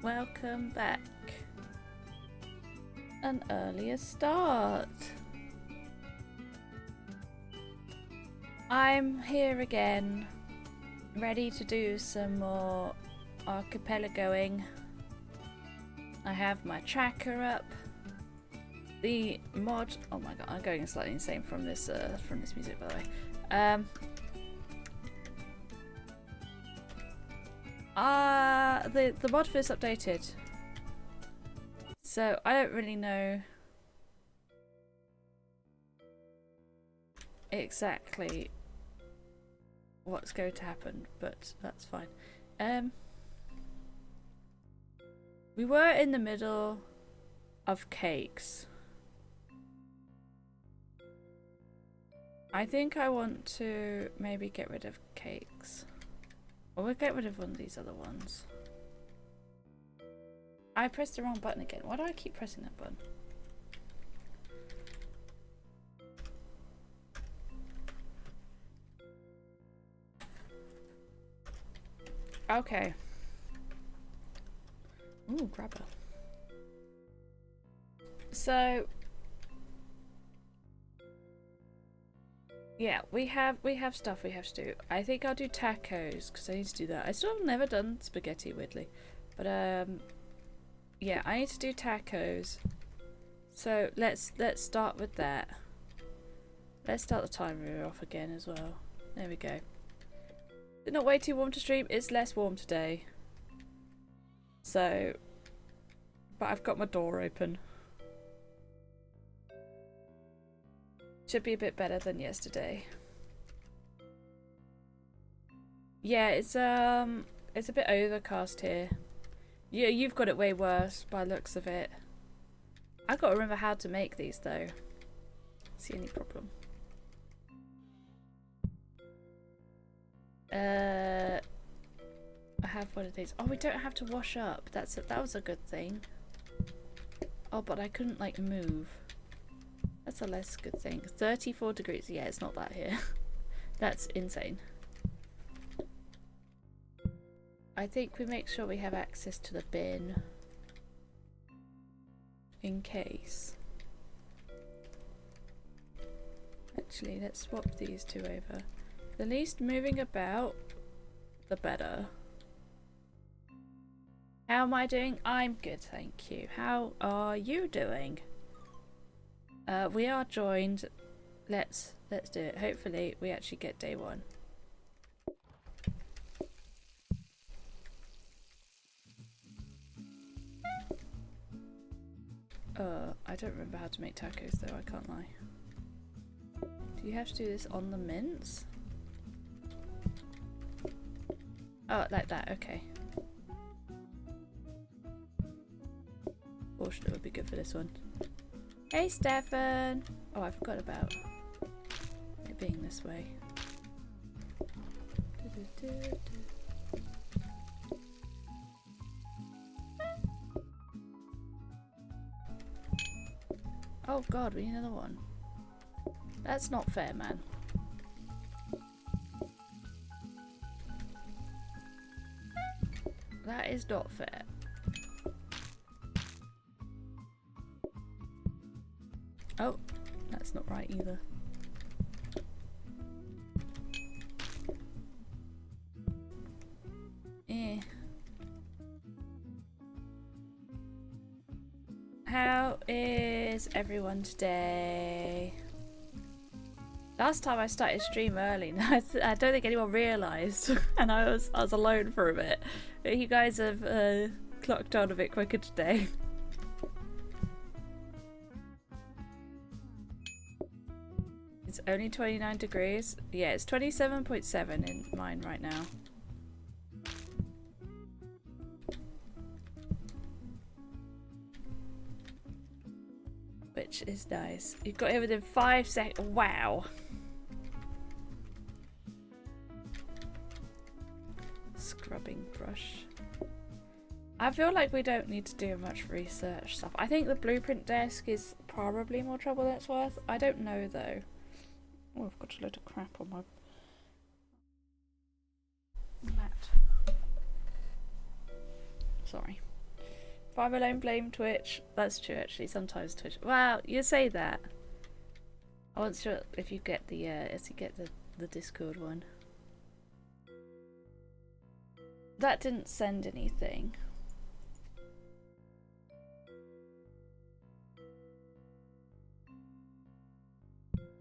Welcome back. An earlier start. I'm here again, ready to do some more archipelagoing. I have my tracker up. The mod. Oh my god, I'm going slightly insane from this music, by the way. The mod first updated, so I don't really know exactly what's going to happen, but that's fine. We were in the middle of cakes. I think I want to maybe get rid of cakes. Or we'll get rid of one of these other ones. I pressed the wrong button again. Why do I keep pressing that button? Okay. Ooh, grabber. So yeah, we have stuff we have to do. I think I'll do tacos because I need to do that. I still have never done spaghetti, weirdly, but yeah, I need to do tacos. So let's start with that. Let's start the timer off again as well. There we go. It's not way too warm to stream. It's less warm today. So, but I've got my door open. Should be a bit better than yesterday. Yeah, it's a bit overcast here. Yeah, you've got it way worse by the looks of it. I've got to remember how to make these though. See any problem? I have one of these. Oh, we don't have to wash up. That was a good thing. Oh, but I couldn't like move. That's a less good thing. 34 degrees. Yeah, it's not that here. That's insane. I think we make sure we have access to the bin. In case. Actually, let's swap these two over. The least moving about, the better. How am I doing? I'm good, thank you. How are you doing? We are joined. Let's do it. Hopefully we actually get day one. I don't remember how to make tacos though, I can't lie. Do you have to do this on the mince? Oh, like that, okay. Fortunately, it would be good for this one. Hey, Steffan! Oh, I forgot about it being this way. Oh god, we need another one. That's not fair, man. That is not fair. Oh, that's not right either. Eh. How is everyone today? Last time I started stream early, I don't think anyone realised, and I was alone for a bit. But you guys have clocked on a bit quicker today. It's only 29 degrees. Yeah, it's 27.7 in mine right now. Which is nice. You got here within 5 seconds. Wow. Scrubbing brush. I feel like we don't need to do much research stuff. I think the blueprint desk is probably more trouble than it's worth. I don't know though. Oh, I've got a load of crap on my mat. Sorry. If I'm alone, blame Twitch. That's true, actually. Sometimes Twitch. Well, you say that. I wasn't sure if you get the the Discord one. That didn't send anything.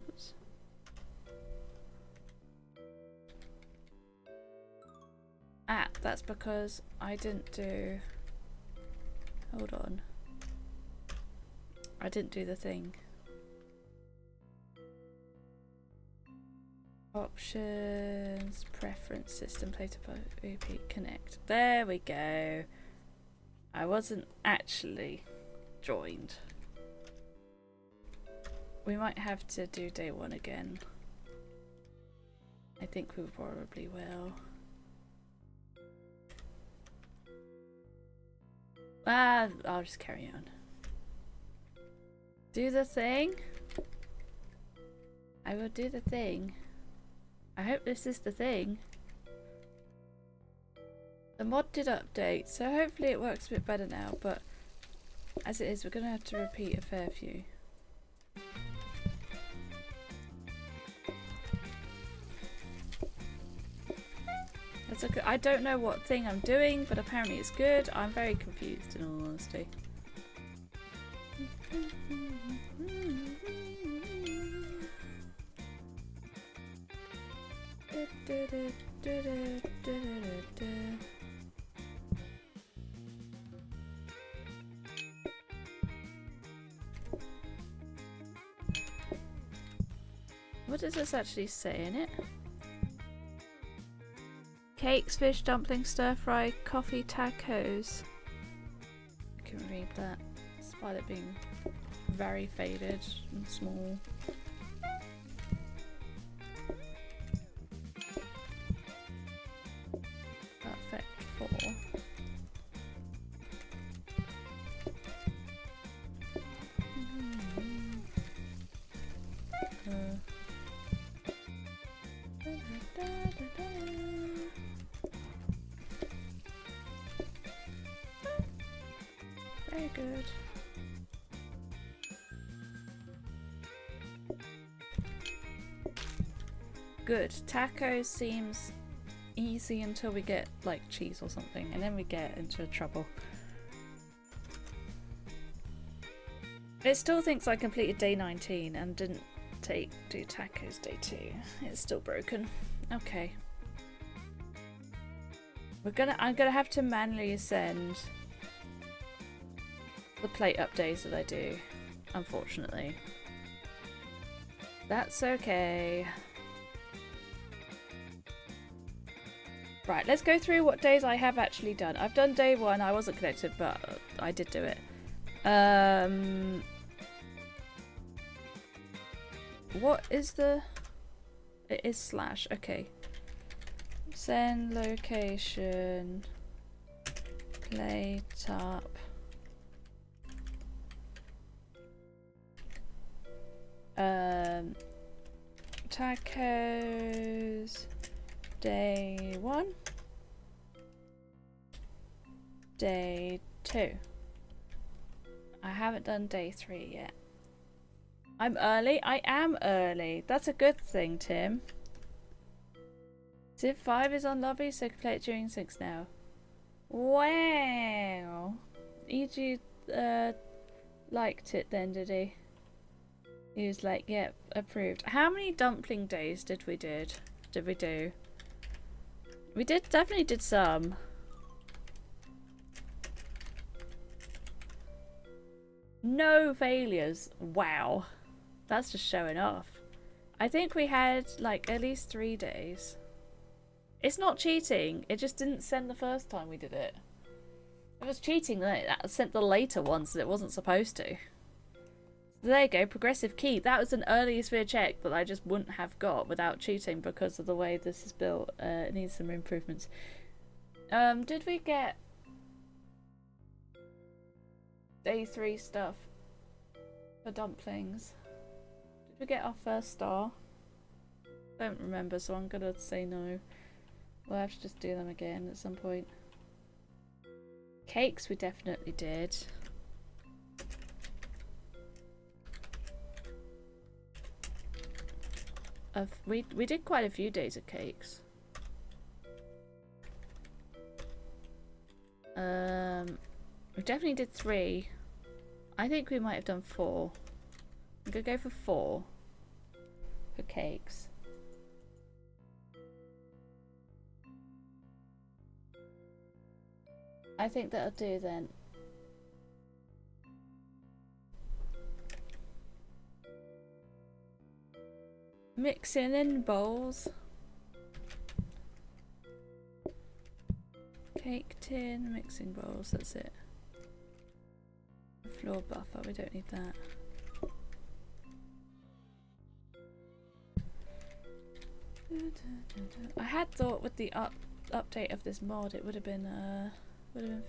Oops. Ah, that's because I didn't do... Hold on. I didn't do the thing. Options, preference, system, PlateUp, OP, connect. There we go. I wasn't actually joined. We might have to do day one again. I think we probably will. I'll just carry on. Do the thing. I will do the thing. I hope this is the thing. The mod did update, so hopefully it works a bit better now, but as it is, we're gonna have to repeat a fair few. That's okay. I don't know what thing I'm doing, but apparently it's good. I'm very confused in all honesty. What does this actually say in it? Cakes, fish, dumplings, stir fry, coffee, tacos. I can read that despite it being very faded and small. Perfect for. Very good. Good. Tacos seems easy until we get like cheese or something, and then we get into trouble. It still thinks I completed day 19 and didn't do tacos day 2. It's still broken. Okay. I'm gonna have to manually ascend the PlateUp days that I do, unfortunately. That's okay. Right, let's go through what days I have actually done. I've done day 1, I wasn't connected, but I did do it. What is the... It is slash, okay. Send location, PlateUp. Tacos, day 1, day 2. I haven't done day 3 yet. I'm early? I am early. That's a good thing, Tim. Civ 5 is on lobby, so I can play it during 6 now. Wow. EG liked it then, did he? He was like, yep, approved. How many dumpling days did we do? We definitely did some. No failures. Wow. That's just showing off. I think we had like at least 3 days. It's not cheating. It just didn't send the first time we did it. It was cheating that it sent the later ones that it wasn't supposed to. So there you go, progressive key. That was an early sphere check that I just wouldn't have got without cheating because of the way this is built. It needs some improvements. Did we get day 3 stuff for dumplings? Did we get our first star? Don't remember, so I'm gonna say no. We'll have to just do them again at some point. Cakes we definitely did. We did quite a few days of cakes. We definitely did 3. I think we might have done 4. I'm gonna go for 4 for cakes. I think that'll do then. Mixing in bowls. Cake tin, mixing bowls, that's it. Floor buffer, we don't need that. I had thought with the update of this mod it would have been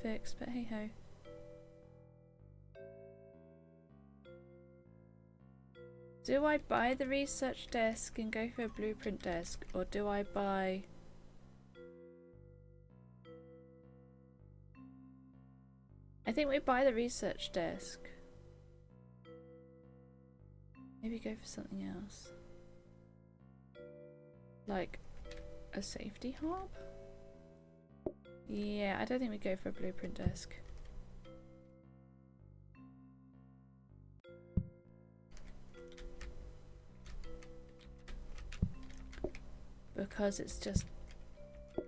fixed, but hey ho. Do I buy the research desk and go for a blueprint desk, or do I buy... I think we buy the research desk. Maybe go for something else. Like a safety hub? Yeah, I don't think we go for a blueprint desk. Because it's just...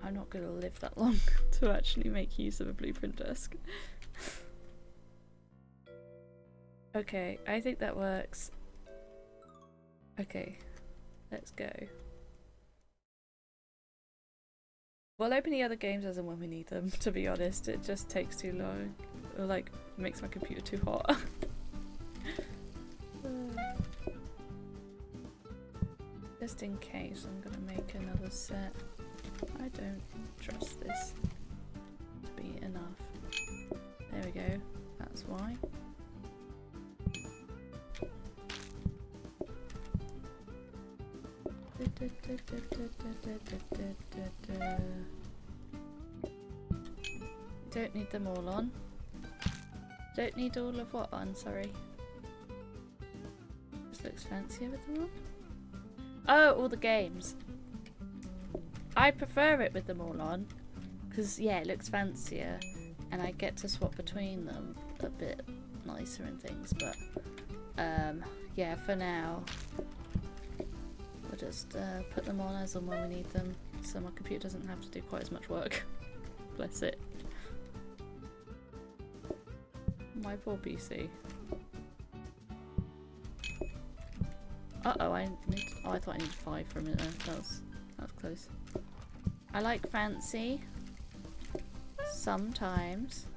I'm not going to live that long to actually make use of a blueprint desk. Okay, I think that works. Okay, let's go. We'll open the other games as and when we need them, to be honest. It just takes too long. Or like, makes my computer too hot. Just in case, I'm gonna make another set. I don't trust this to be enough. There we go, that's why. Don't need them all on. Don't need all of what on, sorry. This looks fancier with them on. Oh, all the games. I prefer it with them all on, because yeah, it looks fancier and I get to swap between them a bit nicer and things, but yeah, for now we'll just put them on as and when we need them, so my computer doesn't have to do quite as much work. Bless it. My poor PC. Uh-oh, I thought I needed 5 for a minute there. That was close. I like fancy. Sometimes.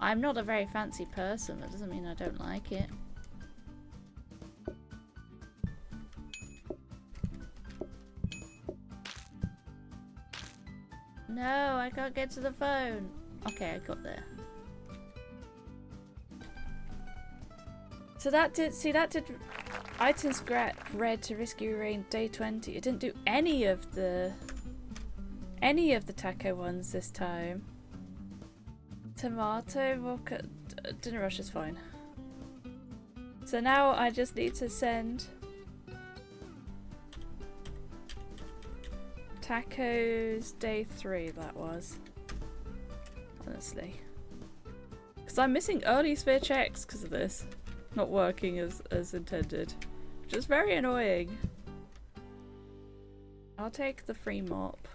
I'm not a very fancy person, that doesn't mean I don't like it. No, I can't get to the phone. Okay, I got there. So that did, see that did items red to rescue rain day 20. It didn't do any of the taco ones this time. Tomato, vodka, dinner rush is fine. So now I just need to send tacos day 3, that was. Honestly. Because I'm missing early sphere checks because of this. Not working as intended. Which is very annoying. I'll take the free mop.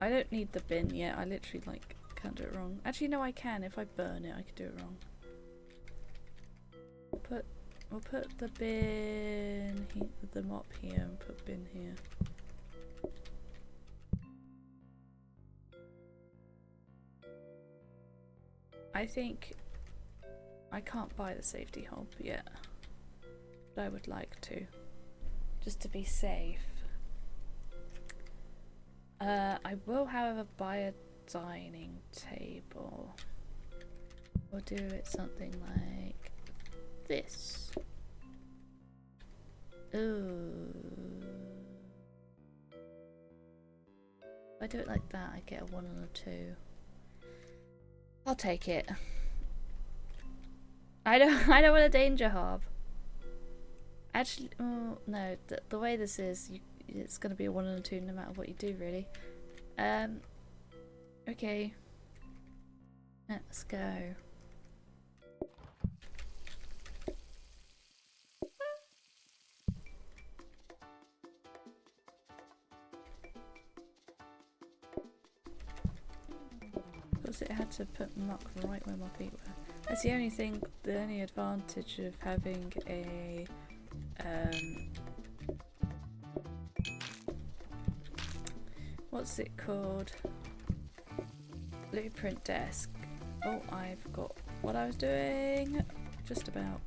I don't need the bin yet. I literally like can't do it wrong. Actually no, I can. If I burn it I could do it wrong. We'll put the bin the mop here and put bin here. I think I can't buy the safety hob yet, but I would like to, just to be safe. I will, however, buy a dining table. We'll do it something like this. Ooh. If I do it like that, I get a 1 and a 2. I'll take it. I don't want a danger hob. Actually, oh, no, the way this is, it's going to be a 1 and a 2 no matter what you do, really. Okay. Let's go. Because it had to put muck right where my feet were. That's the only thing, the only advantage of having a what's it called? Blueprint desk. Oh, I forgot what I was doing. Just about.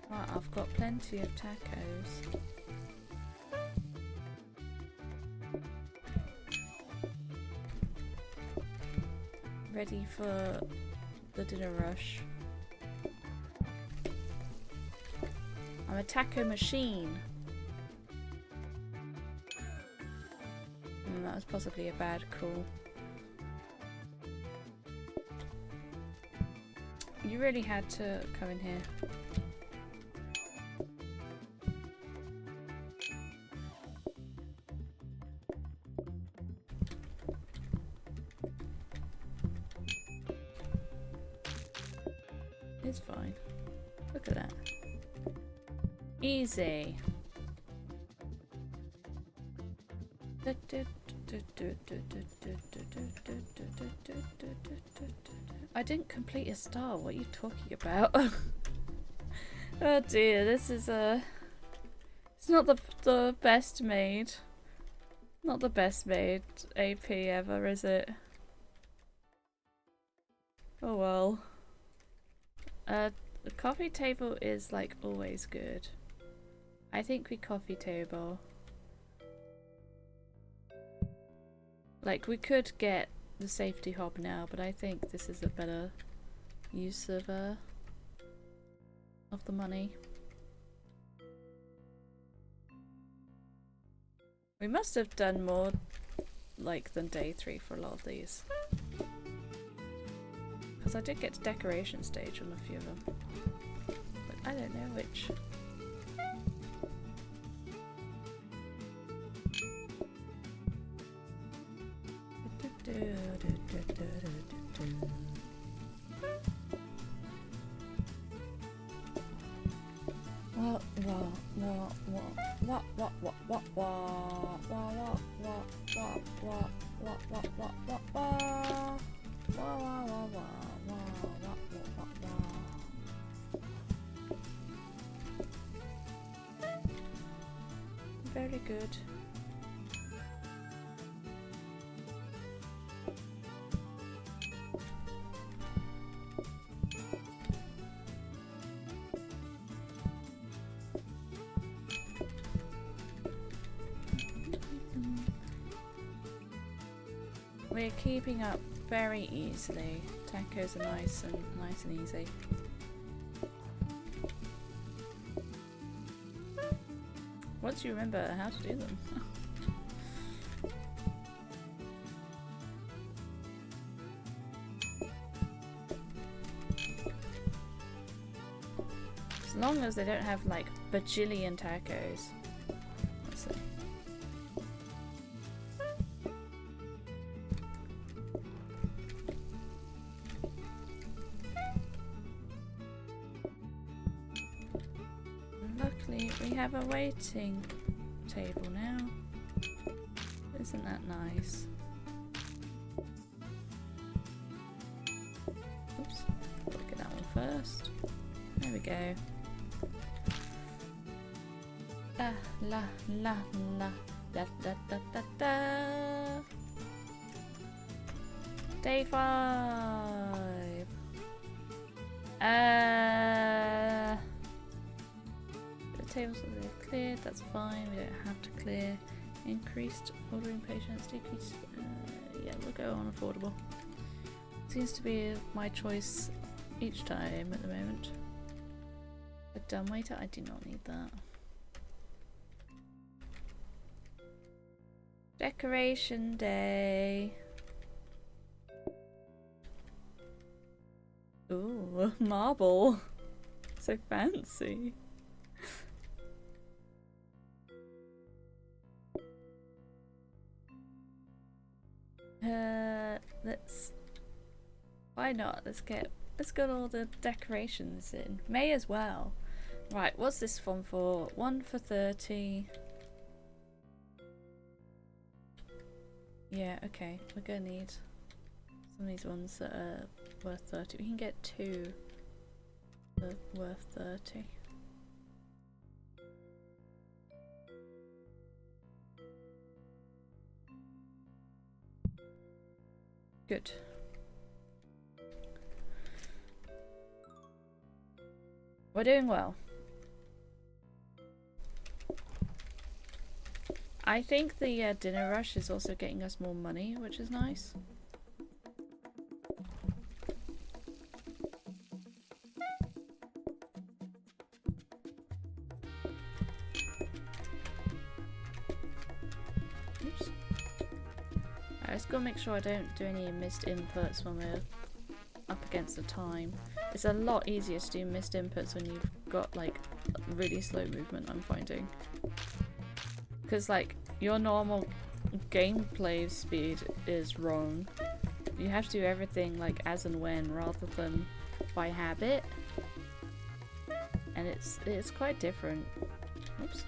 Right, I've got plenty of tacos. Ready for the dinner rush. I'm a taco machine. That was possibly a bad call. You really had to come in here. It's fine. Look at that. Easy. I didn't complete a star. What are you talking about? Oh dear, this is it's not the best made. Not the best made AP ever, is it? Oh well. The coffee table is like always good. I think we coffee table. Like, we could get the safety hob now, but I think this is a better use of the money. We must have done more, like, than day 3 for a lot of these. Because I did get to decoration stage on a few of them. But I don't know which. Very good. We're keeping up very easily. Tacos are nice and easy. Once you remember how to do them. As long as they don't have like bajillion tacos. Let's see. Luckily, we have a waiting table now. Isn't that nice? Oops, look at that one first. There we go. La la la la da da da da da. Day 5. The tables are cleared. That's fine. We don't have to clear. Increased ordering patience. Decreased. Yeah, we'll go on affordable. Seems to be my choice each time at the moment. A dumbwaiter? I do not need that. Decoration day. Ooh, marble. So fancy. Let's. Why not? Let's get all the decorations in. May as well. Right, what's this one for? 1 for 30. Yeah, okay. We're gonna need some of these ones that are worth 30. We can get 2 that are worth 30. Good. We're doing well. I think the dinner rush is also getting us more money, which is nice. Oops. I just gotta make sure I don't do any missed inputs when we're up against the time. It's a lot easier to do missed inputs when you've got like really slow movement, I'm finding. Because like your normal gameplay speed is wrong. You have to do everything like as and when rather than by habit. And it's quite different. Oops.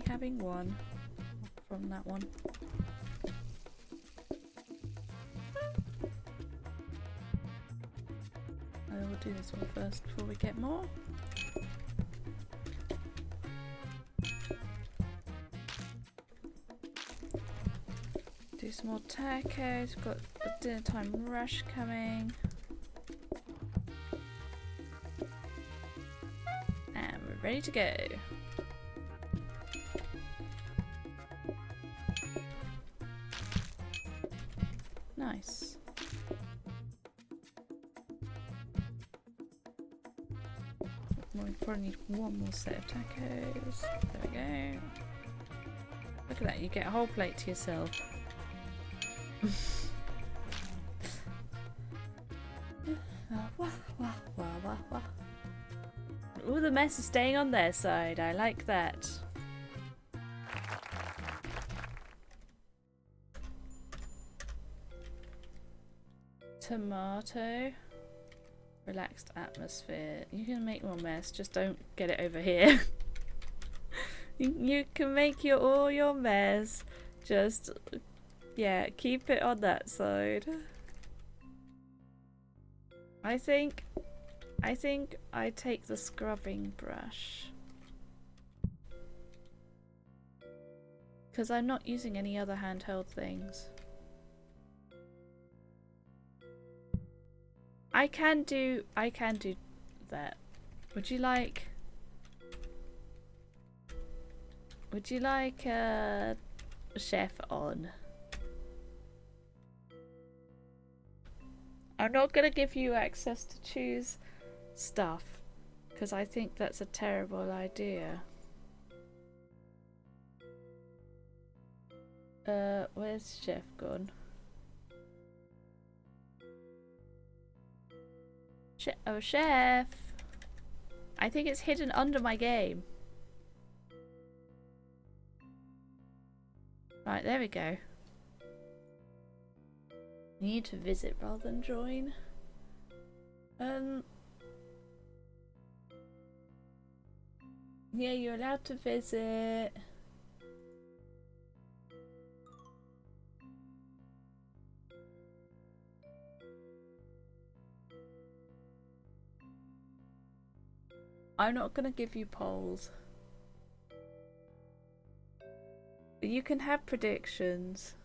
Having one from that one. I will do this one first before we get more. Do some more tacos. Got a dinner time rush coming. And we're ready to go. Nice. We probably need one more set of tacos. There we go. Look at that, you get a whole plate to yourself. Ooh, the mess is staying on their side. I like that. Tomato. Relaxed atmosphere. You can make more mess, just don't get it over here. you can make all your mess. Just yeah, keep it on that side. I think I take the scrubbing brush. Because I'm not using any other handheld things. I can do that. Would you like chef on? I'm not gonna give you access to choose stuff because I think that's a terrible idea. Where's chef gone? Oh, chef! I think it's hidden under my game. Right, there we go. You need to visit rather than join. Yeah, you're allowed to visit. I'm not gonna give you polls. But you can have predictions.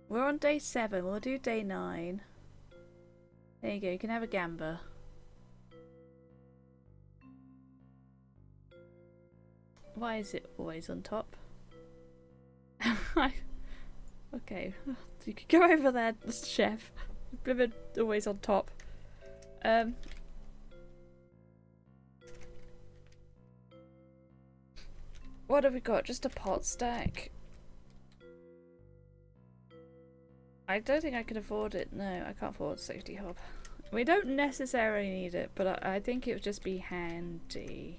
We're on day 7, we'll do day 9. There you go, you can have a gamba. Why is it always on top? Okay, you could go over there, chef. Always on top. What have we got? Just a pot stack? I don't think I can afford it. No, I can't afford safety hob. We don't necessarily need it, but I think it would just be handy.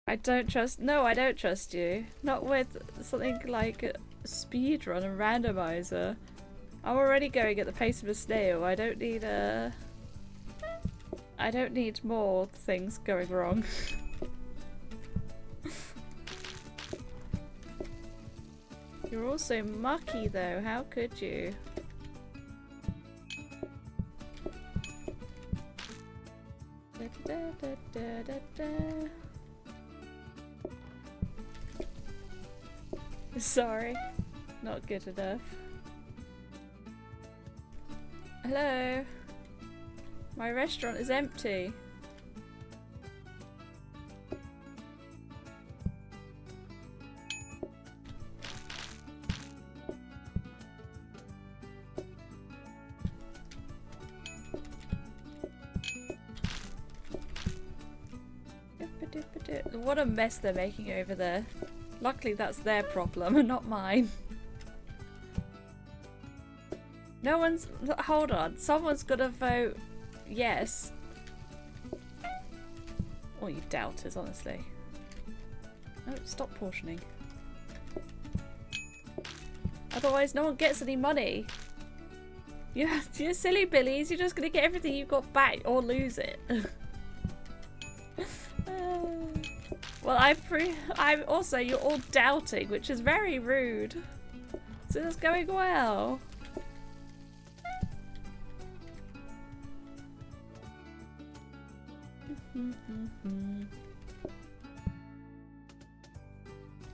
I don't trust- No, I don't trust you. Not with something like a speedrun and randomizer. I'm already going at the pace of a snail. I don't need more things going wrong. You're also mucky though, how could you? Sorry, not good enough. Hello? My restaurant is empty. What a mess they're making over there. Luckily that's their problem and not mine. No one's- hold on, someone's gotta vote yes. Oh, you doubters, honestly. No, stop portioning. Otherwise no one gets any money. You're silly billies, you're just gonna get everything you've got back or lose it. Well, I'm also, you're all doubting, which is very rude. So it's going well.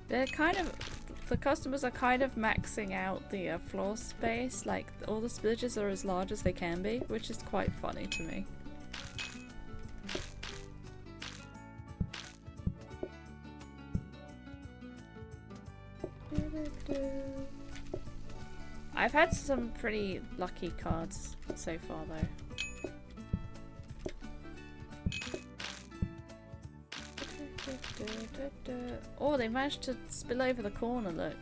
They're kind of, the customers are kind of maxing out the floor space. Like all the spillages are as large as they can be, which is quite funny to me. I've had some pretty lucky cards so far though. Oh, they managed to spill over the corner, look.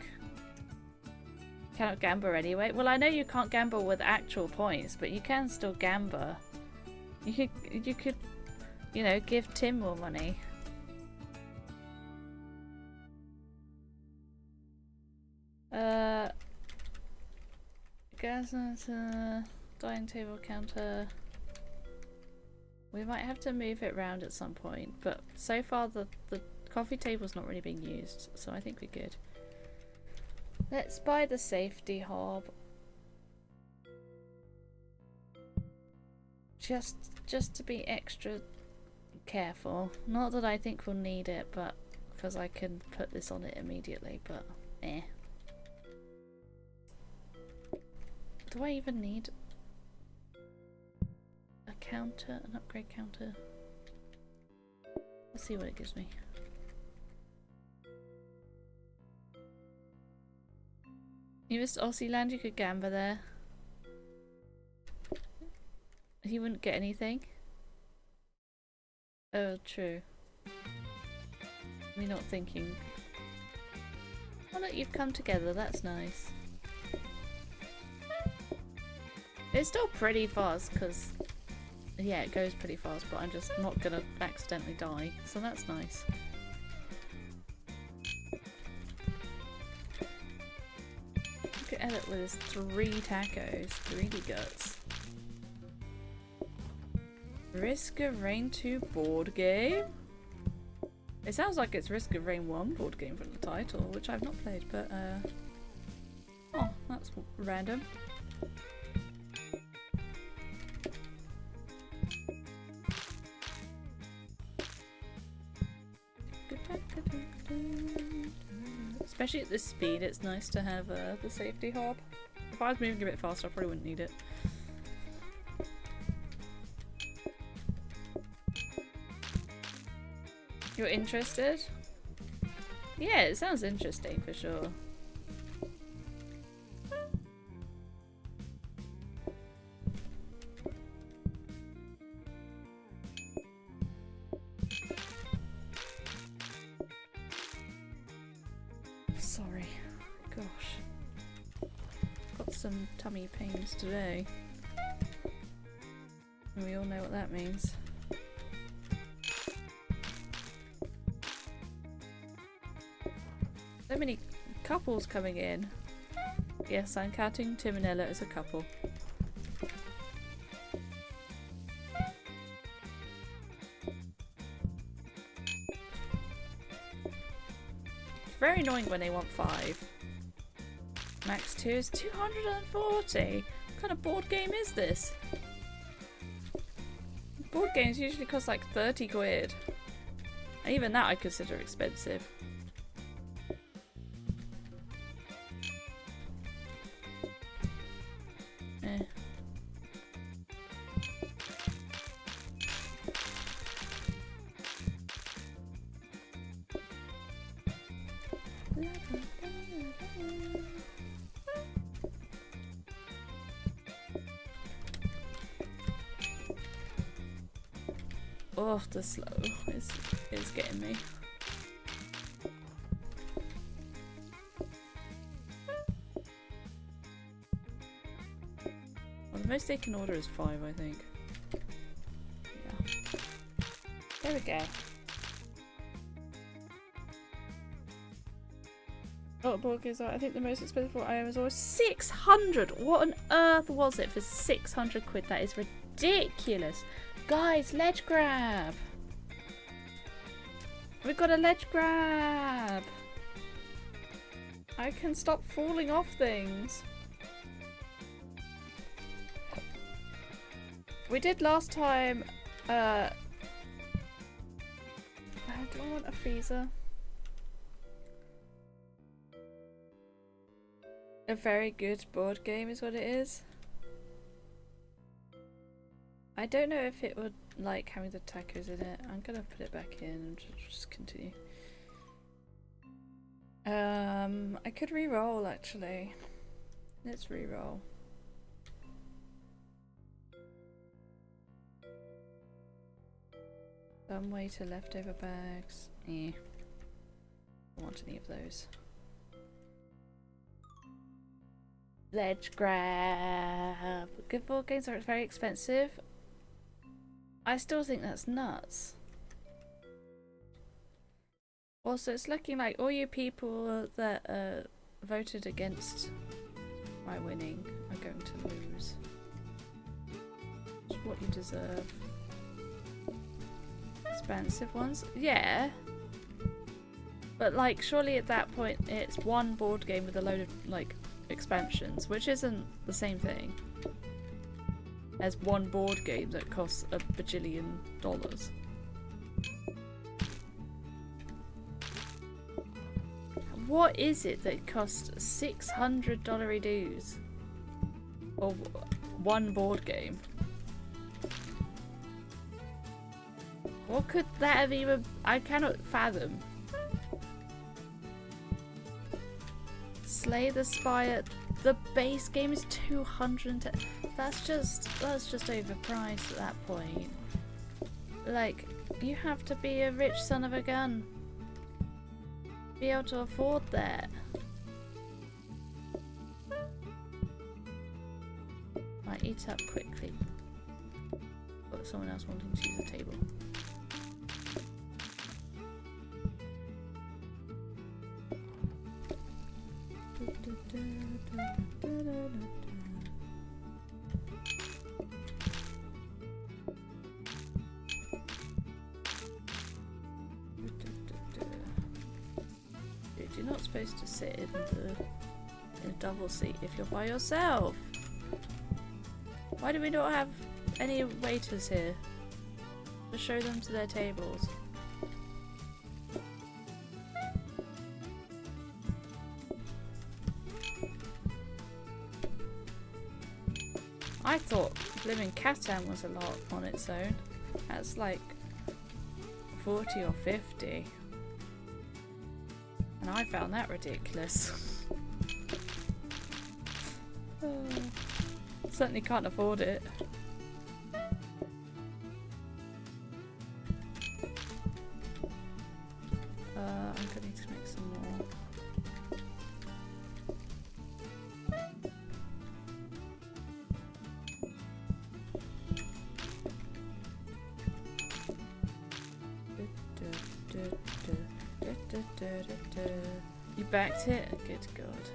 Cannot gamble anyway. Well, I know you can't gamble with actual points, but you can still gamble. You could, you know, give Tim more money. Gas dining table counter. We might have to move it around at some point, but so far the coffee table's not really being used, so I think we're good. Let's buy the safety hob. Just to be extra careful. Not that I think we'll need it, but because I can put this on it immediately, but eh. Do I even need a counter, an upgrade counter? Let's see what it gives me. You missed Aussie land, you could gamble there. He wouldn't get anything. Oh, true. Me not thinking. Oh look, you've come together, that's nice. It's still pretty fast because, yeah, it goes pretty fast, but I'm just not gonna accidentally die, so that's nice. edit with his 3 tacos. Greedy guts. Risk of Rain 2 board game? It sounds like it's Risk of Rain 1 board game from the title, which I've not played, but oh, that's random. Especially at this speed, it's nice to have the safety hob. If I was moving a bit faster, I probably wouldn't need it. You're interested? Yeah, it sounds interesting for sure. Sorry. Gosh. Got some tummy pains today. And we all know what that means. So many couples coming in. Yes, I'm counting Tim and Ella as a couple. It's very annoying when they want 5. Max 2 is 240. What kind of board game is this? Board games usually cost like 30 quid. And even that I consider expensive. Oh, the slow is getting me. Well, the most they can order is 5, I think. Yeah. There we go. Oh, board games are, I think the most expensive I was always 600! What on earth was it for 600 quid? That is ridiculous! Guys, ledge grab! We've got a ledge grab! I can stop falling off things. We did last time, do I want a freezer? A very good board game is what it is. I don't know if it would like having the tacos in it. I'm gonna put it back in and just continue. I could re-roll actually. Let's re-roll. Some way to leftover bags. Eh. Don't want any of those. Ledge grab. Good board games are very expensive. I still think that's nuts. Also, it's looking like all you people that voted against my winning are going to lose. It's what you deserve. Expensive ones? Yeah. But like, surely at that point it's one board game with a load of like expansions, which isn't the same thing as one board game that costs $1 bajillion. What is it that costs $600 dues for one board game? What could that have even... I cannot fathom. Slay the Spire. The base game is 210. That's just overpriced at that point. Like, you have to be a rich son of a gun. Be able to afford that. Right, eat up quickly. Got someone else wanting to use the table. You're not supposed to sit in a double seat if you're by yourself. Why do we not have any waiters here to show them to their tables? I thought living Catan was a lot on its own. That's like 40 or 50. And I found that ridiculous. Certainly can't afford it. I'm gonna need to make some more. You backed it? Good God.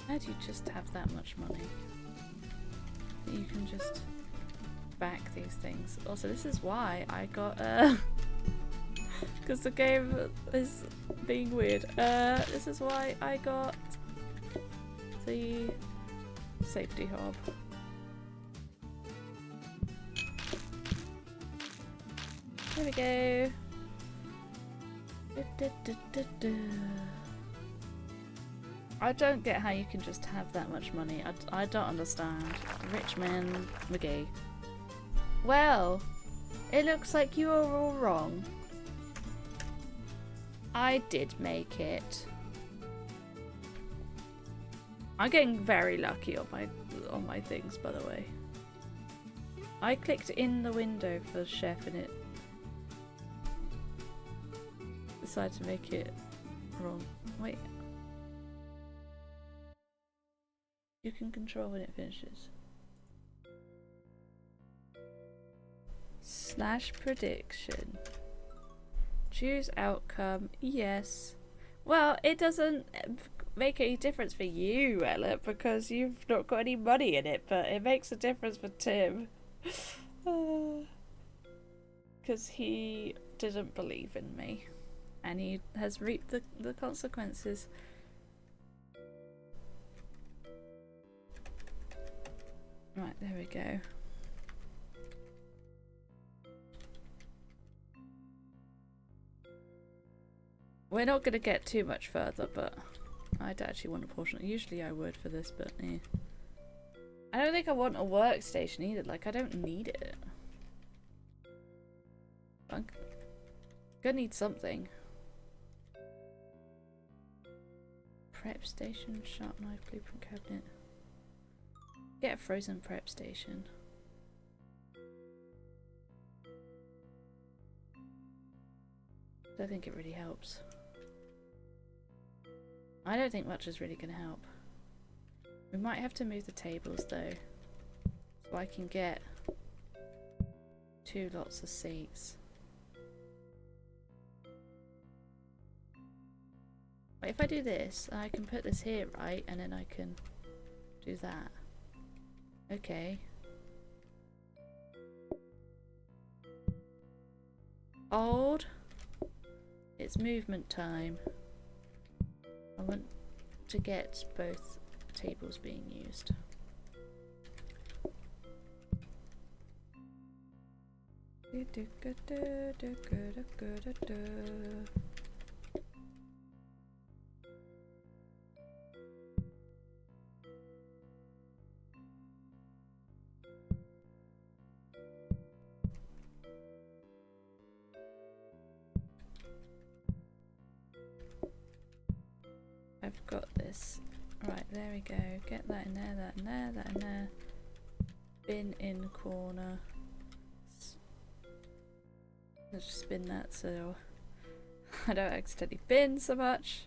How do you just have that much money? You can just back these things. Also, this is why I got because the game is being weird. This is why I got the safety hob. There we go. I don't get how you can just have that much money. I don't understand. Rich man McGee. Well, it looks like you are all wrong. I did make it. I'm getting very lucky on my things, by the way. I clicked in the window for chef and it decided to make it wrong. Wait. You can control when it finishes. Slash prediction. Choose outcome. Yes. Well, it doesn't make any difference for you, Ella, because you've not got any money in it, but it makes a difference for Tim. Because he didn't believe in me. And he has reaped the consequences. Right, there we go. We're not going to get too much further, but I'd actually want a portion. Usually I would for this, but eh. I don't think I want a workstation either. Like, I don't need it. I'm gonna need something. Prep station, sharp knife, blueprint cabinet. Get a frozen prep station. I don't think it really helps. I don't think much is really going to help. We might have to move the tables though, so I can get 2 lots of seats. But if I do this, I can put this here, right? And then I can do that. Okay. Old. It's movement time. I want to get both tables being used. I've got this. Right, there we go. Get that in there, that in there, that in there. Bin in corner. Let's just spin that so I don't accidentally bin so much.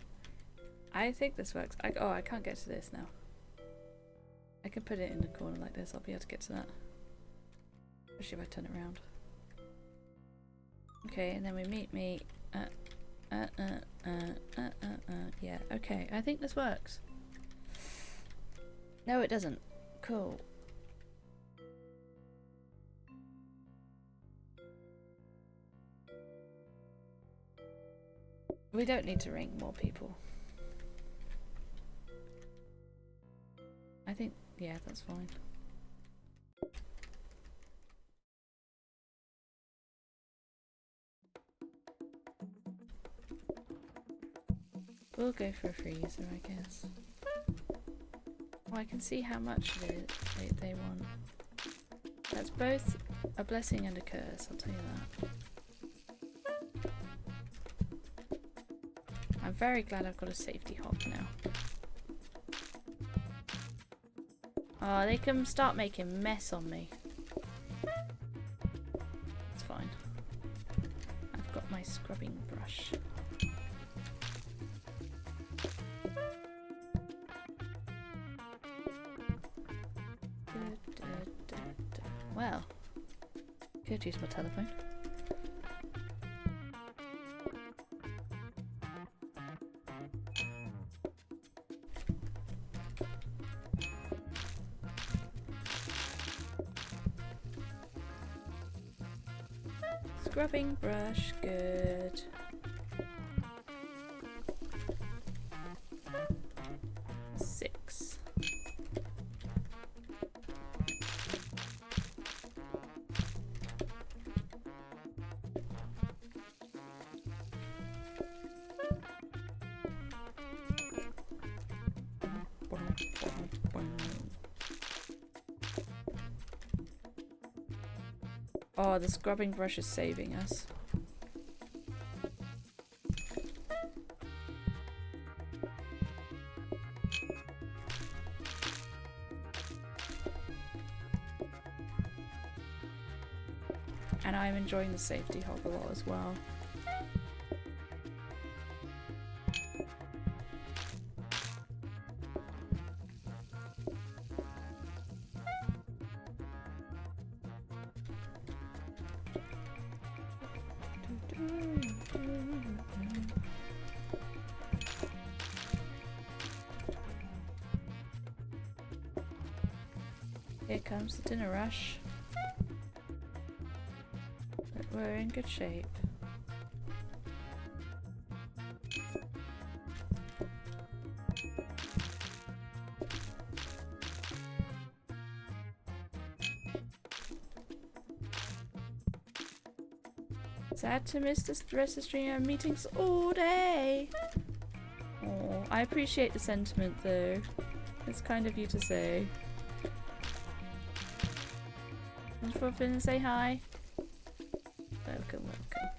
I think this works. Oh, I can't get to this now. I can put it in the corner like this. I'll be able to get to that. Especially if I turn it around. Okay, and then we meet me at yeah, okay, I think this works. No, it doesn't. Cool. We don't need to ring more people. I think, yeah, that's fine. We'll go for a freezer, I guess. Oh, I can see how much they want. That's both a blessing and a curse, I'll tell you that. I'm very glad I've got a safety hob now. Oh, they can start making mess on me. It's fine. I've got my scrubbing brush. Well, could use my telephone. Scrubbing brush, good. Six. Oh, the scrubbing brush is saving us. And I'm enjoying the safety hob a lot as well. Here comes the dinner rush. But we're in good shape. Sad to miss the rest of the stream. I have meetings all day. Oh, I appreciate the sentiment though. It's kind of you to say. Want to pop in and say hi? Welcome, welcome.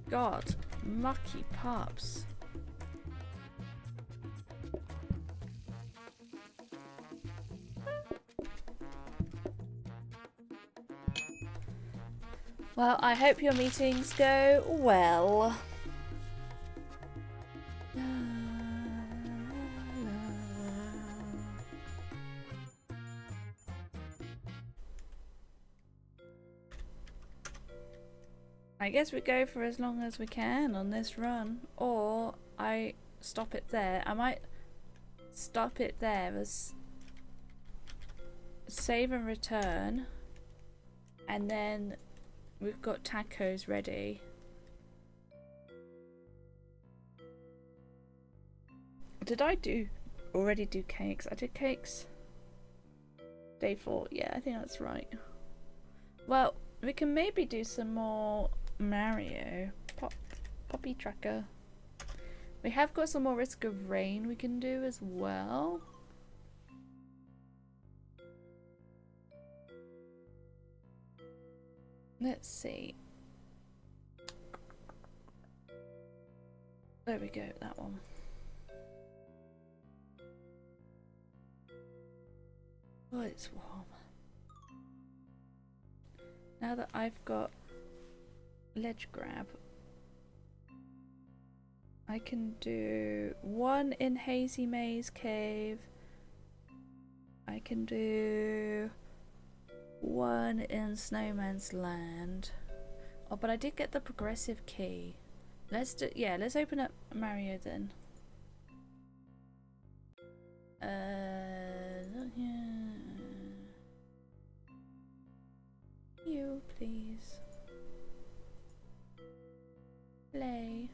God, mucky pups. Well, I hope your meetings go well. I guess we go for as long as we can on this run, or I stop it there. I might stop it there as save and return, and then we've got tacos ready. Did I already do cakes? I did cakes. Day 4, yeah, I think that's right. Well, we can maybe do some more Mario. Poppy tracker. We have got some more Risk of Rain we can do as well. Let's see. There we go, that one. Oh, it's warm. Now that I've got ledge grab, I can do one in Hazy Maze Cave. I can do one in Snowman's Land. Oh, but I did get the progressive key. Let's do, yeah, let's open up Mario then. You, please. Play.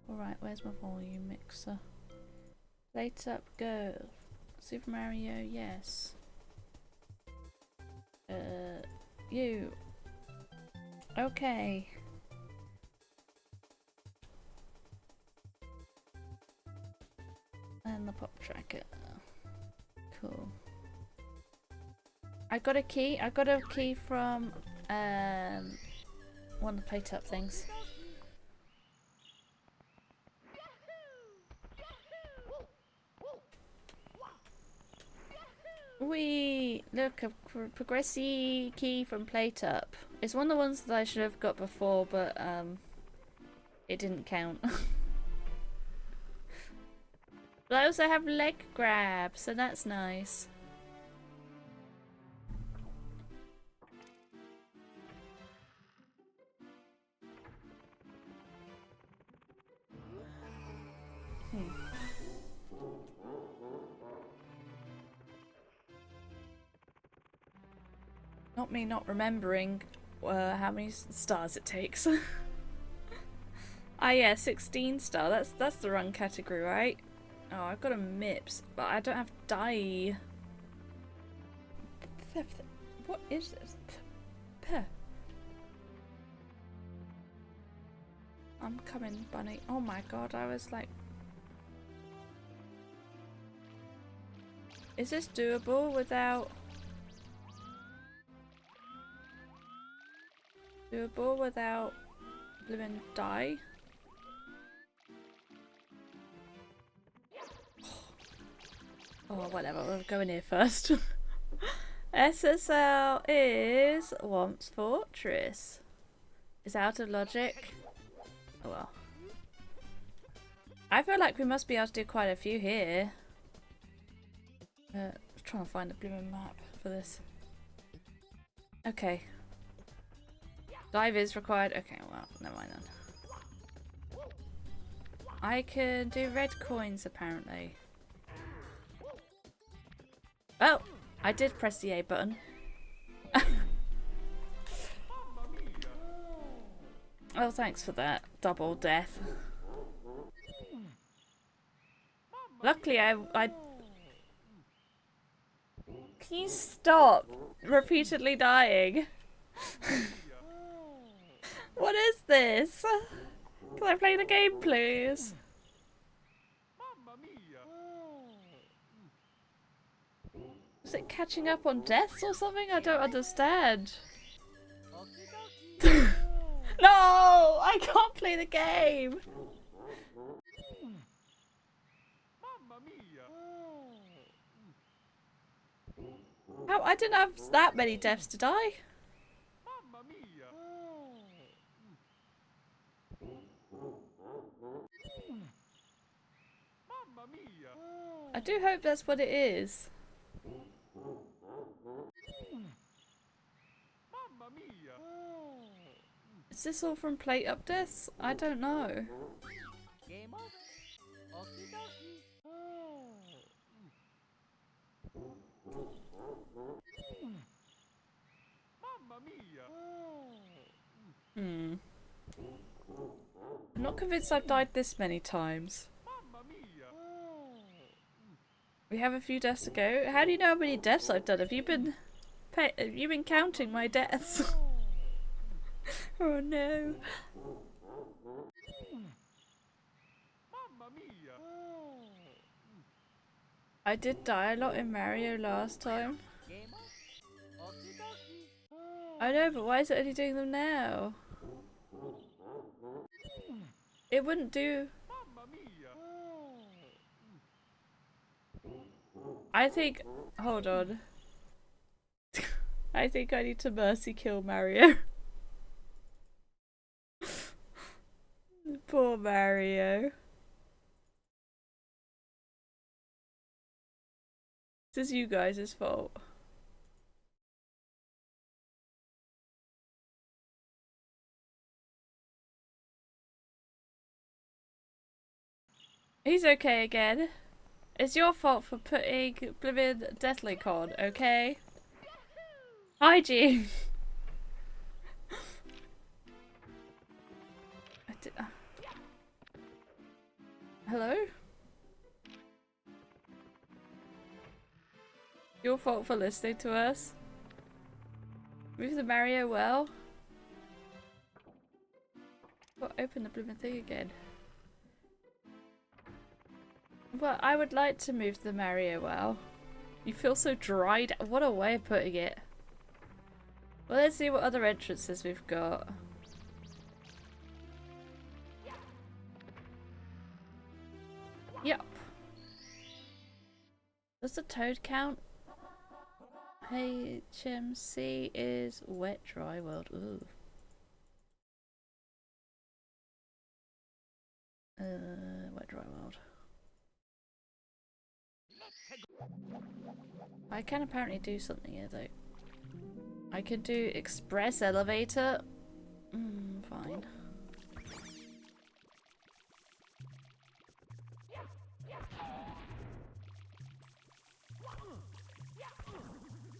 Alright, where's my volume mixer? PlateUp, go. Super Mario, yes. You. Okay. And the pop tracker. Cool. I got a key. I got a key from one of the PlateUp things. Wee! Look, a progressy key from PlateUp. It's one of the ones that I should have got before, but it didn't count. But I also have leg grab, so that's nice. Not me not remembering how many stars it takes. Ah yeah, 16 star. That's the wrong category, right? Oh, I've got a MIPS, but I don't have die. What is this? I'm coming, bunny. Oh my god, I was like... Is this doable without... Doable without living die? Oh, whatever, we'll go in here first. SSL is Womps Fortress. Is out of logic. Oh well. I feel like we must be able to do quite a few here. Trying to find a blooming map for this. Okay. Dive is required. Okay, well, never mind then. I can do red coins apparently. Oh! I did press the A button. Oh, thanks for that. Double death. Luckily, I... Can you stop repeatedly dying? What is this? Can I play the game, please? Is it catching up on deaths or something? I don't understand. No! I can't play the game! How? I didn't have that many deaths to die. I do hope that's what it is. Is this all from PlateUp deaths? I don't know. I'm not convinced I've died this many times. We have a few deaths to go. How do you know how many deaths I've done? Have you been counting my deaths? Oh no. I did die a lot in Mario last time. I know, but why is it only doing them now? It wouldn't do... I think... Hold on. I think I need to mercy kill Mario. Poor Mario. This is you guys' fault. He's okay again. It's your fault for putting blimmin' Deathlink on, okay? Hygiene! Hello? Your fault for listening to us. Move the Mario well. Well, open the blimmin' thing again. Well, I would like to move the Mario well. You feel so dried. What a way of putting it. Well, let's see what other entrances we've got. Yep. Does the toad count? HMC is wet dry world. Ooh. Wet dry world. I can apparently do something here though. I can do express elevator. Fine.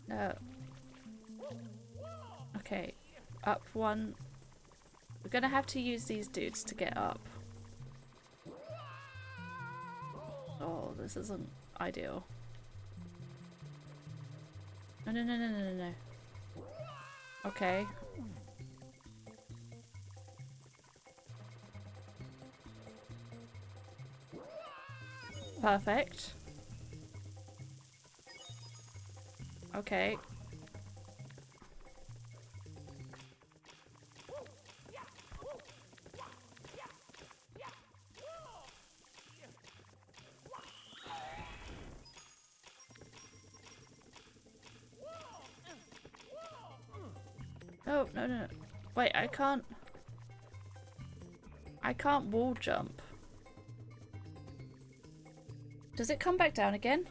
No. Okay. Up one. We're gonna have to use these dudes to get up. Oh, this isn't ideal. No, no, no, no, no, no, no. Okay. Perfect. Okay. Oh, no, no, no. Wait, I can't wall jump. Does it come back down again?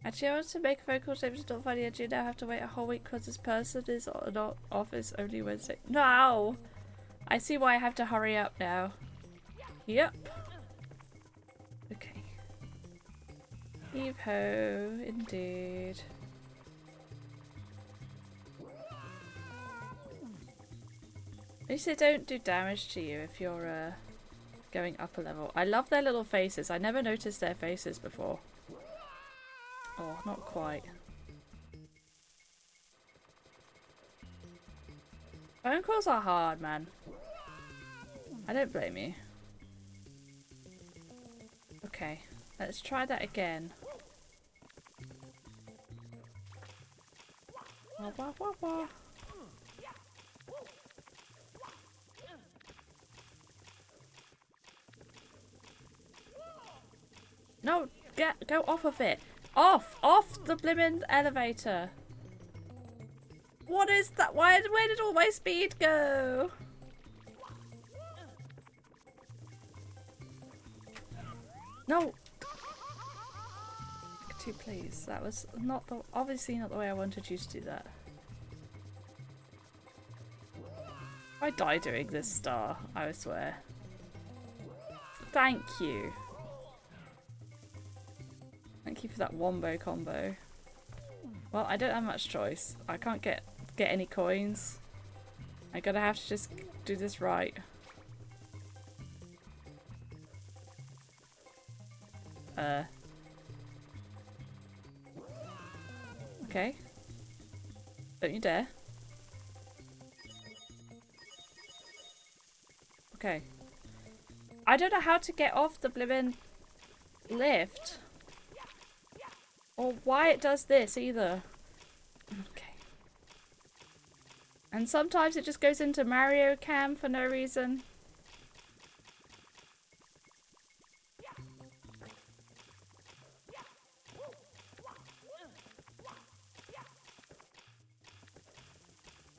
Actually, I want to make a phone call to not find the edge. You now have to wait a whole week because this person is not office only Wednesday. No! I see why I have to hurry up now. Yep. Okay. Heave ho, indeed. At least they don't do damage to you if you're going up a level. I love their little faces. I never noticed their faces before. Oh, not quite. Phone calls are hard, man. I don't blame you. Okay, let's try that again. Wah, wah, wah, wah. No, go off of it. Off the blimmin' elevator. What is that? Where did all my speed go? No. Two, please. That was obviously not the way I wanted you to do that. If I die doing this star, I swear. Thank you. Thank you for that wombo combo. Well, I don't have much choice. I can't get any coins. I'm gonna have to just do this right. Okay. Don't you dare. Okay. I don't know how to get off the blimmin' lift. Or why it does this either. Okay. And sometimes it just goes into Mario Cam for no reason.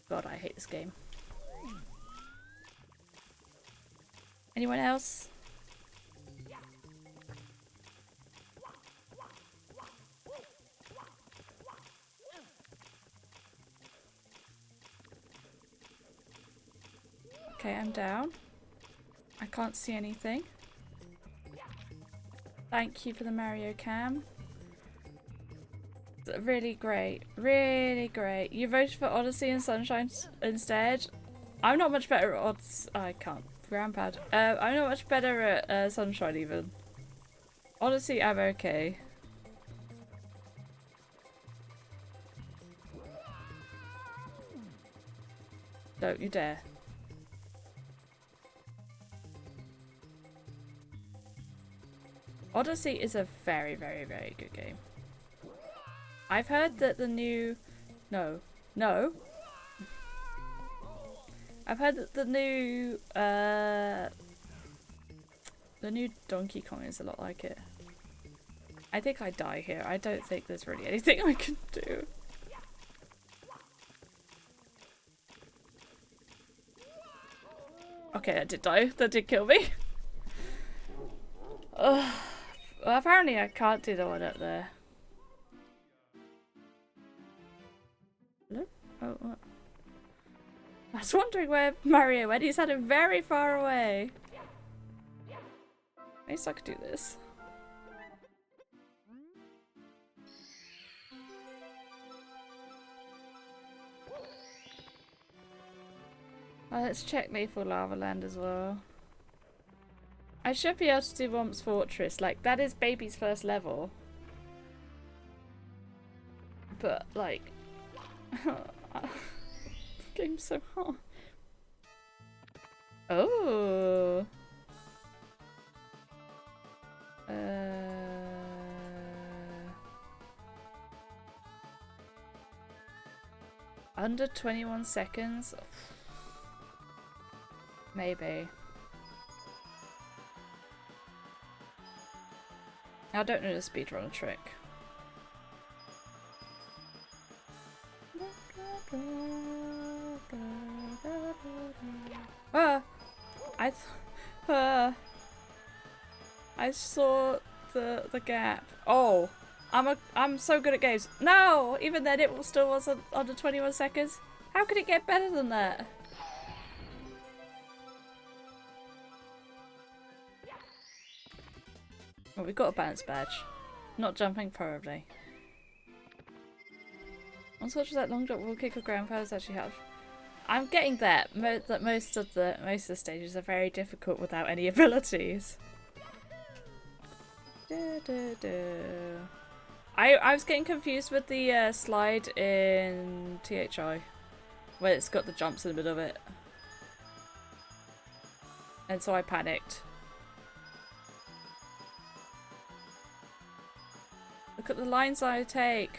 God, I hate this game. Anyone else? Okay, I'm down. I can't see anything. Thank you for the Mario cam. Really great. Really great. You voted for Odyssey and Sunshine instead. I'm not much better at Odyssey. I can't. Grandpad. I'm not much better at Sunshine even. Odyssey, I'm okay. Don't you dare. Odyssey is a very, very, very good game. I've heard that the new... No. I've heard that the new Donkey Kong is a lot like it. I think I die here. I don't think there's really anything I can do. Okay, that did die. That did kill me. Ugh. Well, apparently I can't do the one up there. Hello? Oh, what? I was wondering where Mario went. He's heading very far away. At least I could do this. Well, let's check Lethal Lava Land as well. I should be able to do Womp's Fortress. Like, that is Baby's first level. But, like... the game's so hard. Oh! Under 21 seconds? Maybe. I don't know the speedrunner trick. I saw the gap. Oh, I'm so good at games. No, even then it still wasn't under 21 seconds. How could it get better than that? Well, we got a balance badge. Not jumping, probably. On such as that long jump will kick a ground powers actually help. I'm getting that. That most of the stages are very difficult without any abilities. I was getting confused with the slide in THI, where it's got the jumps in the middle of it, and so I panicked. Look at the lines I take.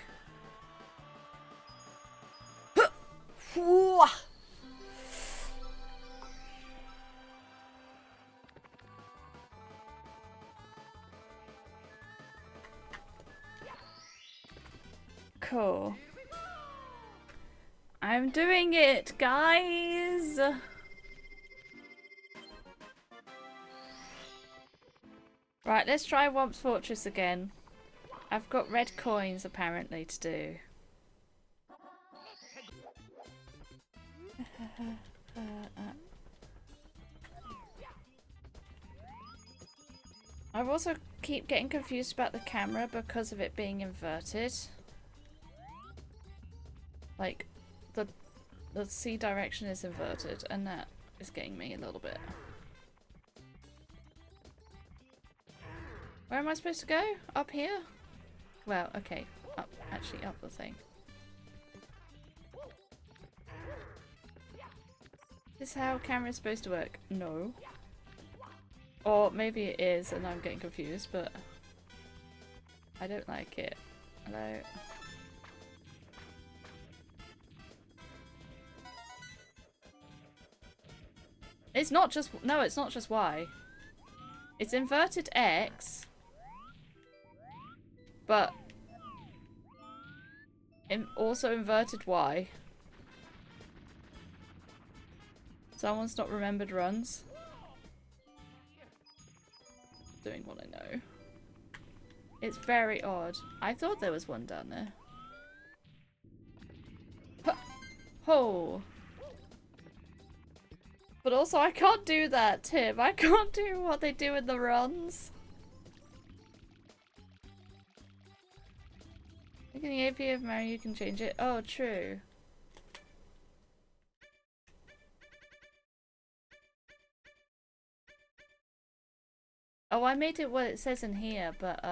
Cool. I'm doing it, guys! Right, let's try Womp's Fortress again. I've got red coins apparently to do. I also keep getting confused about the camera because of it being inverted. Like, the C direction is inverted, and that is getting me a little bit. Where am I supposed to go? Up here? Well, okay. Up, actually up the thing. Is this how camera's supposed to work? No. Or maybe it is and I'm getting confused, but I don't like it. Hello? It's not just... No, it's not just Y. It's inverted X, but also inverted Y. Someone's not remembered runs. Doing what I know. It's very odd. I thought there was one down there. Ho! But But also I can't do that, Tim. I can't do what they do in the runs. In the AP of Mario you can change it. Oh, true. Oh, I made it what it says in here, but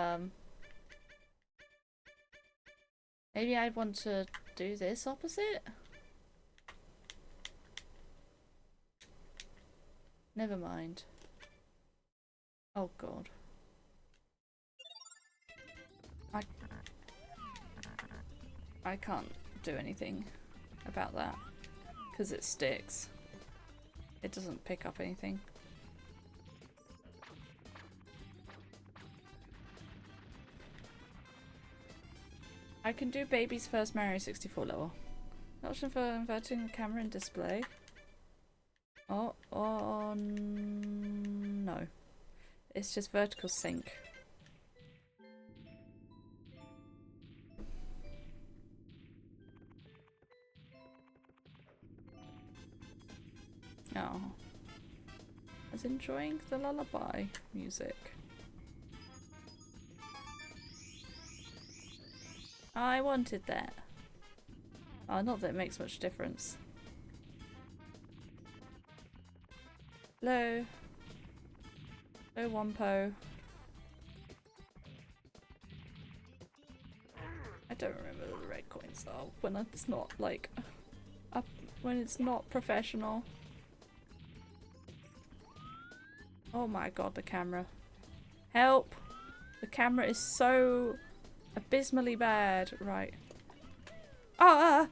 maybe I want to do this opposite? Never mind. Oh god. I can't do anything about that because it sticks. It doesn't pick up anything. I can do baby's first Mario 64 level. Option for inverting the camera and display. Oh, no. It's just vertical sync. Oh. I was enjoying the lullaby music. I wanted that. Oh, not that it makes much difference. Hello. Hello, Wampo. I don't remember what the red coins are when it's not like when it's not professional. Oh my god, the camera. Help! The camera is so abysmally bad. Right. Ah!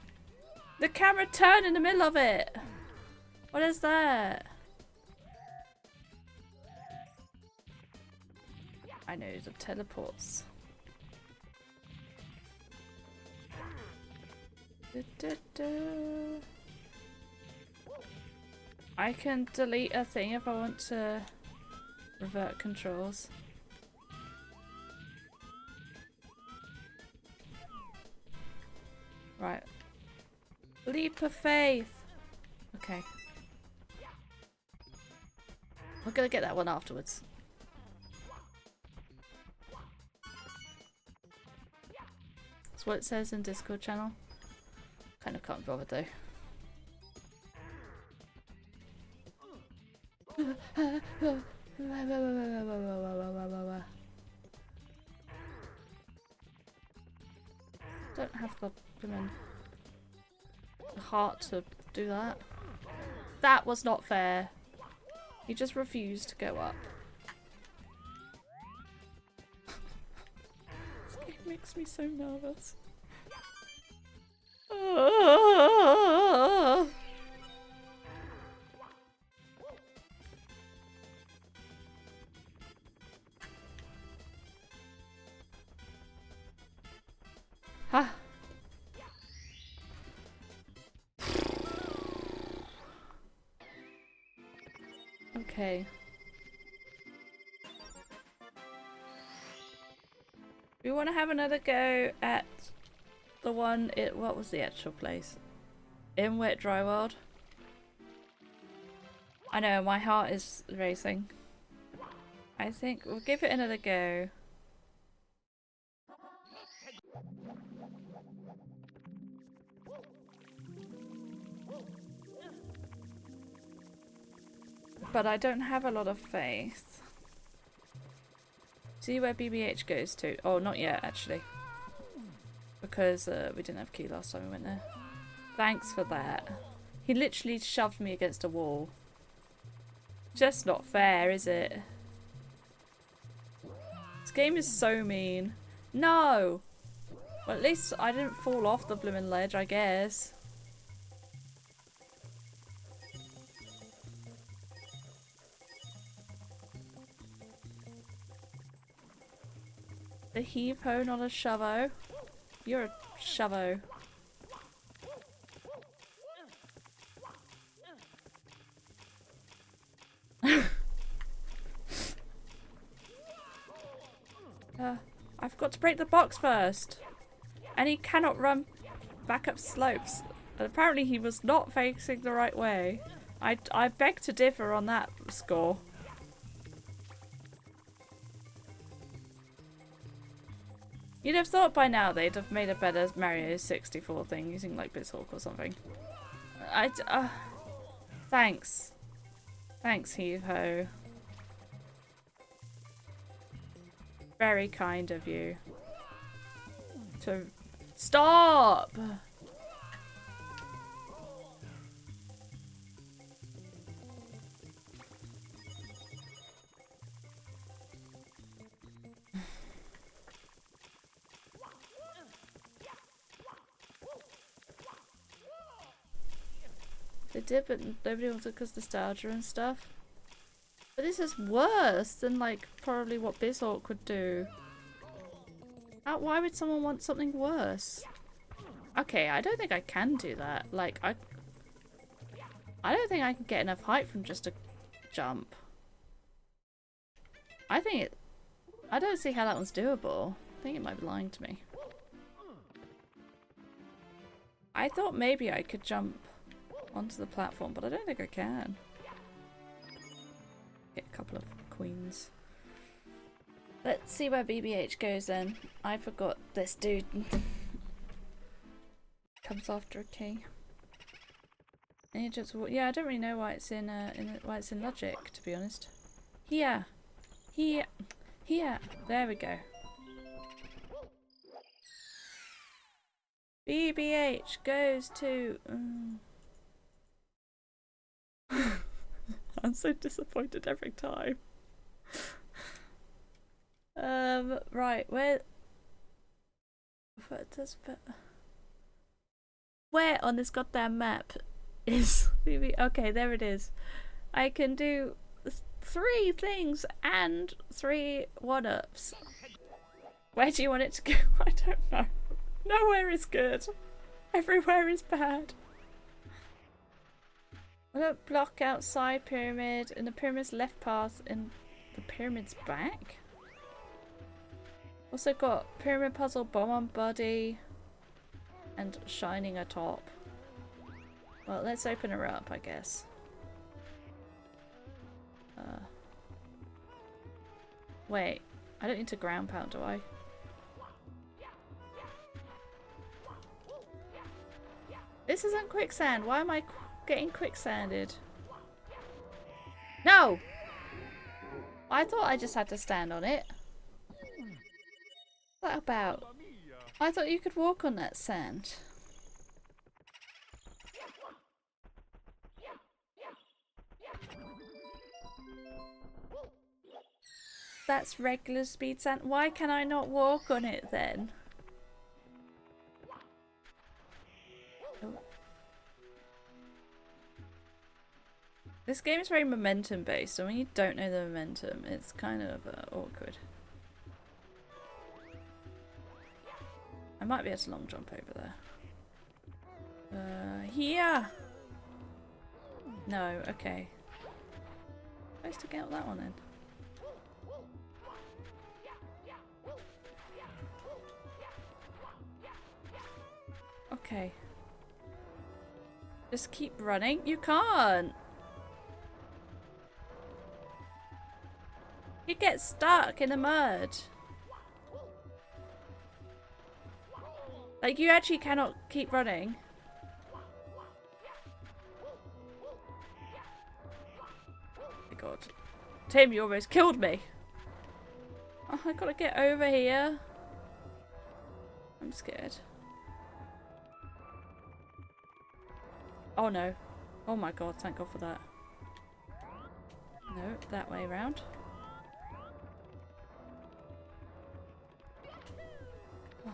The camera turned in the middle of it! What is that? I know the teleports. I can delete a thing if I want to revert controls. Right. Leap of faith. Okay. We're gonna get that one afterwards. That's what it says in Discord channel. Kind of can't bother though. Don't have the heart to do that. That was not fair. He just refused to go up. This game makes me so nervous. Ha! Okay. We want to have another go at the one. What was the actual place? In Wet Dry World. I know my heart is racing. I think we'll give it another go. But I don't have a lot of faith. See where BBH goes to. Oh, not yet, actually. Because we didn't have key last time we went there. Thanks for that. He literally shoved me against a wall. Just not fair, is it? This game is so mean. No! Well, at least I didn't fall off the blooming ledge, I guess. A heave-ho, not a shovo. You're a shovo. I've got to break the box first. And he cannot run back up slopes. And apparently he was not facing the right way. I beg to differ on that score. You'd have thought by now they'd have made a better Mario 64 thing using like BizHawk or something. Thanks. Thanks, Heave-Ho. Very kind of you. To stop! They did, but nobody wants it because nostalgia and stuff. But this is worse than like probably what BizHawk would do. Why would someone want something worse? Okay, I don't think I can do that. Like I don't think I can get enough height from just a jump. I don't see how that one's doable. I think it might be lying to me. I thought maybe I could jump onto the platform, but I don't think I can. Get a couple of queens. Let's see where BBH goes then. I forgot this dude comes after a key. Yeah, I don't really know why it's in logic, to be honest. Here. There we go. BBH goes to. I'm so disappointed every time. Right, where on this goddamn map is BB? Okay, there it is. I can do 3 things and 3 one-ups. Where do you want it to go? I don't know. Nowhere is good. Everywhere is bad. What a block outside pyramid in the pyramid's left path in the pyramid's back? Also got pyramid puzzle, bomb on body, and shining atop. Well, let's open her up, I guess. Wait, I don't need to ground pound, do I? This isn't quicksand. Why am I getting quicksanded? No! I thought I just had to stand on it. What's that about? I thought you could walk on that sand. That's regular speed sand. Why can I not walk on it then? Oh. This game is very momentum based, so when you don't know the momentum, it's kind of awkward. I might be able to long jump over there. Here! No, okay. Supposed to get up that one then. Okay. Just keep running. You can't! You get stuck in the mud. Like, you actually cannot keep running. Oh my god. Tim, you almost killed me. Oh, I gotta get over here. I'm scared. Oh no. Oh my god, thank god for that. No, that way around. Oh.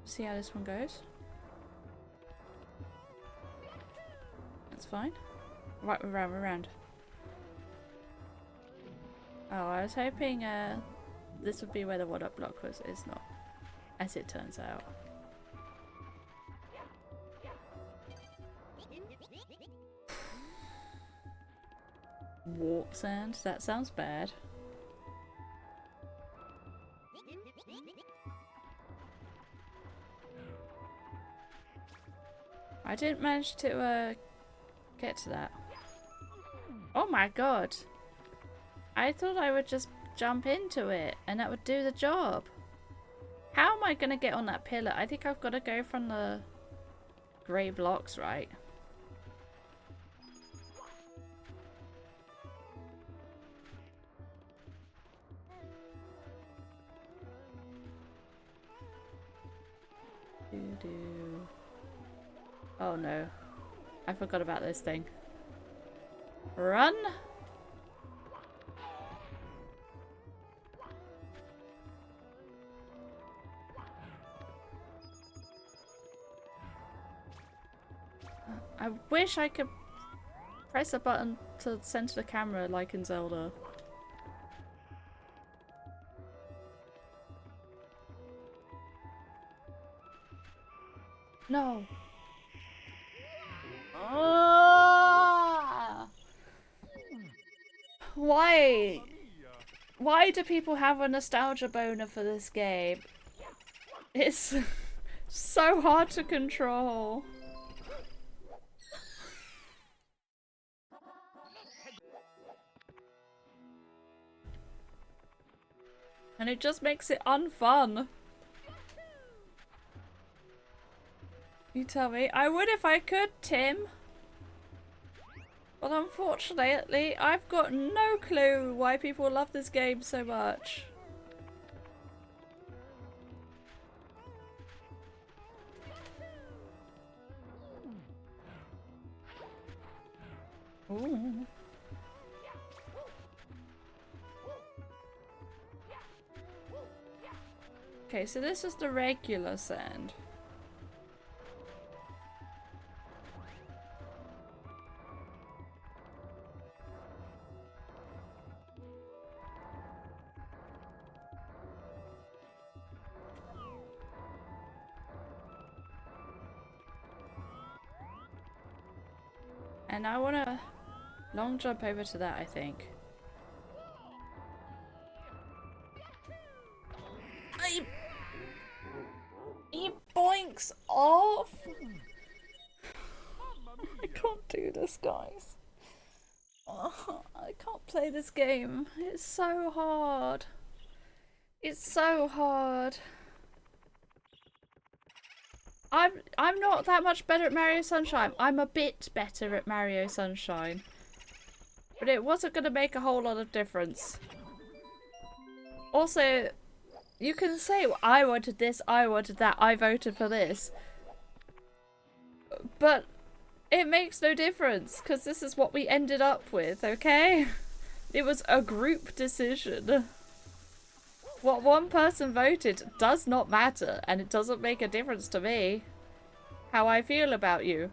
See how this one goes. That's fine. Right, we're around. Oh, I was hoping this would be where the WODArchiver block was. It's not, as it turns out. Warp sand? That sounds bad. I didn't manage to get to that. Oh my god. I thought I would just jump into it and that would do the job. How am I gonna get on that pillar? I think I've got to go from the grey blocks, right? Doo-doo. Oh no. I forgot about this thing. Run! I wish I could press a button to center the camera like in Zelda. No. Why? Why do people have a nostalgia boner for this game? It's so hard to control. And it just makes it unfun. You tell me. I would if I could, Tim. But unfortunately, I've got no clue why people love this game so much. Ooh. Okay, so this is the regular sand. And I want to long jump over to that, I think. He boinks off! I can't do this, guys. Oh, I can't play this game. It's so hard. It's so hard. I'm not that much better at Mario Sunshine. I'm a bit better at Mario Sunshine. But it wasn't going to make a whole lot of difference. Also, you can say, well, I wanted this, I wanted that, I voted for this. But it makes no difference, because this is what we ended up with, okay? It was a group decision. What one person voted does not matter, and it doesn't make a difference to me how I feel about you.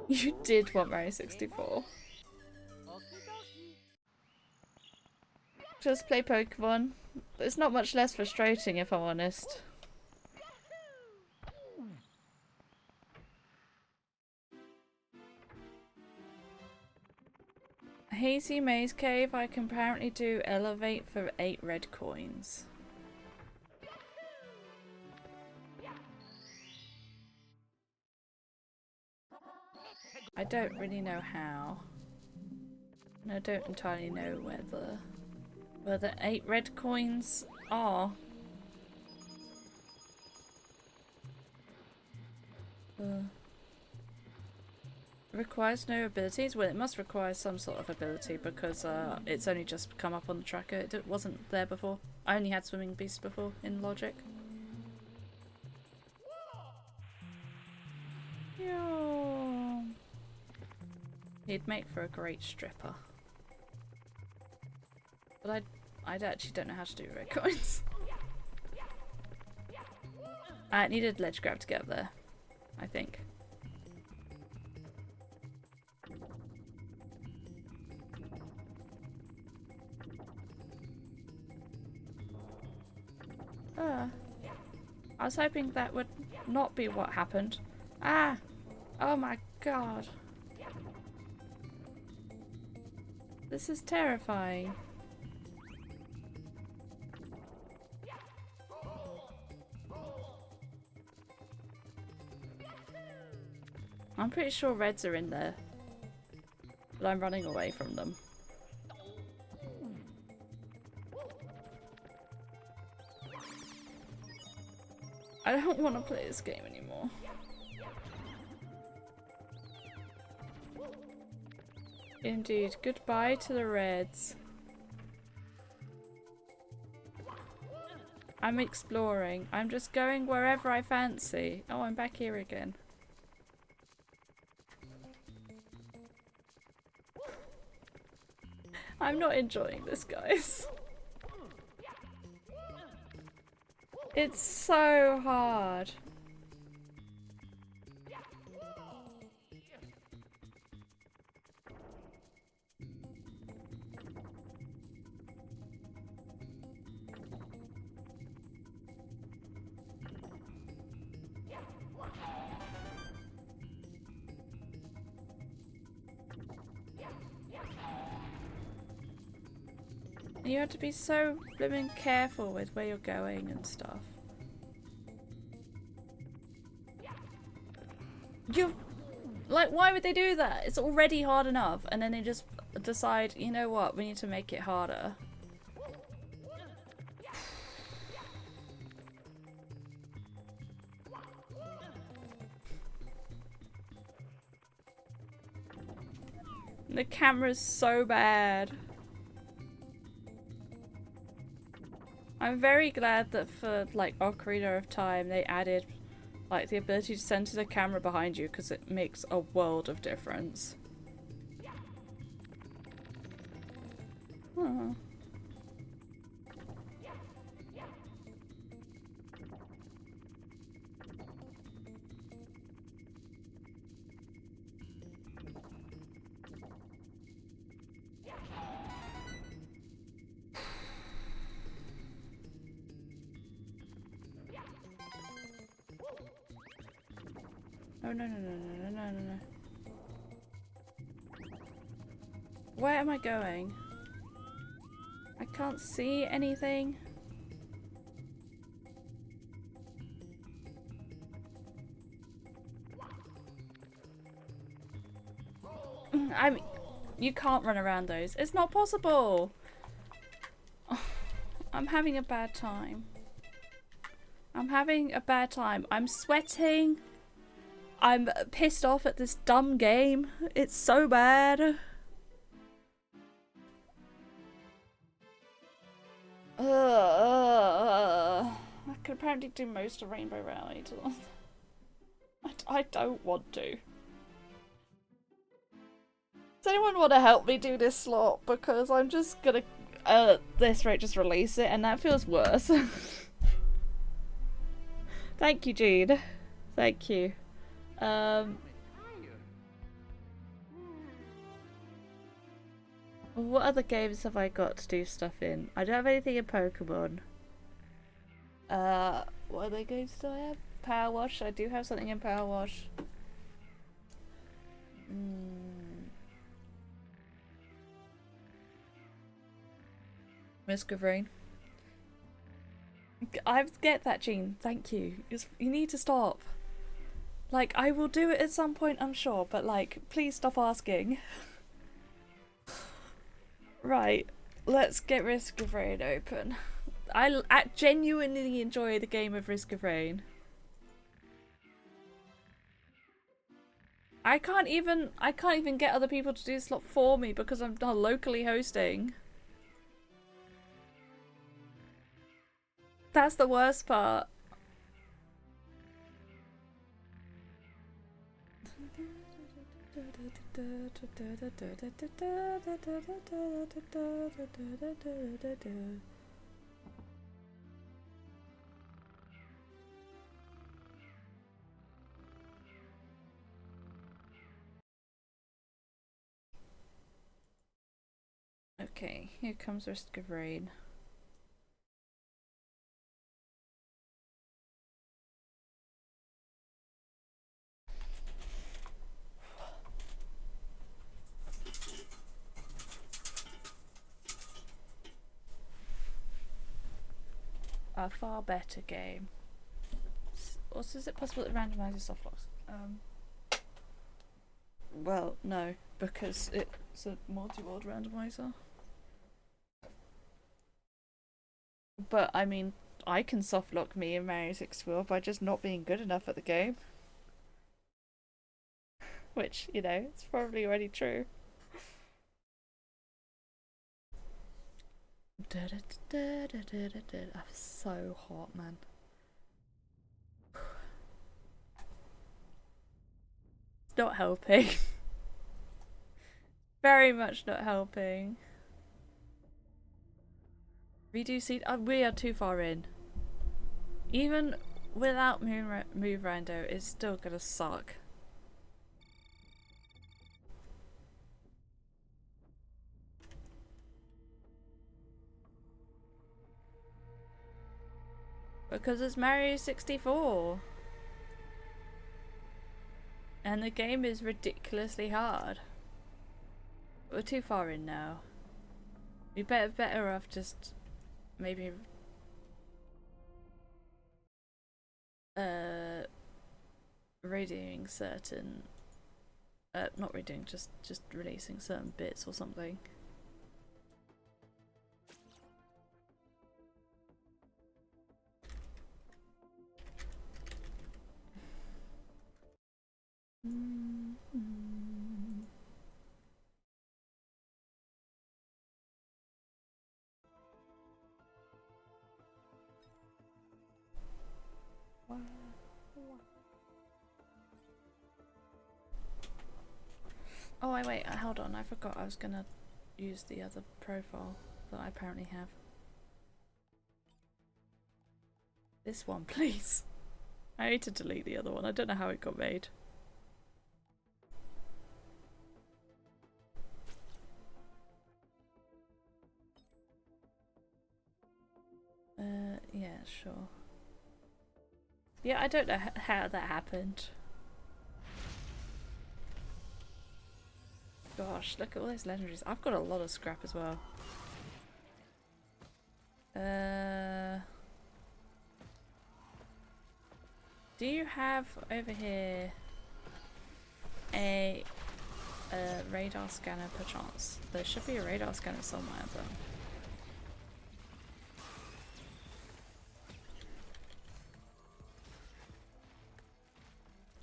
You did want Mario 64. Just play Pokemon. It's not much less frustrating, if I'm honest. Hazy Maze Cave, I can apparently do elevate for 8 red coins. I don't really know how. And I don't entirely know where the 8 red coins are. Requires no abilities? Well, it must require some sort of ability because it's only just come up on the tracker. It wasn't there before. I only had Swimming Beast before in Logic. Yo. He'd make for a great stripper. But I actually don't know how to do red coins. I needed ledge grab to get up there, I think. I was hoping that would not be what happened. Ah! Oh my god. This is terrifying. I'm pretty sure reds are in there, but I'm running away from them. I don't want to play this game anymore. Indeed. Goodbye to the reds. I'm exploring. I'm just going wherever I fancy. Oh, I'm back here again. I'm not enjoying this, guys. It's so hard. You have to be so blooming careful with where you're going and stuff. Like, why would they do that? It's already hard enough, and then they just decide, you know what, we need to make it harder. The camera's so bad. I'm very glad that for, like, Ocarina of Time they added, like, the ability to center the camera behind you, because it makes a world of difference. Huh. Oh, no, no, no, no, no, no, no. Where am I going? I can't see anything. I mean, you can't run around those. It's not possible. I'm having a bad time. I'm having a bad time. I'm sweating. I'm pissed off at this dumb game. It's so bad. I could apparently do most of Rainbow Ride. I don't want to. Does anyone want to help me do this slot? Because I'm just gonna, at this rate, just release it, and that feels worse. Thank you, Jean. Thank you. What other games have I got to do stuff in? I don't have anything in Pokemon. What other games do I have? Power Wash. I do have something in Power Wash. Risk of Rain. I get that, Jean. Thank you. You need to stop. Like, I will do it at some point, I'm sure, but like, please stop asking. Right, let's get Risk of Rain open. I genuinely enjoy the game of Risk of Rain. I can't even get other people to do the slot for me because I'm not locally hosting. That's the worst part. Okay, here comes Risk of Rain. a far better game. Also, is it possible to randomize soft locks? Well, no, because it's a multi-world randomizer. But I mean, I can softlock me in Mario 64 by just not being good enough at the game. Which, you know, it's probably already true. I'm so hot, man. It's not helping. Very much not helping. Redo seat. We are too far in. Even without move rando, it's still gonna suck. Because it's Mario 64. And the game is ridiculously hard. We're too far in now. We better off just maybe redoing certain not redoing, just releasing certain bits or something. Oh, wait, hold on, I forgot I was gonna use the other profile that I apparently have. This one, please. I need to delete the other one. I don't know how it got made. Yeah, sure. Yeah, I don't know how that happened. Gosh, look at all those legendaries. I've got a lot of scrap as well. Do you have over here a radar scanner perchance? There should be a radar scanner somewhere, but...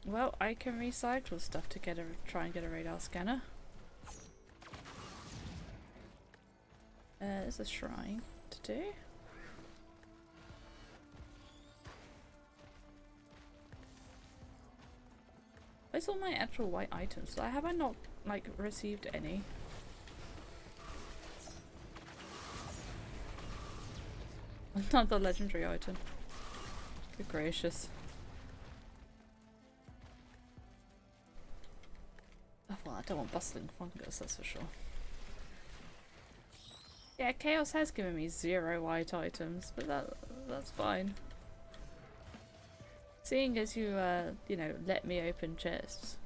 Well, I can recycle stuff to try and get a radar scanner. There's a shrine to do. Where's all my actual white items? Have I not, like, received any? Another legendary item. Good gracious. Oh, well, I don't want bustling fungus, that's for sure. Yeah, Chaos has given me 0 white items, but that's fine. Seeing as you, you know, let me open chests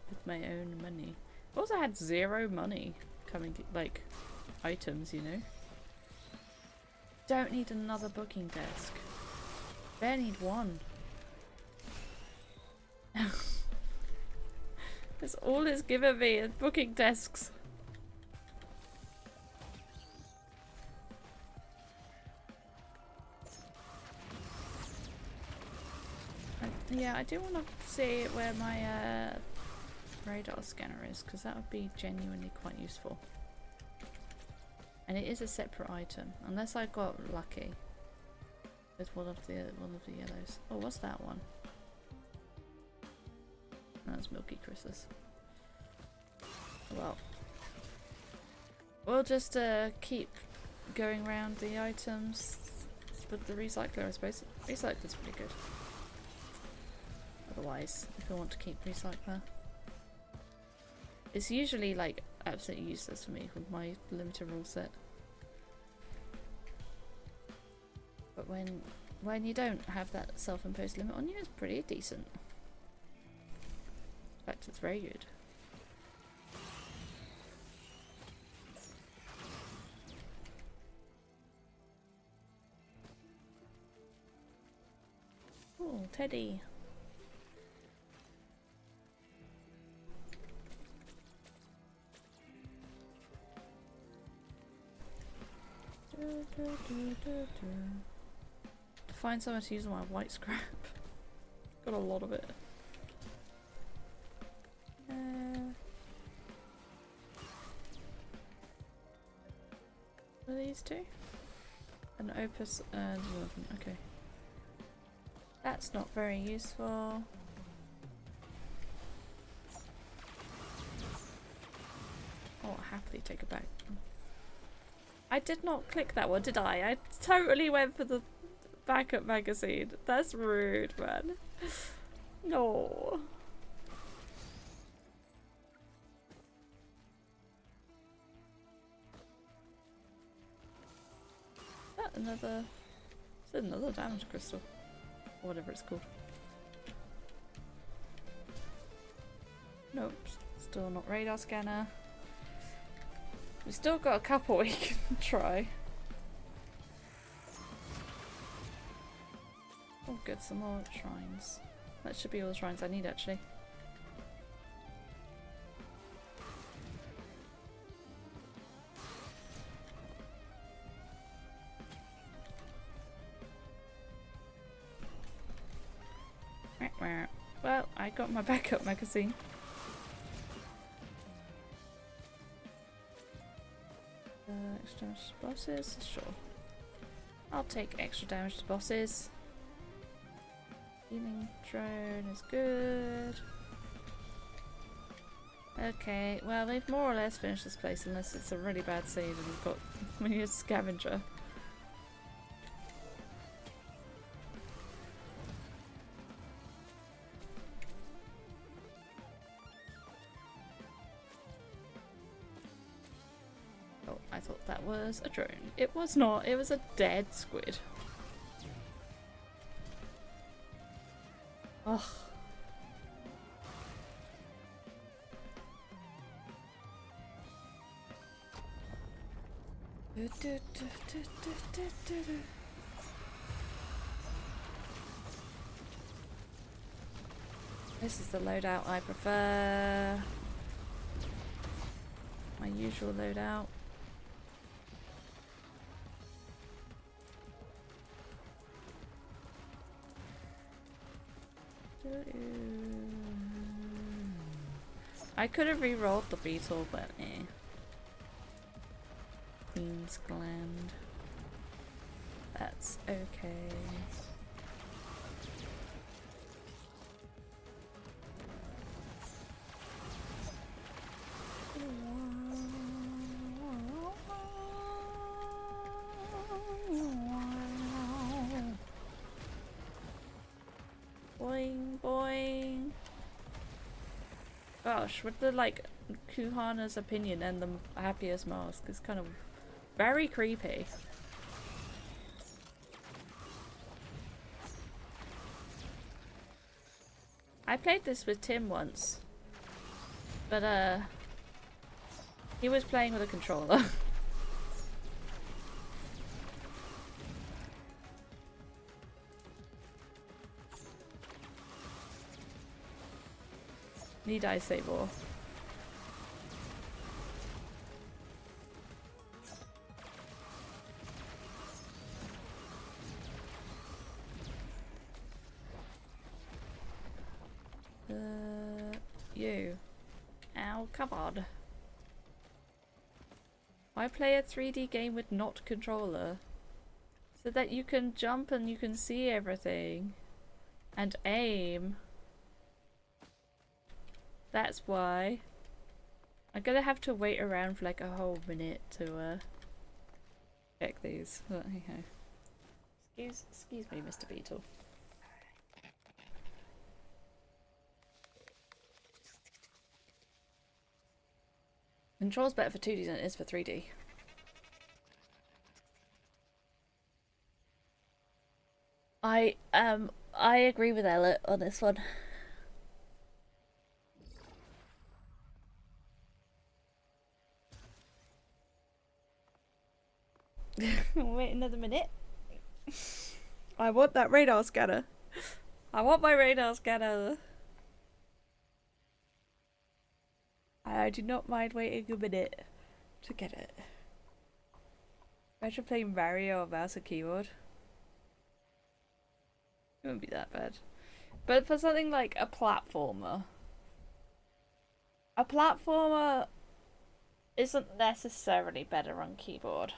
with my own money. I also had 0 money coming, like, items, you know. Don't need another booking desk. Barely need one. That's all it's given me is booking desks. Yeah, I do want to see where my radar scanner is, because that would be genuinely quite useful. And it is a separate item, unless I got lucky with one of the yellows. Oh, what's that one? That's Milky Chris's. Well, we'll just keep going around the items with the recycler, I suppose. Recycler's pretty good. Otherwise, if I want to keep recycler. It's usually like absolutely useless for me with my limited rule set. But when you don't have that self-imposed limit on you, it's pretty decent. In fact, it's very good. teddy. To find someone to use my white scrap. Got a lot of it. What are these two? An opus and 11. Okay. That's not very useful. I'll happily take it back. I did not click that one, did I? I totally went for the backup magazine. That's rude, man. No. Another... Is it another damage crystal? Or whatever it's called. Nope. Still not radar scanner. We've still got a couple we can try. Oh good, some more shrines. That should be all the shrines I need actually. Well, I got my backup magazine. Extra damage to bosses? Sure. I'll take extra damage to bosses. Healing drone is good. Okay, well they've more or less finished this place unless it's a really bad save and we've got we need a scavenger. I thought that was a drone. It was not. It was a dead squid. Ugh. This is the loadout I prefer. My usual loadout. I could have re-rolled the beetle, but eh. Queen's Gland. That's okay. Boing, boing. Gosh, with the like Kuhana's opinion and the happiest mask is kind of very creepy. I played this with Tim once, but he was playing with a controller. Need I say more? You. Ow, come on. Why play a 3D game with not controller? So that you can jump and you can see everything. And aim. That's why. I'm gonna have to wait around for like a whole minute to check these. But hey ho. Excuse me, Mr. Beetle. Control's better for 2D than it is for 3D. I agree with Ella on this one. Wait another minute. I want that radar scanner. I want my radar scanner. I do not mind waiting a minute to get it. Imagine playing Mario on mouse and keyboard. It wouldn't be that bad. But for something like a platformer isn't necessarily better on keyboard.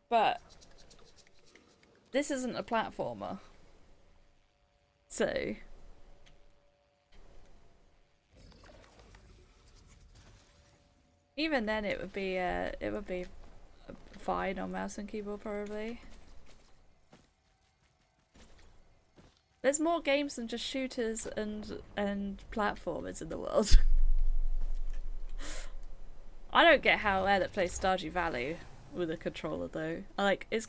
But this isn't a platformer. So even then it would be fine on mouse and keyboard probably. There's more games than just shooters and platformers in the world. I don't get how that plays Stardew Valley with a controller though. Like it's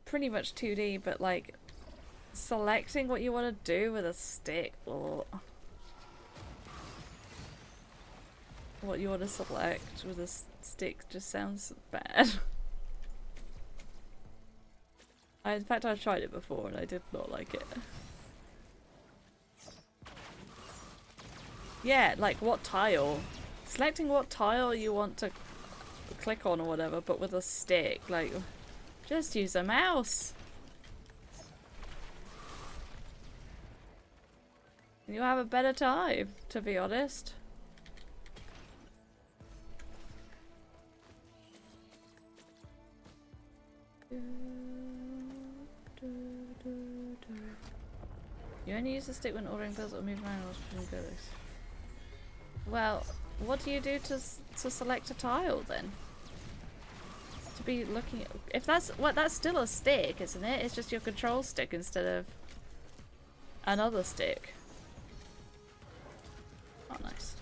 pretty much 2D, but like selecting what you want to do with a stick or what you want to select with a stick just sounds bad. In fact, I've tried it before and I did not like it. Yeah, like what tile? Selecting what tile you want to click on or whatever, but with a stick. Like, just use a mouse. You'll have a better time, to be honest. You only use the stick when ordering bills or move around between bills. Well, what do you do to select a tile then? To be looking at, if that's that's still a stick, isn't it? It's just your control stick instead of another stick. Oh, nice.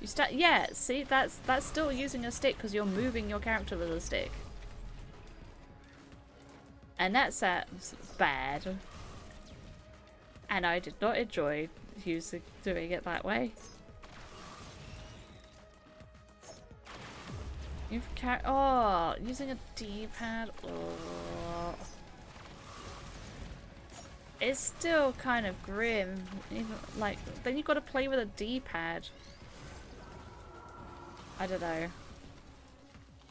You yeah. See, that's still using a stick because you're moving your character with a stick. And that sounds bad. And I did not enjoy doing it that way. Using a D-pad. Oh. It's still kind of grim. Even like then you've got to play with a D-pad. I don't know.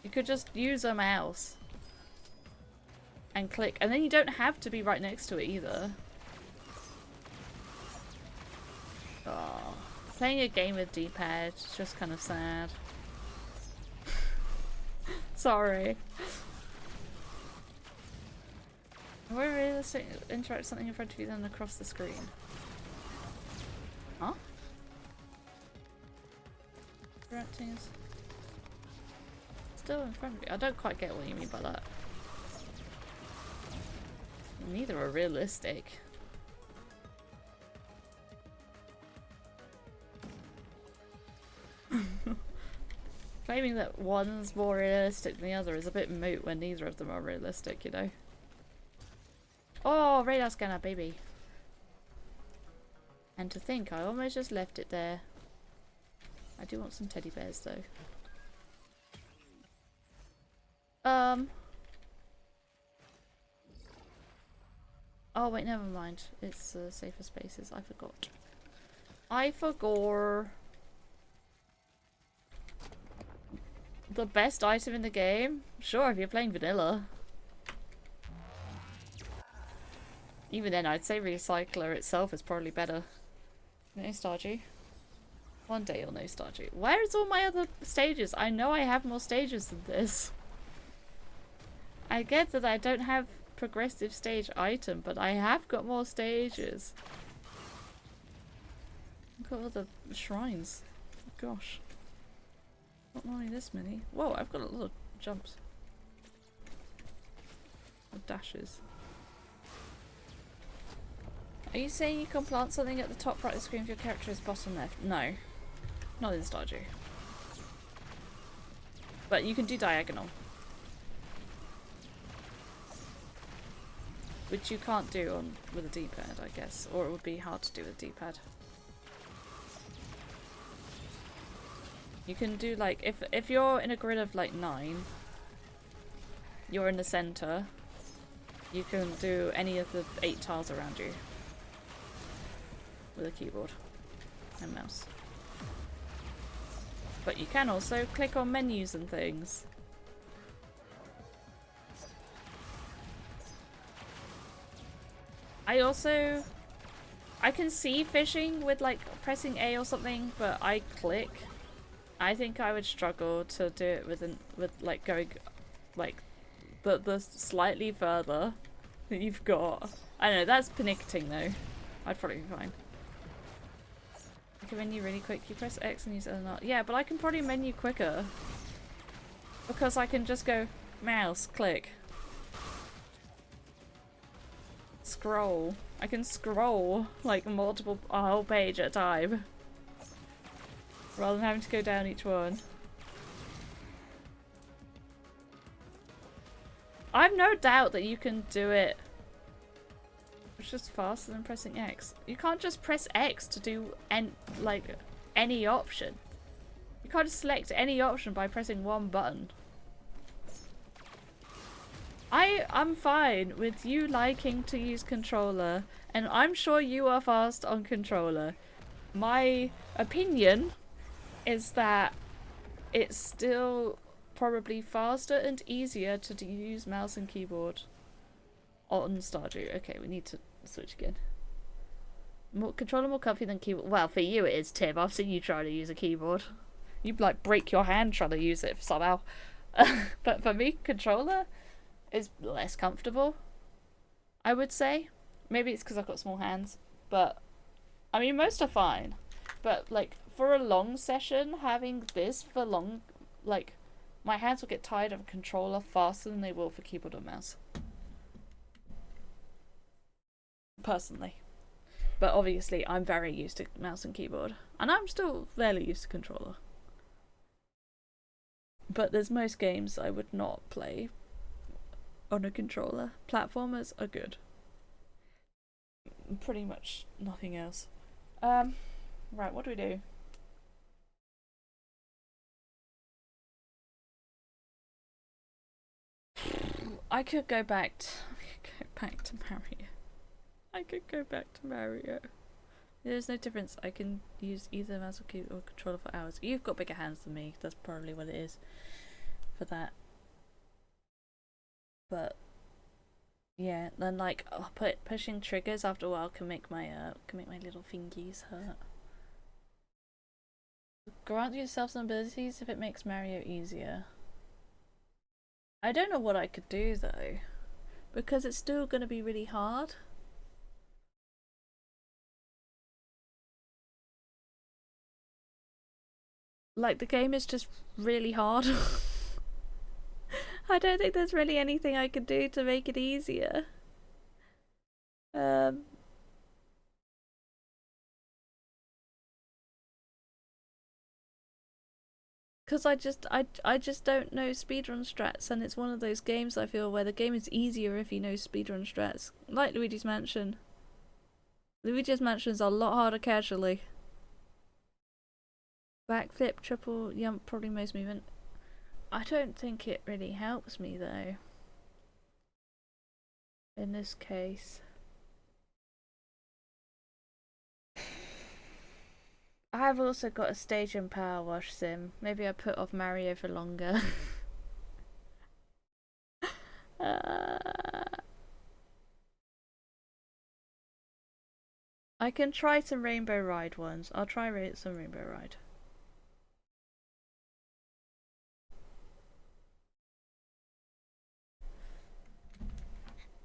You could just use a mouse and click, and then you don't have to be right next to it either. Oh, playing a game with D-pad is just kind of sad. Sorry. More realistic, interact something in front of you than across the screen. Huh? Interacting is still in front of you. I don't quite get what you mean by that. Neither are realistic. Claiming that one's more realistic than the other is a bit moot when neither of them are realistic, you know. Oh, radar scanner, baby. And to think, I almost just left it there. I do want some teddy bears, though. Oh, wait, never mind. It's safer spaces. I forgot. I forgot. The best item in the game? Sure, if you're playing vanilla. Even then, I'd say Recycler itself is probably better. No Stardew. One day you'll know Stardew. Where's all my other stages? I know I have more stages than this. I get that I don't have progressive stage item, but I have got more stages. Look at all the shrines. Gosh. Not only this many. Whoa, I've got a lot of jumps. Or dashes. Are you saying you can plant something at the top right of the screen if your character is bottom left? No. Not in Stardew. But you can do diagonal. Which you can't do with a D-pad, I guess. Or it would be hard to do with a D-pad. You can do like, if you're in a grid of like 9, you're in the center, you can do any of the 8 tiles around you with a keyboard and mouse. But you can also click on menus and things. I can see fishing with like pressing A or something, but I click. I think I would struggle to do it with like going like the slightly further that you've got. I don't know, that's pernickety though. I'd probably be fine. I can menu really quick. You press X and use it or not. Yeah, but I can probably menu quicker. Because I can just go mouse, click. Scroll. I can scroll like multiple, a whole page at a time. Rather than having to go down each one. I've no doubt that you can do it. It's just faster than pressing X. You can't just press X to do any option. You can't just select any option by pressing one button. I'm fine with you liking to use controller, and I'm sure you are fast on controller. My opinion is that it's still probably faster and easier to use mouse and keyboard on Stardew. Okay, we need to switch again. Controller more comfy than keyboard. Well, for you it is, Tim. I've seen you try to use a keyboard. You'd like break your hand trying to use it somehow. But for me, controller is less comfortable, I would say. Maybe it's because I've got small hands, but I mean most are fine. But like for a long session, having this for long, like my hands will get tired of a controller faster than they will for keyboard or mouse. Personally. But obviously I'm very used to mouse and keyboard, and I'm still fairly used to controller. But there's most games I would not play on a controller. Platformers are good. Pretty much nothing else. Right, what do we do? I could go back to Mario. I could go back to Mario. There's no difference. I can use either mouse or keyboard or controller for hours. You've got bigger hands than me. That's probably what it is for that. But yeah, then like pushing triggers after a while can make my little fingies hurt. Grant yourself some abilities if it makes Mario easier. I don't know what I could do though, because it's still going to be really hard. Like the game is just really hard. I don't think there's really anything I could do to make it easier. Because I just don't know speedrun strats, and it's one of those games I feel where the game is easier if you know speedrun strats. Like Luigi's Mansion. Luigi's Mansion is a lot harder casually. Backflip, triple jump, probably most movement. I don't think it really helps me though. In this case. I've also got a stage and power wash sim. Maybe I put off Mario for longer. I can try some Rainbow Ride ones. I'll try some Rainbow Ride.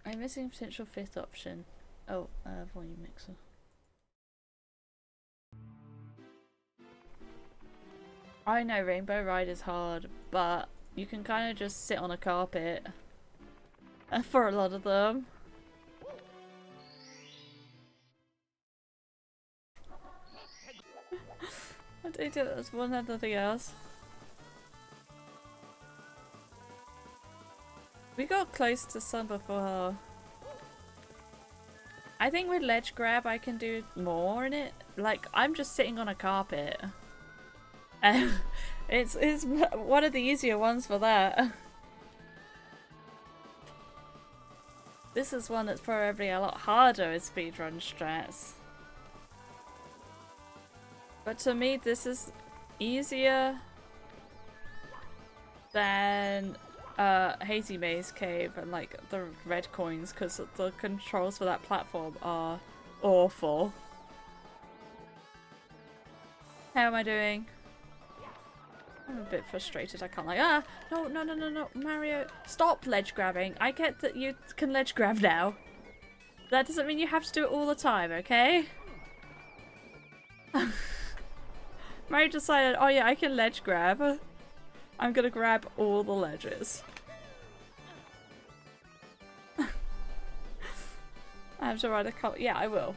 I'm missing potential fifth option. Oh, volume mixer. I know Rainbow Ride is hard, but you can kind of just sit on a carpet for a lot of them. I don't do this one and nothing else. We got close to some before. I think with ledge grab I can do more in it. Like, I'm just sitting on a carpet. It's one of the easier ones for that. This is one that's probably a lot harder in speedrun strats. But to me, this is easier than Hazy Maze Cave and like the red coins, because the controls for that platform are awful. How am I doing? I'm a bit frustrated. I can't no, Mario, stop ledge grabbing. I get that you can ledge grab now. That doesn't mean you have to do it all the time, okay? Mario decided, oh yeah, I can ledge grab. I'm gonna grab all the ledges. I have to ride a couple. Yeah, I will.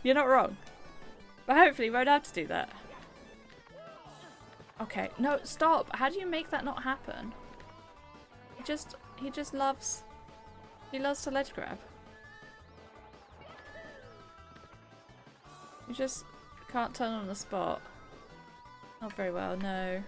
You're not wrong. But hopefully you won't have to do that. Okay, no, stop. How do you make that not happen? He just loves to ledge grab. You just can't turn on the spot. Not very well, no.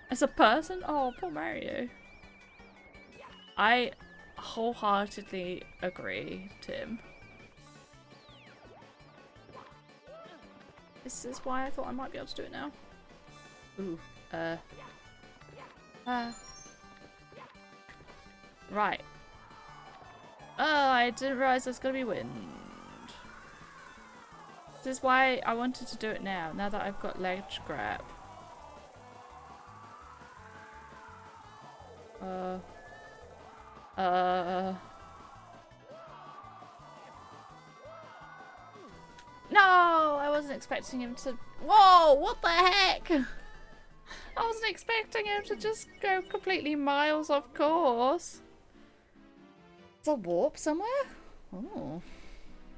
As a person? Oh, poor Mario. I wholeheartedly agree, Tim. This is why I thought I might be able to do it now. Ooh, right. Oh, I didn't realize there's gonna be wind. This is why I wanted to do it now that I've got ledge grab. No! I wasn't expecting him to... Whoa! What the heck? I wasn't expecting him to just go completely miles off course. Is a warp somewhere? Oh.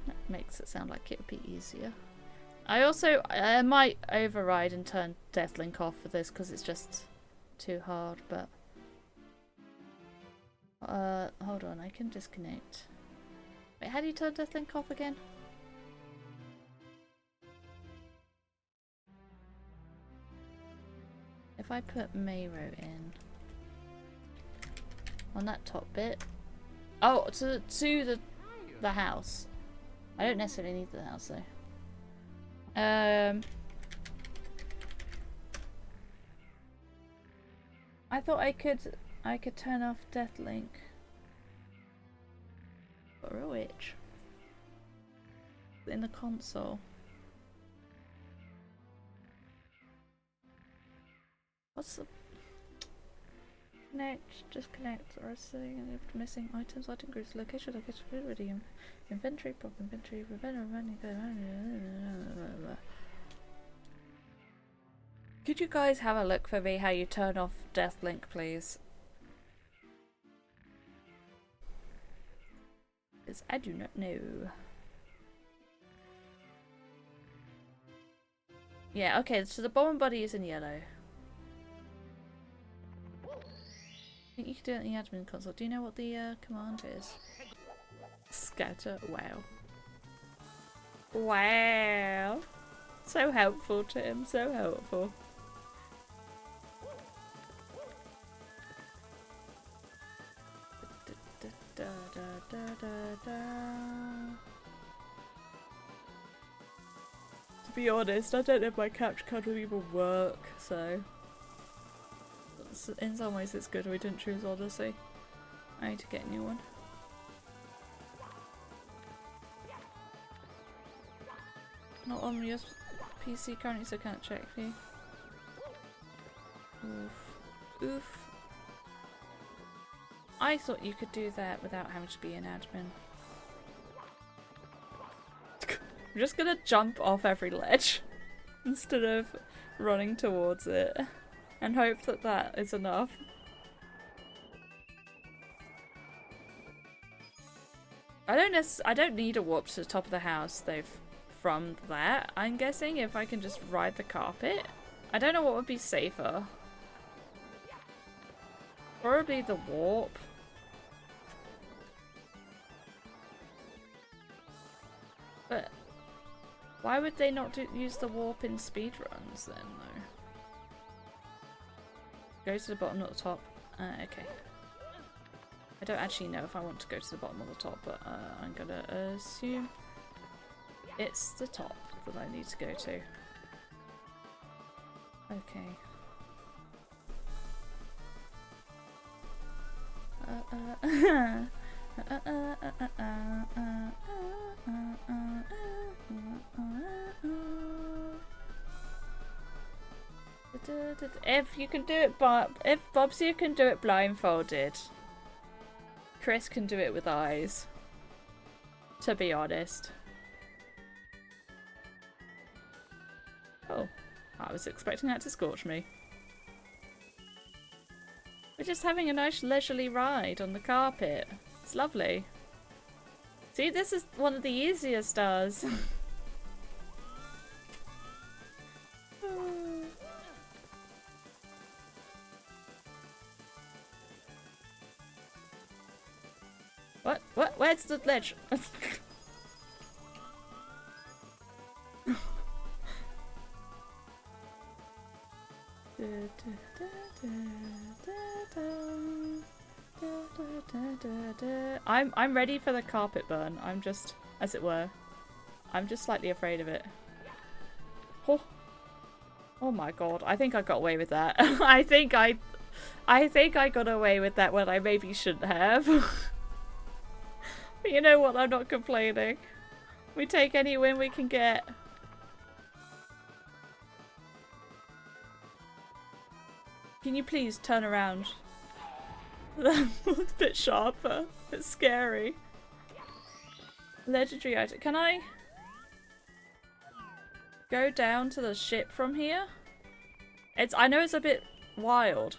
That makes it sound like it would be easier. I might override and turn Deathlink off for this because it's just too hard, but... hold on, I can disconnect. Wait, how do you turn Deathlink off again? If I put Mayro in on that top bit, oh, to the house. I don't necessarily need the house though. I thought I could turn off Deathlink. For which in the console. What's the connect? Disconnect or saying missing items, item groups, location, redeem, inventory, pop inventory, Could you guys have a look for me how you turn off Deathlink, please? Because I do not know. Yeah, okay, so the bomb body is in yellow. I think you can do it in the admin console. Do you know what the command is? Scatter. Wow. Wow. So helpful, Tim. So helpful. To be honest, I don't know if my capture card will even work, so in some ways it's good we didn't choose Odyssey. I need to get a new one. Not on your PC currently, so can't check for you. Oof. Oof. I thought you could do that without having to be an admin. I'm just gonna jump off every ledge instead of running towards it and hope that that is enough. I don't need a warp to the top of the house though from that. I'm guessing if I can just ride the carpet. I don't know what would be safer. Probably the warp. But why would they not use the warp in speedruns then though? Go to the bottom, not the top. Okay. I don't actually know if I want to go to the bottom or the top, but I'm gonna assume it's the top that I need to go to. Okay. If you can do it, if Bobsy can do it blindfolded, Chris can do it with eyes. To be honest. Oh, I was expecting that to scorch me. We're just having a nice leisurely ride on the carpet. It's lovely. See, this is one of the easier stars. What? What? Where's the ledge? I'm ready for the carpet burn. I'm just, as it were, I'm just slightly afraid of it. Oh, oh my god! I think I got away with that. I think I got away with that when I maybe shouldn't have. But you know what? I'm not complaining. We take any win we can get. Can you please turn around? That's a bit sharper. It's scary. Legendary item. Can I go down to the ship from here? I know it's a bit wild.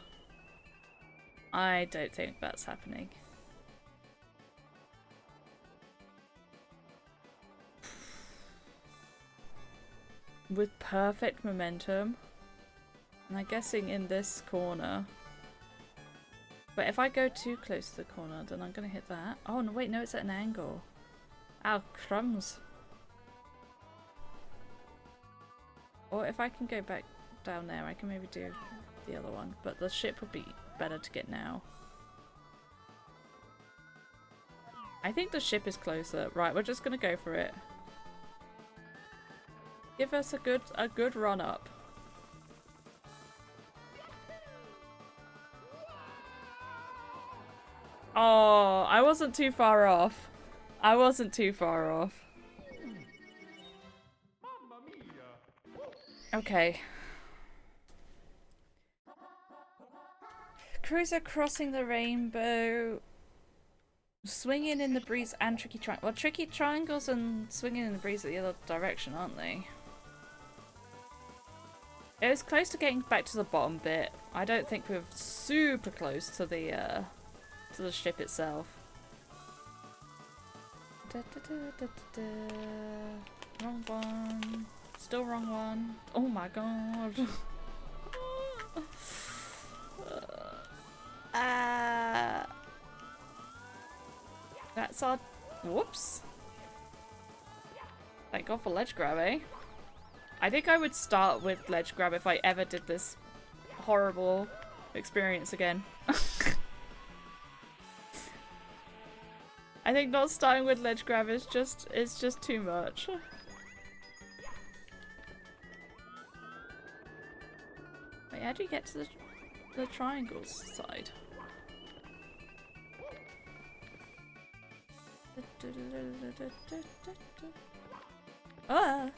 I don't think that's happening. With perfect momentum. And I'm guessing in this corner. But if I go too close to the corner, then I'm going to hit that. Oh, no, wait, no, it's at an angle. Ow, crumbs. Or if I can go back down there, I can maybe do the other one. But the ship would be better to get now. I think the ship is closer. Right, we're just going to go for it. Give us a good run up. Oh, I wasn't too far off. I wasn't too far off. Okay. Cruiser crossing the rainbow. Swinging in the breeze and tricky triangle. Well, tricky triangles and swinging in the breeze are the other direction, aren't they? It was close to getting back to the bottom bit. I don't think we were super close to the ship itself. Wrong one. Still wrong one. Oh my god. That's our... Whoops. Thank god for ledge grab, eh? I think I would start with ledge grab if I ever did this horrible experience again. I think not starting with ledge grab is just too much. Wait, how do you get to the triangles side? Ah!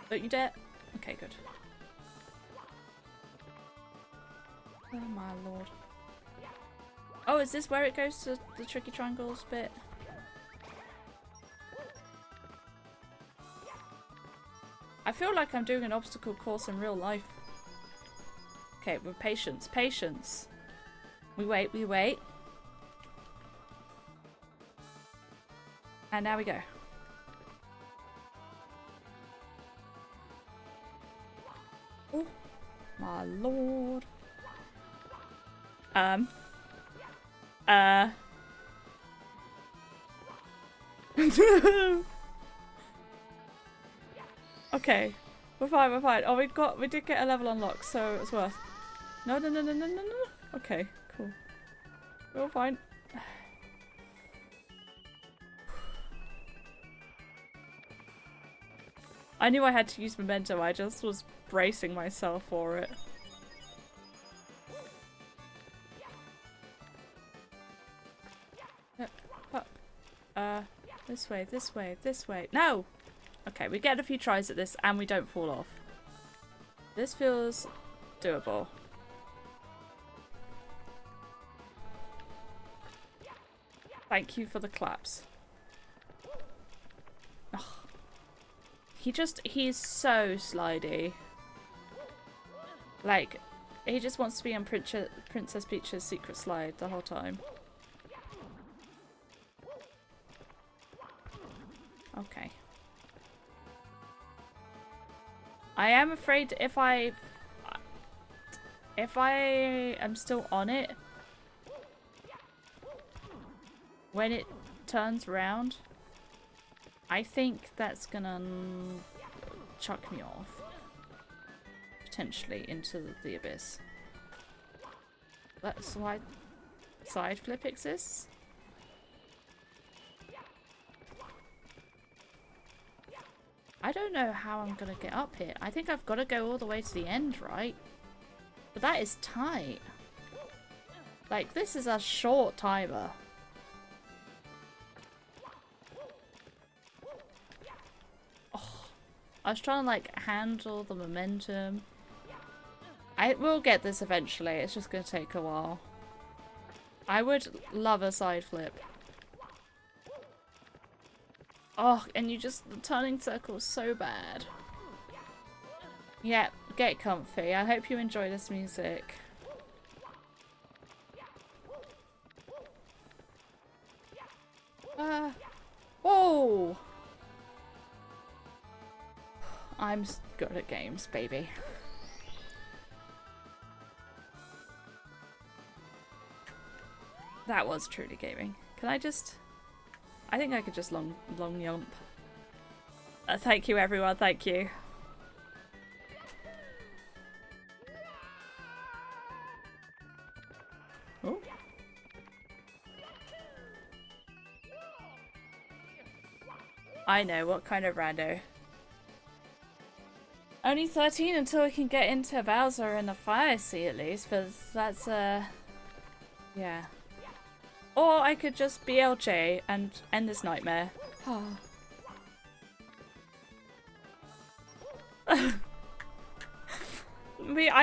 Don't you dare. Okay, good. Oh my lord. Oh, is this where it goes to the tricky triangles bit? I feel like I'm doing an obstacle course in real life. Okay, with patience, patience. We wait, we wait. And now we go. Oh, my lord. Okay, we're fine, we're fine. Oh, we did get a level unlocked, so it's worth. No, no, no, no, no, no, no. Okay, cool. We're all fine. I knew I had to use momentum, I just was bracing myself for it. This way, this way, this way. No! Okay, we get a few tries at this and we don't fall off. This feels doable. Thank you for the claps. Ugh. He's so slidey. Like, he just wants to be on Princess Peach's secret slide the whole time. Okay. I am afraid if I am still on it when it turns around, I think that's gonna chuck me off. Potentially into the abyss. That's why side flip exists. I don't know how I'm gonna get up here. I think I've got to go all the way to the end, right? But that is tight. Like, this is a short timer. Oh, I was trying to, like, handle the momentum. I will get this eventually. It's just gonna take a while. I would love a side flip. Oh, and the turning circle is so bad. Yeah, get comfy. I hope you enjoy this music. Whoa! I'm good at games, baby. That was truly gaming. Can I just... I think I could just long yump. Thank you, everyone. Thank you. Oh. I know, what kind of rando? Only 13 until we can get into Bowser and the Fire Sea at least, because that's yeah. Or I could just BLJ and end this nightmare. I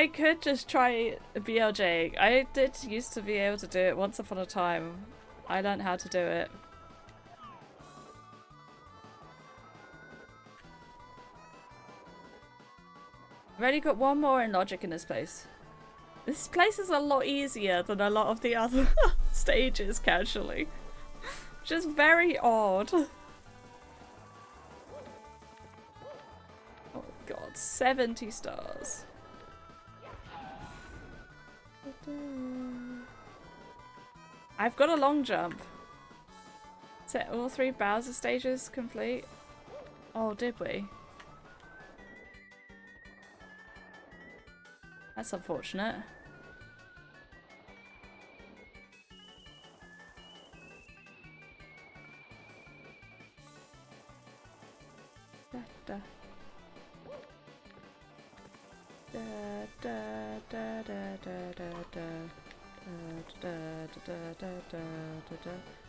could just try BLJ. I did used to be able to do it once upon a time. I learned how to do it. I've only got one more in logic in this place. This place is a lot easier than a lot of the other stages, casually. Which is very odd. Oh god, 70 stars. I've got a long jump. Set all 3 Bowser stages complete. Oh, did we? That's unfortunate.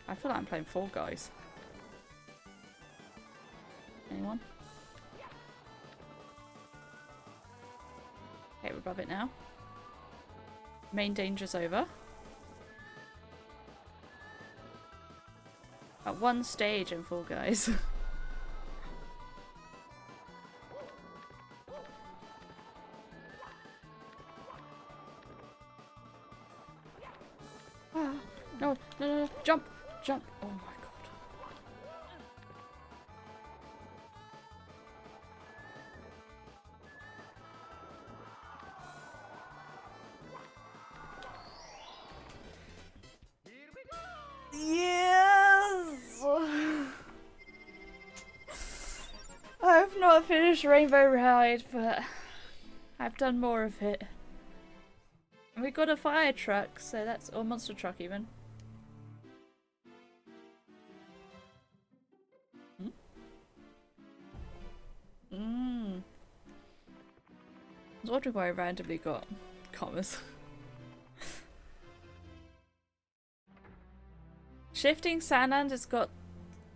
I feel like I'm playing Fall Guys. Anyone? Okay, we're above it now. Main danger's over. At 1 stage in Fall Guys. No, jump! Jump! Oh my god. Yes! I've not finished Rainbow Ride, but I've done more of it. And we got a fire truck, so that's, or monster truck even. I was wondering why I randomly got commas. Shifting Sandland has got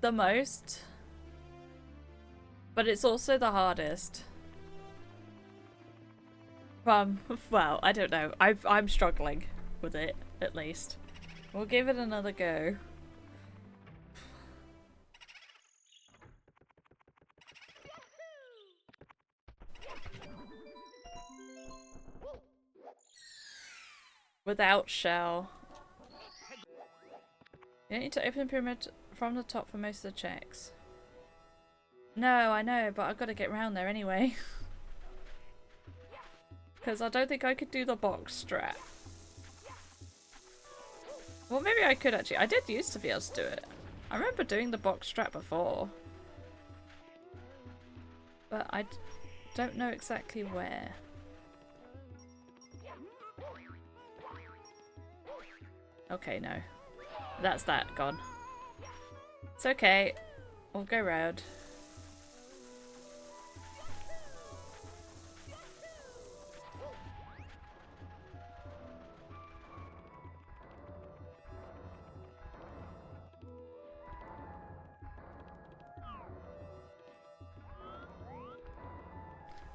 the most, but it's also the hardest. Well, I don't know. I'm struggling with it, at least. We'll give it another go. Without shell. You don't need to open the pyramid from the top for most of the checks. No, I know, but I've got to get round there anyway. Because I don't think I could do the box strat. Well, maybe I could actually. I did used to be able to do it. I remember doing the box strat before. But I don't know exactly where. Okay, no. That's that gone. It's okay. We'll go round.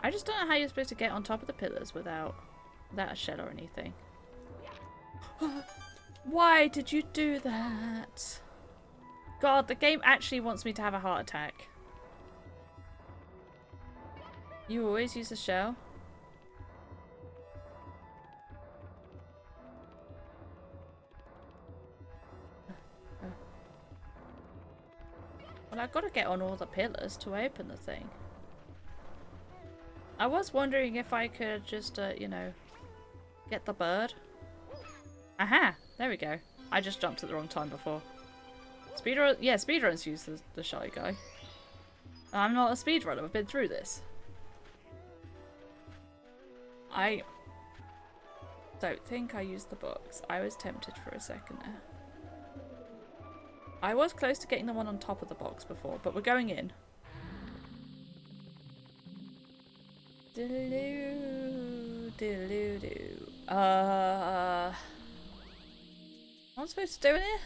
I just don't know how you're supposed to get on top of the pillars without a shell or anything. Why did you do that? God, the game actually wants me to have a heart attack. You always use a shell? Well, I've got to get on all the pillars to open the thing. I was wondering if I could just, you know, get the bird. Aha! There we go. I just jumped at the wrong time before. Speedrun, yeah, speedruns use the shy guy. I'm not a speedrunner, I've been through this. I don't think I used the box. I was tempted for a second there. I was close to getting the one on top of the box before, but we're going in. What am I supposed to do in here?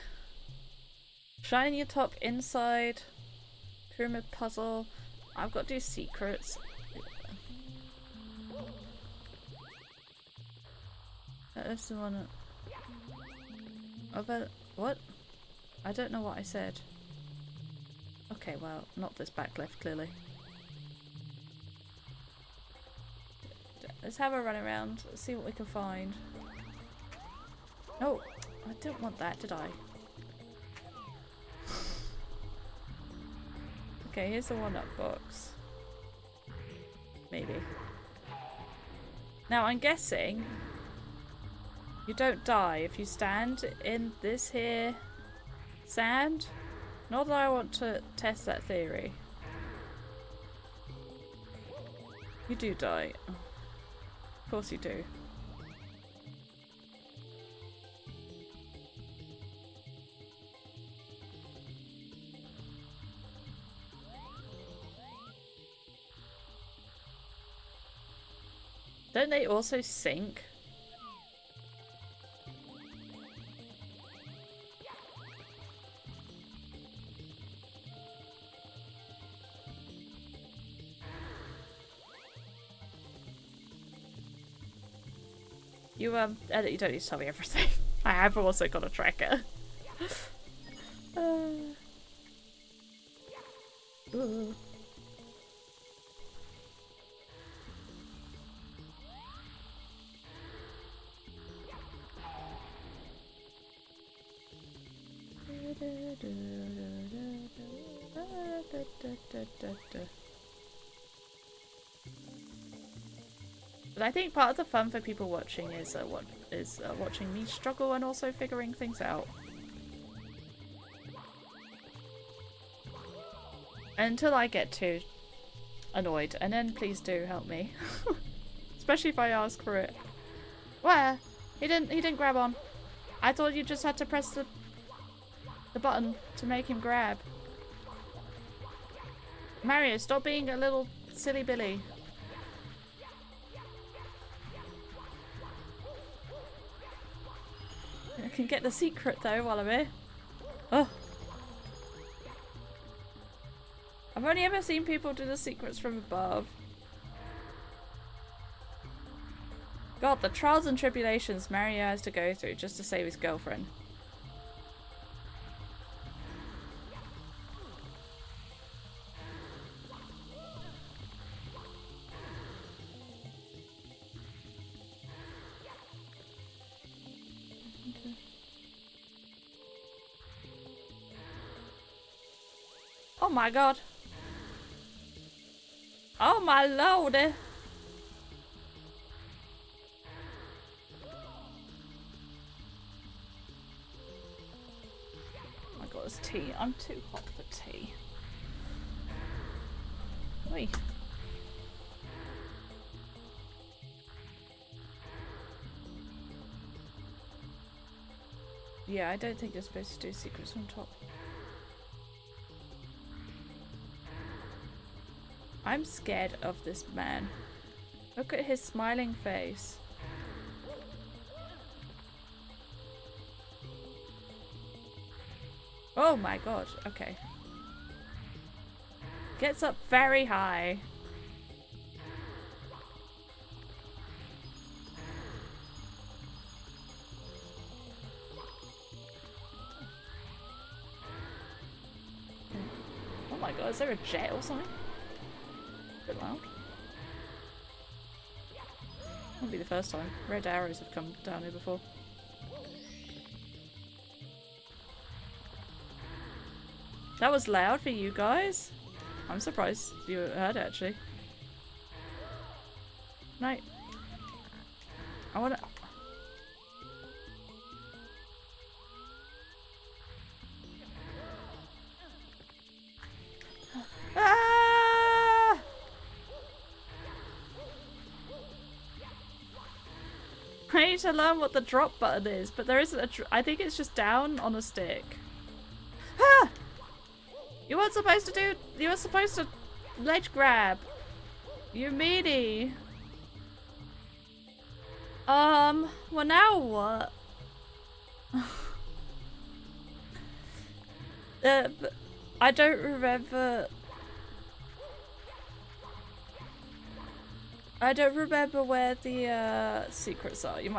Shining your top inside. Pyramid puzzle. I've got to do secrets. That's the one. What? I don't know what I said. Okay, well, not this back left, clearly. Let's have a run around, see what we can find. No, I didn't want that, did I? Okay, here's the one-up box. Maybe. Now, I'm guessing you don't die if you stand in this here sand. Not that I want to test that theory. You do die. Of course you do. Don't they also sink? You don't need to tell me everything. I have also got a tracker. Ooh. But I think part of the fun for people watching is watching me struggle and also figuring things out. Until I get too annoyed, and then please do help me. Especially if I ask for it. Where? He didn't grab on. I thought you just had to press the button to make him grab. Mario, stop being a little silly Billy. I can get the secret though while I'm here. Oh. I've only ever seen people do the secrets from above. God, the trials and tribulations Mario has to go through just to save his girlfriend. Oh my god. Oh my lord. Oh my god, it's tea. I'm too hot for tea. Oi. Yeah, I don't think you're supposed to do secrets on top. I'm scared of this man. Look at his smiling face. Oh my god, okay. Gets up very high. Oh my god, is there a jet or something? Bit loud. Won't be the first time. Red arrows have come down here before. That was loud for you guys. I'm surprised you heard it actually. No. I wanna. I need to learn what the drop button is, but there isn't a I think it's just down on a stick. Ah! You weren't supposed to do- you were supposed to ledge grab. You meanie. Well now what? I don't remember. I don't remember where the secrets are. You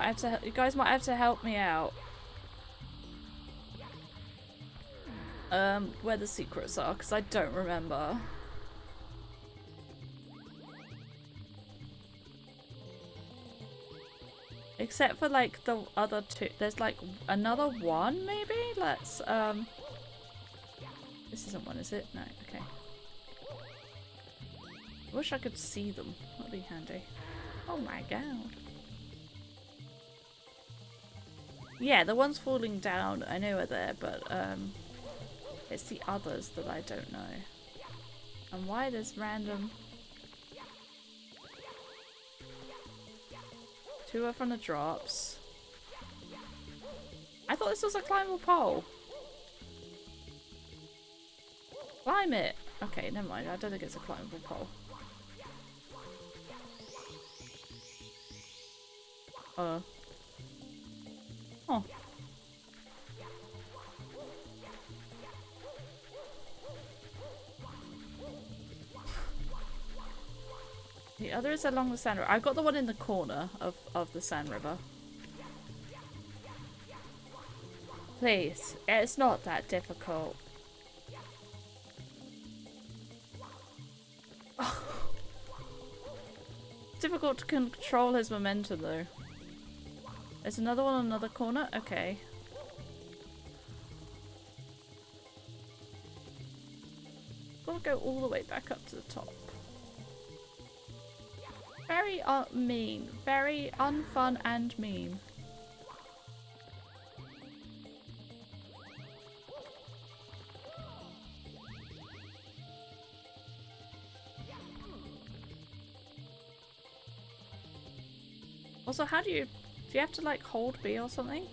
guys might have to help me out. Where the secrets are, because I don't remember. Except for like the other two. There's like another one maybe? Let's this isn't one, is it? No, okay. I wish I could see them. That'd be handy. Oh my god. Yeah, the ones falling down, I know are there, but it's the others that I don't know. And why there's random... Two are from the drops. I thought this was a climbable pole. Climb it! Okay, never mind. I don't think it's a climbable pole. Oh. The other is along the sand river. I got the one in the corner of the sand river. Please, it's not that difficult. Difficult to control his momentum though. There's another one on another corner? Okay. Well, go all the way back up to the top. Very mean. Very unfun and mean. Also, how do you have to like hold B or something?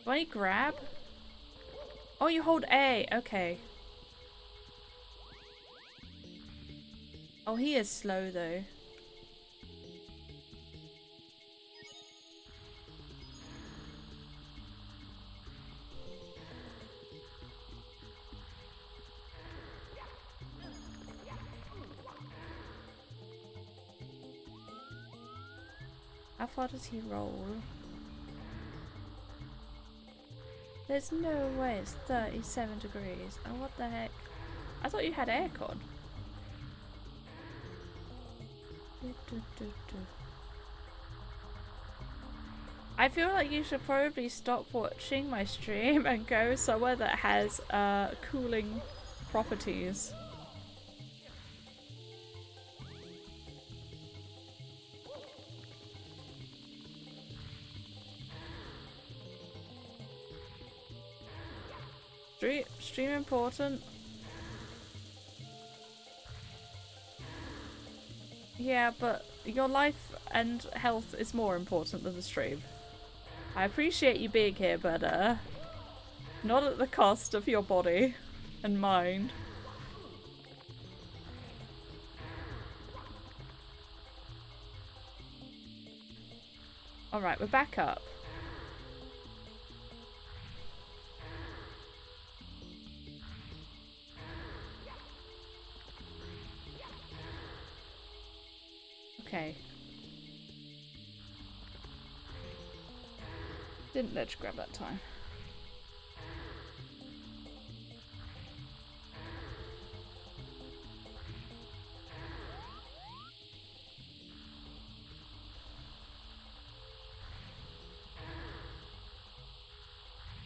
Do I need grab? Oh, you hold A. Okay. Oh, he is slow though. How far does he roll? There's no way it's 37 degrees. Oh, what the heck? I thought you had aircon. I feel like you should probably stop watching my stream and go somewhere that has cooling properties. Stream important. Yeah, but your life and health is more important than the stream. I appreciate you being here, but not at the cost of your body and mind. Alright, we're back up. Okay. Didn't ledge grab that time.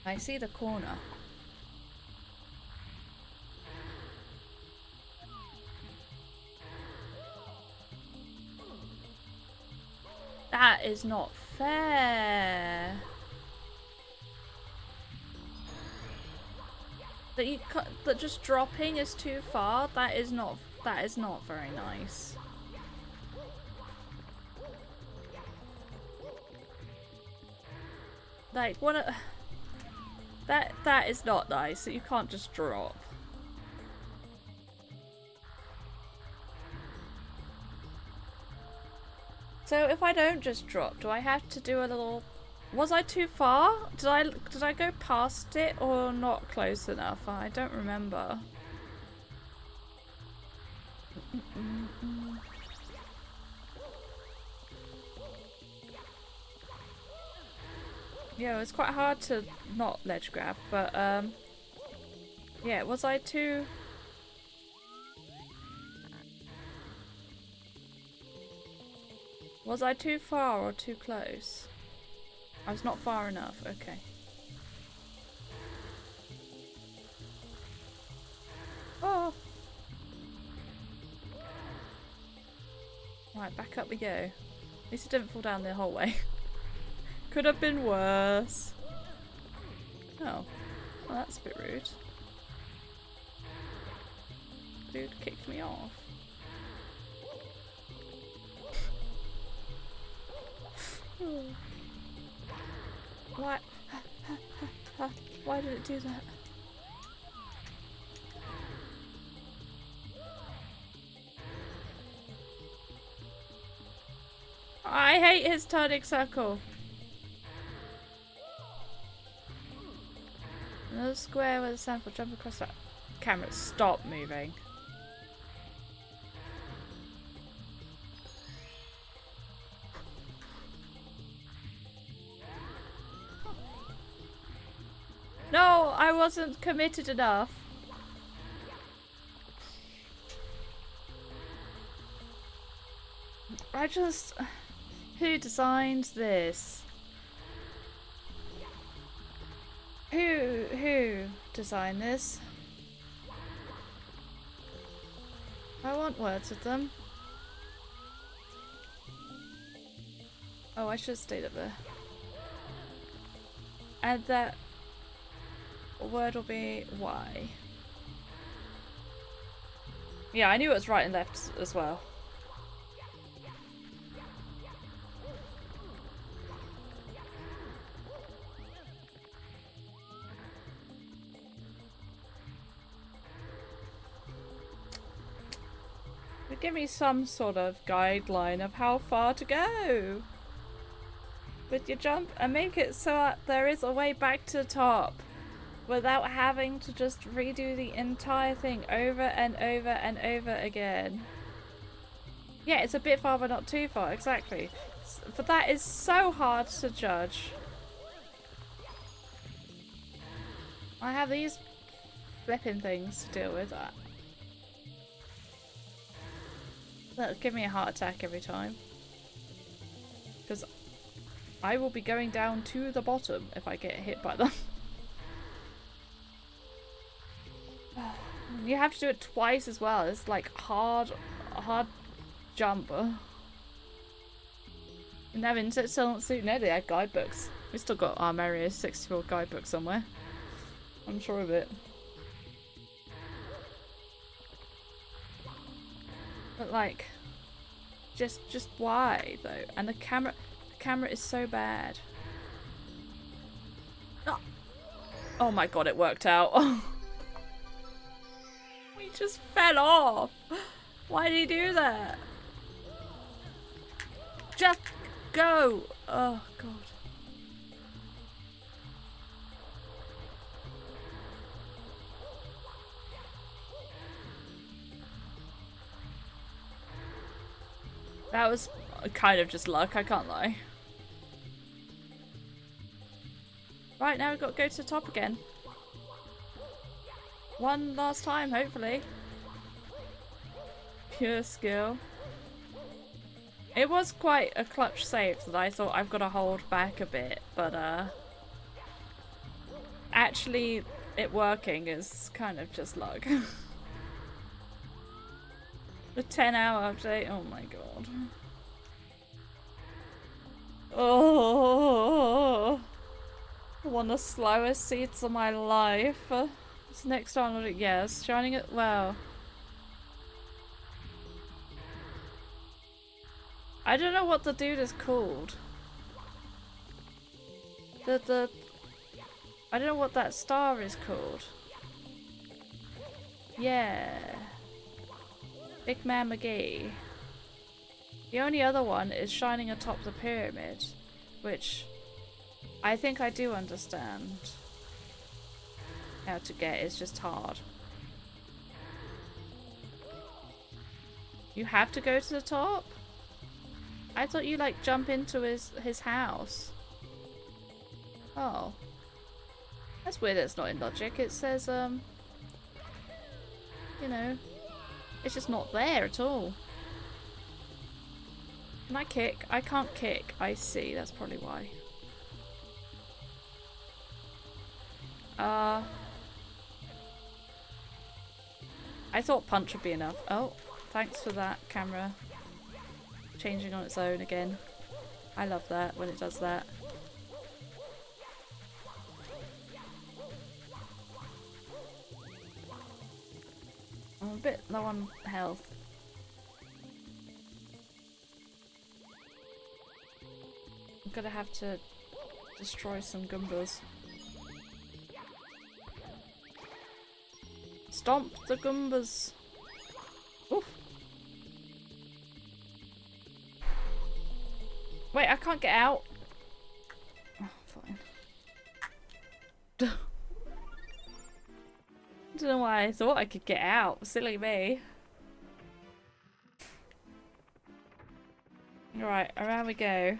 I see the corner. That is not fair. That just dropping is too far. That is not very nice. Like that is not nice. You can't just drop. So if I don't just drop, do I have to do a little... Was I too far? Did I go past it or not close enough? I don't remember. Yeah, it's quite hard to not ledge grab, but yeah, was I too... Was I too far or too close? I was not far enough, okay. Oh! Right, back up we go. At least it didn't fall down the whole way. Could have been worse. Oh. Well, that's a bit rude. Dude kicked me off. Why? Why did it do that? I hate his turning circle. Another square where the sand will jump across that camera. Stop moving. No, I wasn't committed enough. I just... Who designed this? Who designed this? I want words with them. Oh, I should have stayed up there. And that word will be Y. Yeah, I knew it was right and left as well. Give me some sort of guideline of how far to go with your jump and make it so that there is a way back to the top without having to just redo the entire thing over and over and over again. Yeah, it's a bit far but not too far, exactly. But that is so hard to judge. I have these flipping things to deal with. That'll give me a heart attack every time. Because I will be going down to the bottom if I get hit by them. You have to do it twice as well. It's like hard jump. In that insect silent suit, no, they had guidebooks. We still got our Mario 64 guidebook somewhere. I'm sure of it. But like, just why though? And the camera is so bad. Oh my god, it worked out. We just fell off. Why did he do that? Just go. Oh god. That was kind of just luck, I can't lie. Right, now we've got to go to the top again. One last time, hopefully. Pure skill. It was quite a clutch save that I thought I've got to hold back a bit, but actually it working is kind of just luck. The 10-hour update, oh my god. Oh, one of the slowest seats of my life. This next download, yes, shining it well. I don't know what the dude is called. I don't know what that star is called. Yeah. Big Man McGee. The only other one is shining atop the pyramid, which I think I do understand how to get. It's just hard. You have to go to the top? I thought you like jump into his house. Oh. That's weird, it's not in logic. It says, you know, it's just not there at all. Can I kick? I can't kick. I see, that's probably why. I thought punch would be enough. Oh, thanks for that camera. Changing on its own again. I love that when it does that. I'm a bit low on health. I'm gonna have to destroy some Goombas. Stomp the Goombas! Oof. Wait, I can't get out! Oh, fine. I don't know why I thought I could get out. Silly me. Alright, around we go.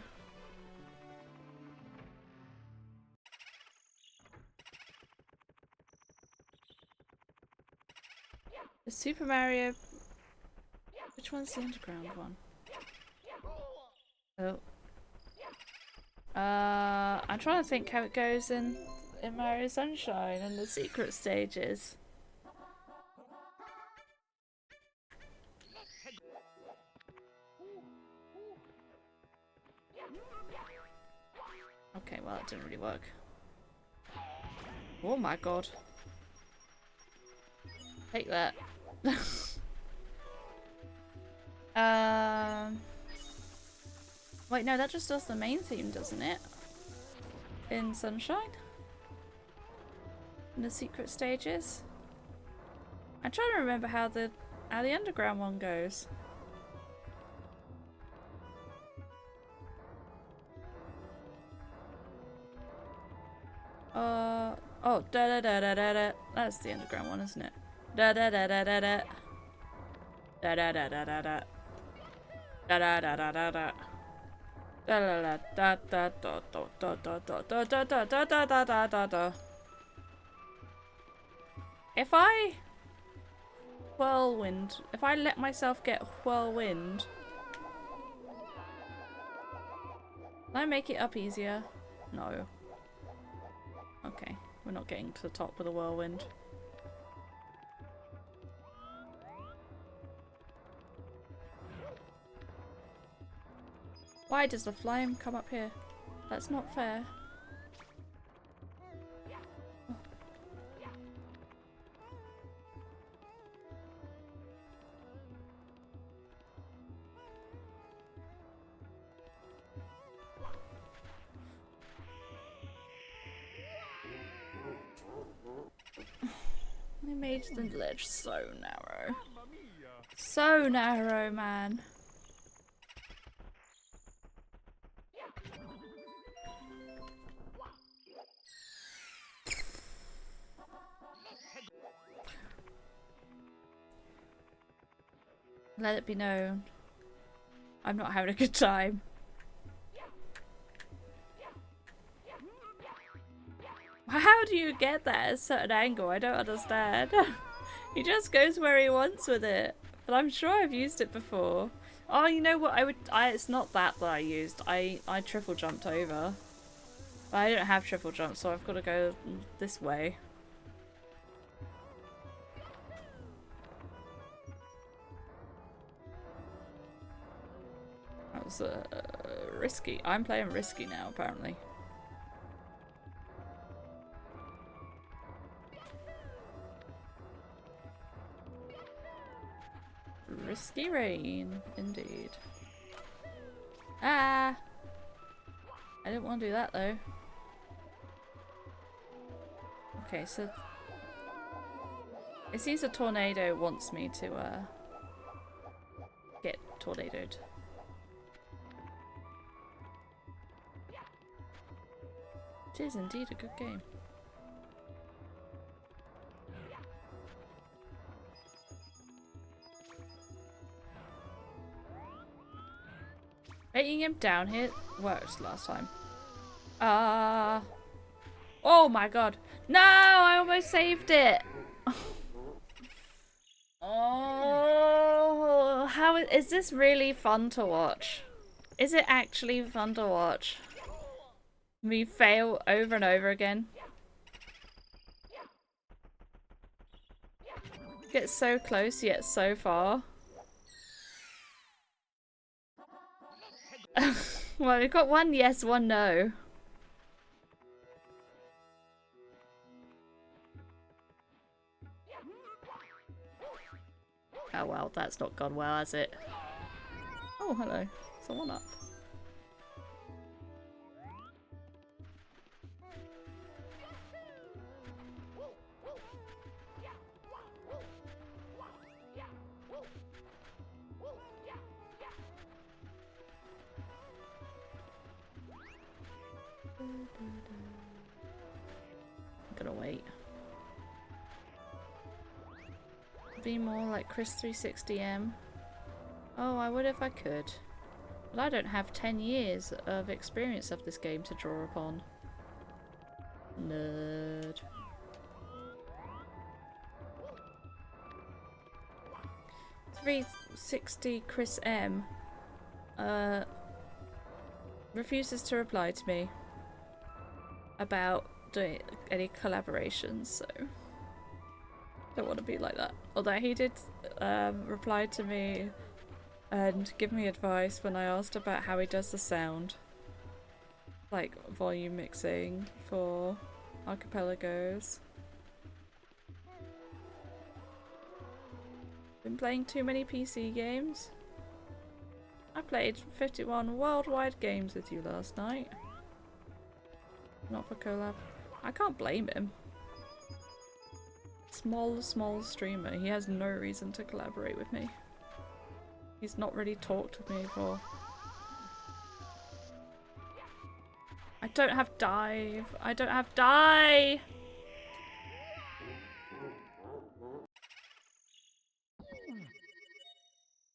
The Super Mario... Which one's the underground one? Oh. I'm trying to think how it goes in in Mario Sunshine and the secret stages. Okay, well that didn't really work. Oh my god. Take that. Wait, no, that just does the main theme, doesn't it? In Sunshine? In the secret stages? I'm trying to remember how the underground one goes. Oh, da da da da da da. That's the underground one, isn't it? Da da da da da da. Da da da da da da. Da da da da da da. Da da da da da da da da da da da da da da da da da. If I let myself get whirlwind, can I make it up easier? No. Okay, we're not getting to the top with a whirlwind. Why does the flame come up here? That's not fair. I made the ledge so narrow. So narrow, man. Let it be known, I'm not having a good time. How do you get that at a certain angle? I don't understand. He just goes where he wants with it. But I'm sure I've used it before. Oh, you know what? It's not that I used. I triple jumped over. But I don't have triple jump, so I've got to go this way. That was risky. I'm playing risky now, apparently. Risky rain, indeed. Ah! I didn't want to do that though. Okay, so it seems a tornado wants me to get tornadoed. It is indeed a good game. Making him down here worked last time. Oh my god. No! I almost saved it! Oh, how is this really fun to watch? Is it actually fun to watch? Me fail over and over again. Get so close yet so far. Well, we've got one yes, one no. Oh well, that's not gone well, has it? Oh, hello. Someone up. I'm gonna wait. Be more like Chris 360M. Oh, I would if I could. But I don't have 10 years of experience of this game to draw upon. Nerd. .360 Chris M refuses to reply to me about doing any collaborations, so don't want to be like that. Although he did reply to me and give me advice when I asked about how he does the sound, like volume mixing for archipelagos. Been playing too many PC games. I played 51 worldwide games with you last night. Not for collab. I can't blame him. Small streamer. He has no reason to collaborate with me. He's not really talked with me before. I don't have dive. I don't have die.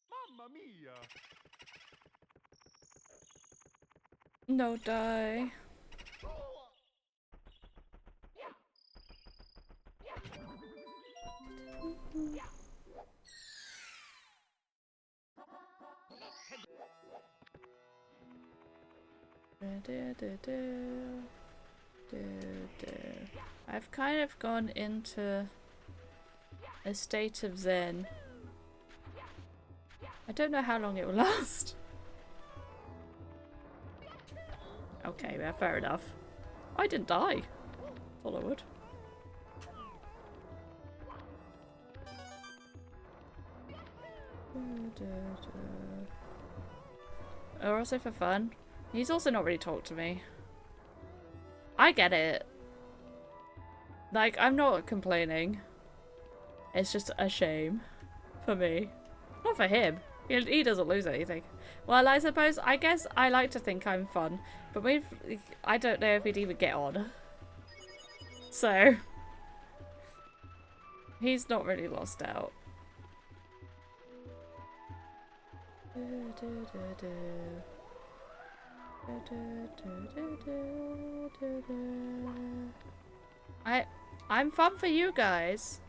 Mamma mia. No die. I've kind of gone into a state of zen. I don't know how long it will last. Okay, yeah, fair enough. I didn't die. Thought I would. Or also for fun. He's also not really talked to me. I get it. Like, I'm not complaining. It's just a shame. For me. Not for him. He doesn't lose anything. Well, I suppose, I guess I like to think I'm fun. But I don't know if we'd even get on. So. He's not really lost out. I'm fun for you guys.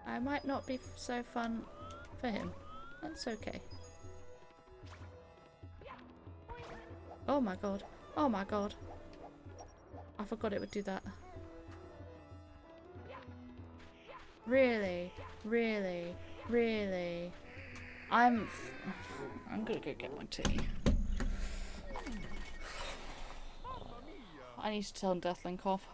I might not be so fun for him. That's okay. Oh my god. Oh my god. I forgot it would do that. Really? Really? Really? I'm gonna go get my tea. I need to turn Deathlink off.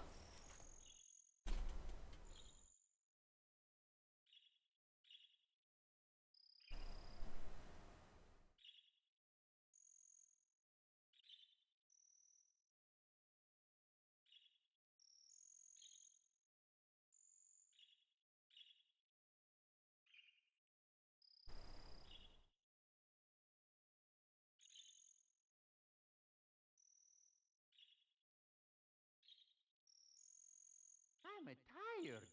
I'm tired.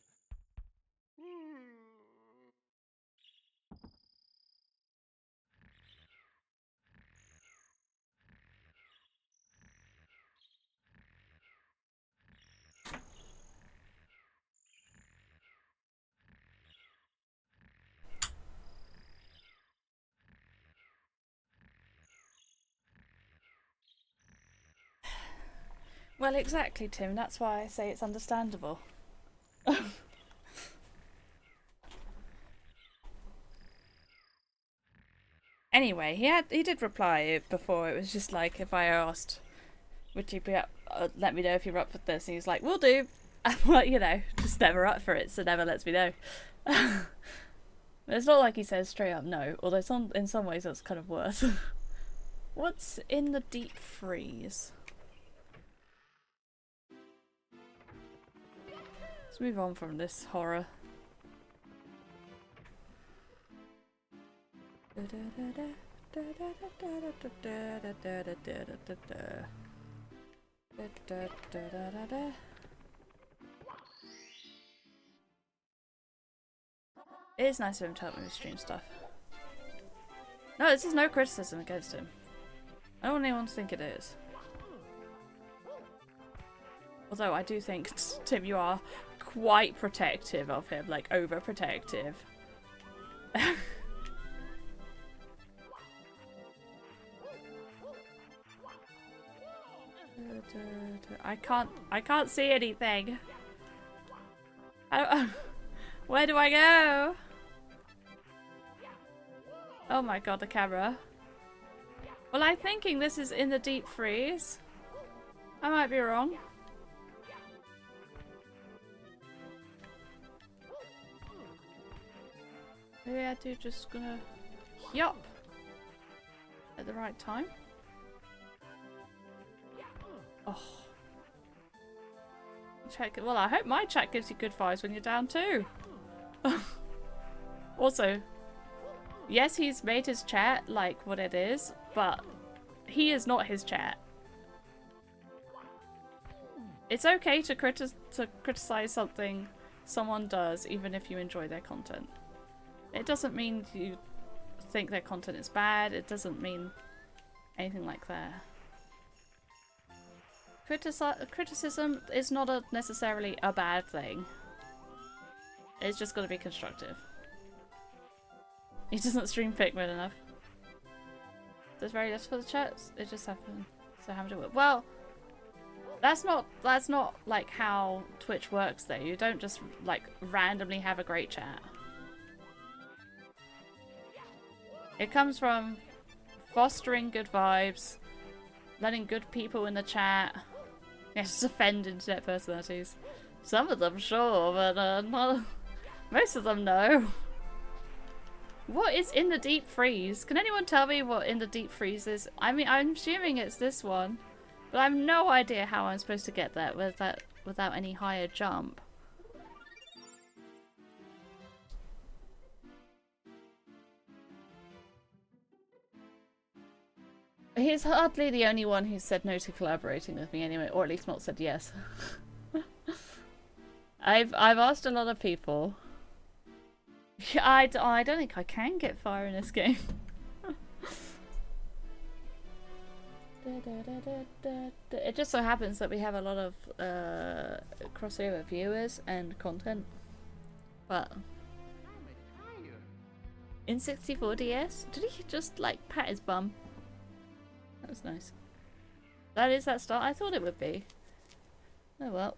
Well, exactly, Tim. That's why I say it's understandable. Anyway, he did reply before. It was just like, if I asked, would you be up? Let me know if you're up for this. And he's like, "We'll do." Well, you know, just never up for it, so never lets me know. It's not like he says straight up no. Although in some ways that's kind of worse. What's in the deep freeze? Let's move on from this horror. It is nice of him to help me with stream stuff. No, this is no criticism against him. I don't want anyone to think it is. Although I do think, Tim, you are quite protective of him, like overprotective. I can't see anything. Where do I go? Oh my god, the camera. Well, I'm thinking this is in the deep freeze. I might be wrong. Maybe I do just gonna yup at the right time. Oh. Check. Well, I hope my chat gives you good vibes when you're down too. Also, yes, he's made his chat like what it is, but he is not his chat. It's okay to criticize something someone does, even if you enjoy their content. It doesn't mean you think their content is bad. It doesn't mean anything like that. Criticism is not necessarily a bad thing. It's just got to be constructive. He doesn't stream Pikmin enough. There's very less for the chats. It just happened. So how to do it? Well, that's not like how Twitch works though. You don't just like randomly have a great chat. It comes from fostering good vibes, letting good people in the chat. Yes, just offend internet personalities. Some of them, sure, but most of them, no. What is in the deep freeze? Can anyone tell me what in the deep freeze is? I mean, I'm assuming it's this one, but I have no idea how I'm supposed to get that without any higher jump. He's hardly the only one who said no to collaborating with me anyway, or at least not said yes. I've asked a lot of people. I don't think I can get fire in this game. It just so happens that we have a lot of crossover viewers and content, but in 64DS, did he just like pat his bum? That was nice. That is that start. I thought it would be. Oh well.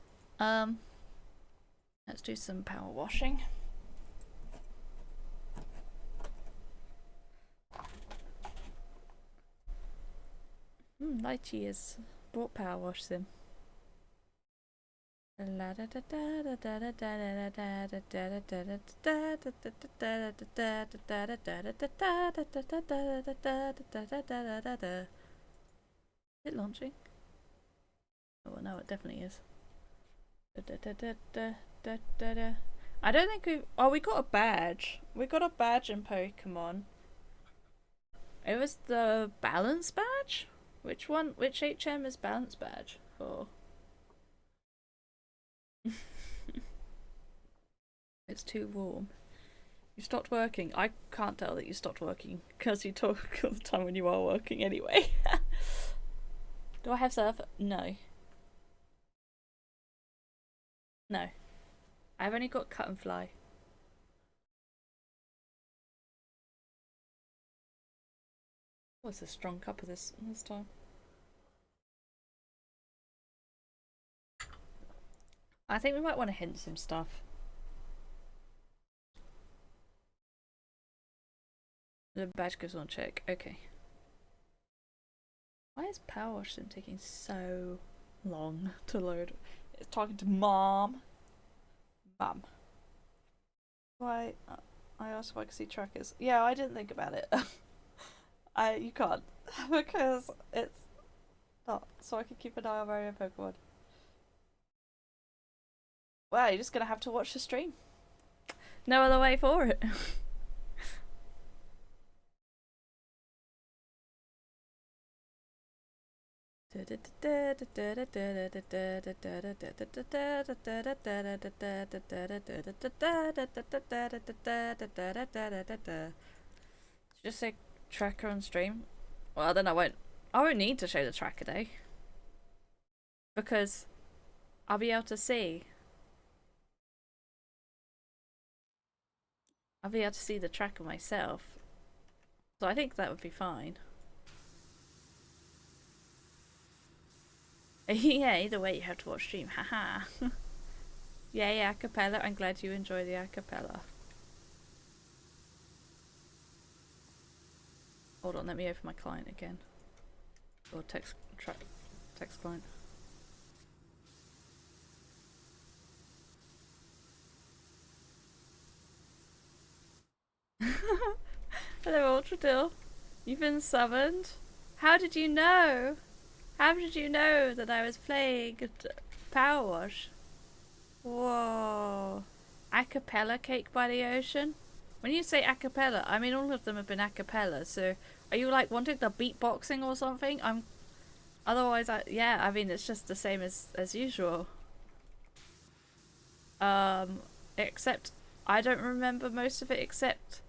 Let's do some power washing. Lychee has brought power wash sim. Is it launching? Oh well, no, it definitely is. I don't think we. Oh, we got a badge. We got a badge in Pokemon. It was the balance badge. Which one? Which HM is balance badge for? It's too warm. You stopped working. I can't tell that you stopped working because you talk all the time when you are working anyway. Do I have surf? No. No. I've only got cut and fly. What's a strong cup of this time? I think we might want to hint some stuff. The badge goes on check. Okay. Why is Power Wash Sim taking so long to load? It's talking to Mom. Mum. Why? I asked if I could see trackers. Yeah, I didn't think about it. You can't because it's not. So I can keep an eye on my own Pokemon. Well, you're just gonna have to watch the stream. No other way for it. Just say tracker on stream. Well, then I won't need to show the tracker though, because I'll be able to see. I'll be able to see the tracker myself, so I think that would be fine. Yeah, either way you have to watch stream, haha. Yay, acapella. I'm glad you enjoy the acapella. Hold on, let me open my client again. Or text client. Hello, Ultradil. You've been summoned? How did you know? How did you know that I was playing Power Wash? Whoa. Acapella Cake by the Ocean? When you say acapella, I mean all of them have been acapella, so are you like wanting the beatboxing or something? Otherwise, yeah, I mean it's just the same as usual. Except I don't remember most of it except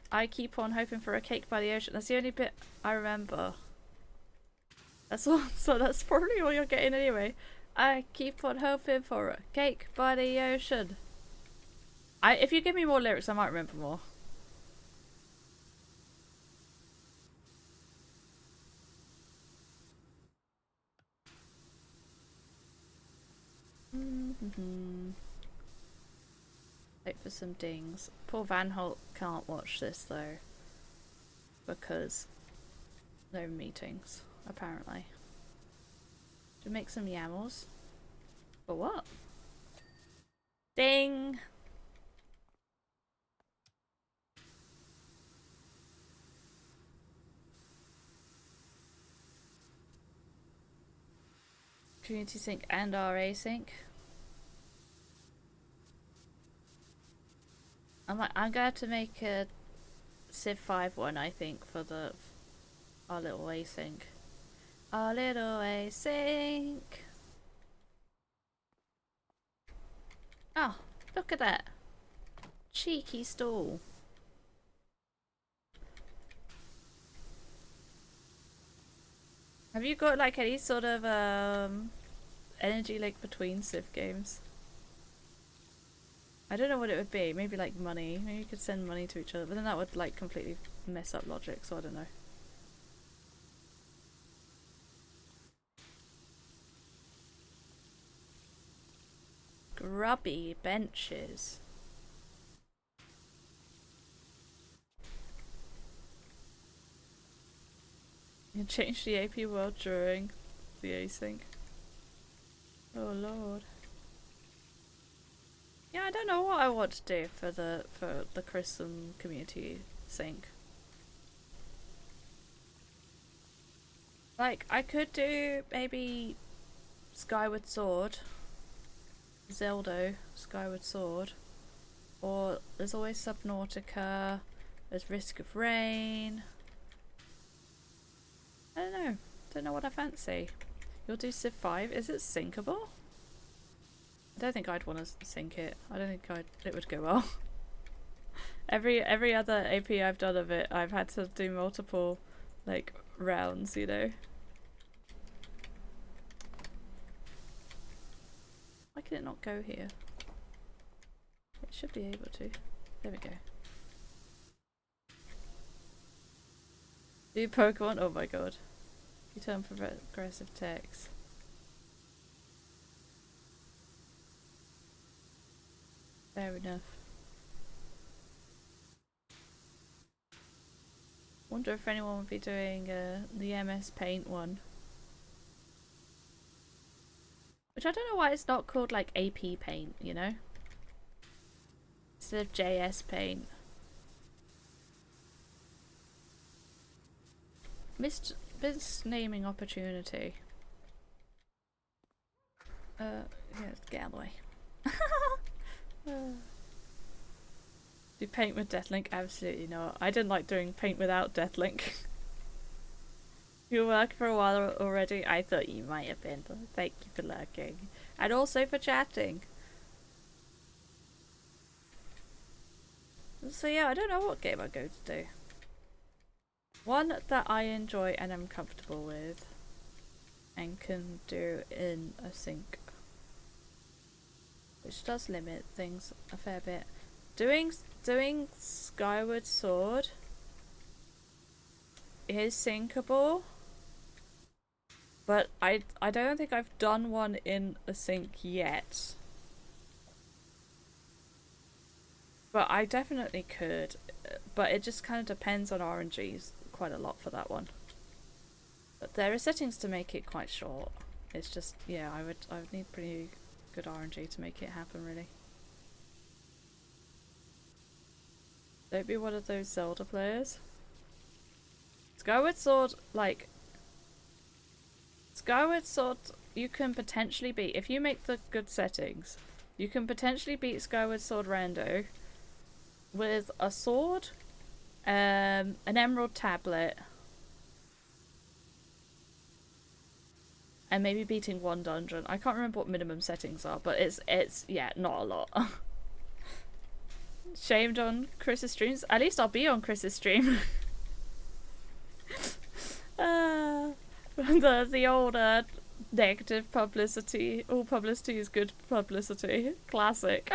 I keep on hoping for a cake by the ocean. That's the only bit I remember. That's all, so that's probably all you're getting anyway. I keep on hoping for a cake by the ocean. If you give me more lyrics, I might remember more. Wait for some dings. Poor Van Holt can't watch this though, because no meetings, apparently. To make some YAMLs. For what? Ding! Community sync and RA sync. I'm going to make a Civ 5 one, I think, for our little async. Our little async. Oh, look at that. Cheeky stall. Have you got like any sort of energy link between Civ games? I don't know what it would be. Maybe like money. Maybe you could send money to each other, but then that would like completely mess up logic, so I don't know. Grubby benches. You can change the AP world during the async. Oh lord. Yeah, I don't know what I want to do for the Christian community sync. Like, I could do maybe Skyward Sword. Zelda, Skyward Sword. Or there's always Subnautica. There's Risk of Rain. I don't know. Don't know what I fancy. You'll do Civ 5. Is it syncable? I don't think I'd want to sync it. I don't think it would go well. Every other AP I've done of it, I've had to do multiple like rounds, you know. Why can it not go here? It should be able to. There we go. Do Pokemon? Oh my god. You turn for aggressive text. Fair enough. Wonder if anyone would be doing the MS Paint one. Which I don't know why it's not called like AP Paint, you know? Instead of JS Paint. Missed naming opportunity. Yeah, get out of the way. Do paint with Deathlink? Absolutely not. I didn't like doing paint without Deathlink. You worked for a while already? I thought you might have been. Thank you for lurking. And also for chatting. So yeah, I don't know what game I'm going to do. One that I enjoy and am comfortable with. And can do in a sync. Which does limit things a fair bit. Doing Skyward Sword is syncable. But I don't think I've done one in async yet. But I definitely could. But it just kind of depends on RNGs quite a lot for that one. But there are settings to make it quite short. It's just, yeah, I would need pretty good RNG to make it happen, really. Don't be one of those Zelda players. Skyward Sword, like... Skyward Sword, you can potentially beat... If you make the good settings, you can potentially beat Skyward Sword Rando with a sword, an emerald tablet, and maybe beating one dungeon. I can't remember what minimum settings are, but it's yeah, not a lot. Shamed on Chris's streams. At least I'll be on Chris's stream. The old negative publicity. All publicity is good publicity. Classic.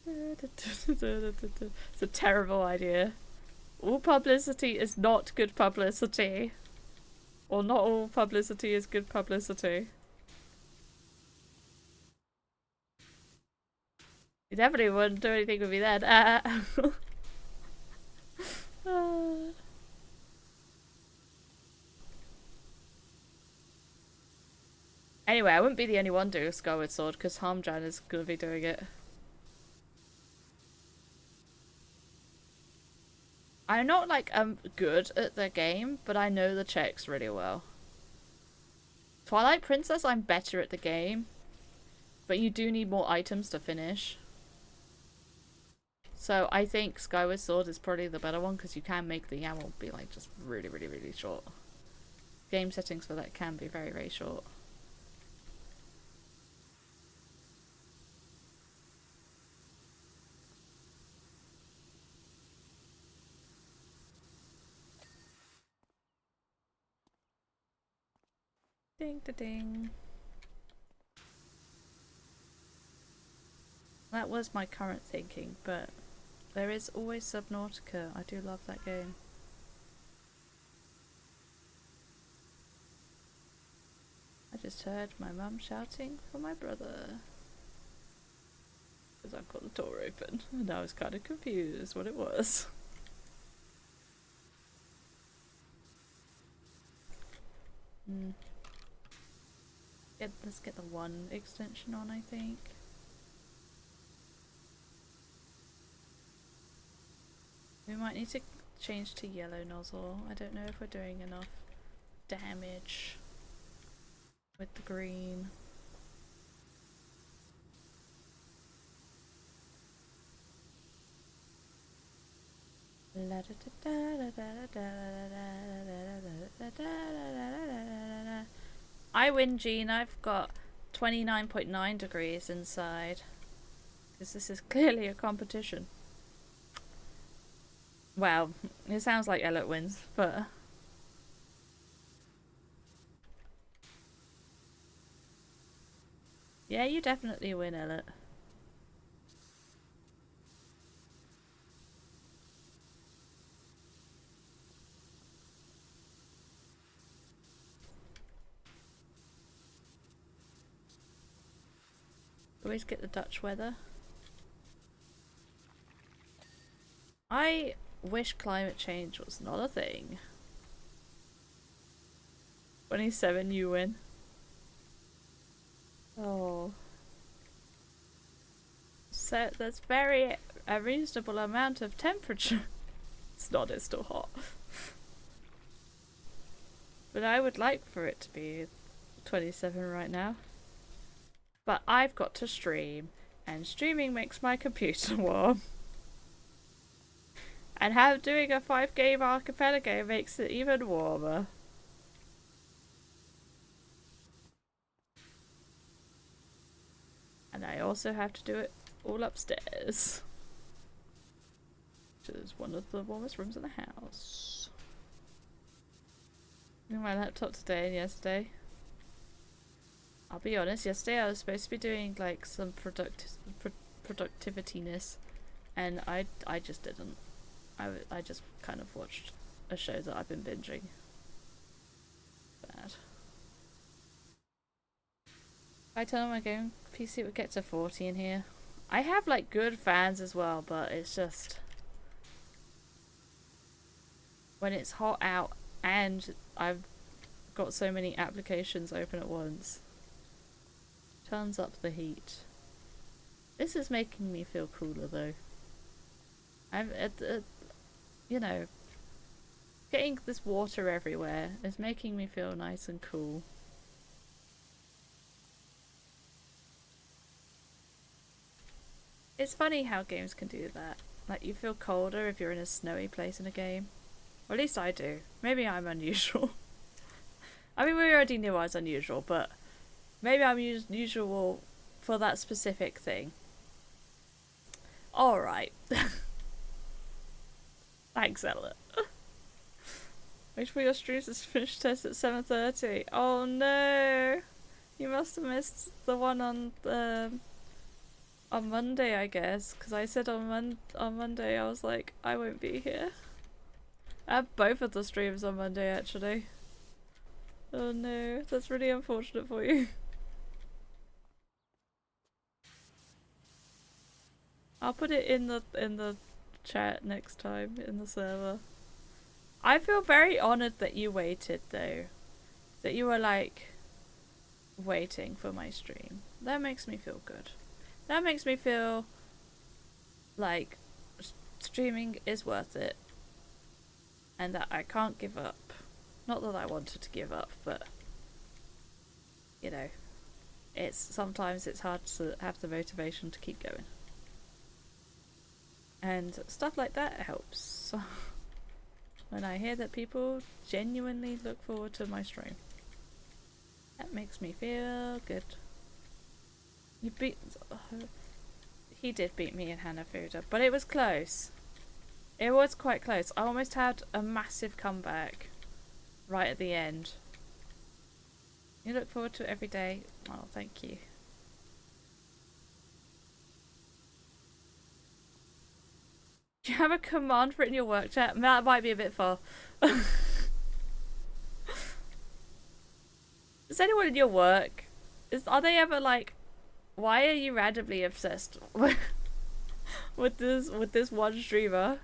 It's a terrible idea. All publicity is not good publicity. Or not all publicity is good publicity. You definitely wouldn't do anything with me then. Anyway, I wouldn't be the only one doing Skyward Sword because Harmjan is going to be doing it. I'm not like good at the game, but I know the checks really well. Twilight Princess, I'm better at the game, but you do need more items to finish. So I think Skyward Sword is probably the better one because you can make the YAML be like just really, really, really short. Game settings for that can be very, very short. Ding da ding. That was my current thinking, but there is always Subnautica. I do love that game. I just heard my mum shouting for my brother. Because I've got the door open and I was kind of confused what it was. Let's get the one extension on, I think. We might need to change to yellow nozzle. I don't know if we're doing enough damage with the green. I win, Jean. I've got 29.9 degrees inside. Because this is clearly a competition. Well, it sounds like Elliot wins, but... Yeah, you definitely win, Elliot. Always get the Dutch weather. I wish climate change was not a thing. 27, you win. Oh. So that's very a reasonable amount of temperature. It's not, it's still hot. But I would like for it to be 27 right now. But I've got to stream, and streaming makes my computer warm. And doing a 5-game archipelago makes it even warmer. And I also have to do it all upstairs. Which is one of the warmest rooms in the house. My laptop today and yesterday. I'll be honest, yesterday I was supposed to be doing like some productivityness and I just didn't. I just kind of watched a show that I've been binging. Bad. I tell my game PC would get to 40 in here. I have like good fans as well, but it's just when it's hot out and I've got so many applications open at once, turns up the heat. This is making me feel cooler though. I'm you know, getting this water everywhere is making me feel nice and cool. It's funny how games can do that. Like, you feel colder if you're in a snowy place in a game. Or at least I do. Maybe I'm unusual. I mean, we already knew I was unusual, but maybe I'm unusual for that specific thing. Alright. Thanks, Ella. Wait for your streams to finish test at 7:30. Oh no! You must have missed the one on Monday, I guess, because I said on Monday I was like, I won't be here. I have both of the streams on Monday actually. Oh no, that's really unfortunate for you. I'll put it in the chat next time in the server. I feel very honoured that you waited though. That you were like waiting for my stream. That makes me feel good. That makes me feel like streaming is worth it and that I can't give up. Not that I wanted to give up, but you know, sometimes it's hard to have the motivation to keep going. And stuff like that helps. When I hear that people genuinely look forward to my stream. That makes me feel good. He did beat me in Hanafuda, but it was close. It was quite close. I almost had a massive comeback right at the end. You look forward to it every day. Oh, thank you. Do you have a command for it in your work chat? That might be a bit far. Is anyone in your work? Are they ever like, why are you randomly obsessed with this one streamer?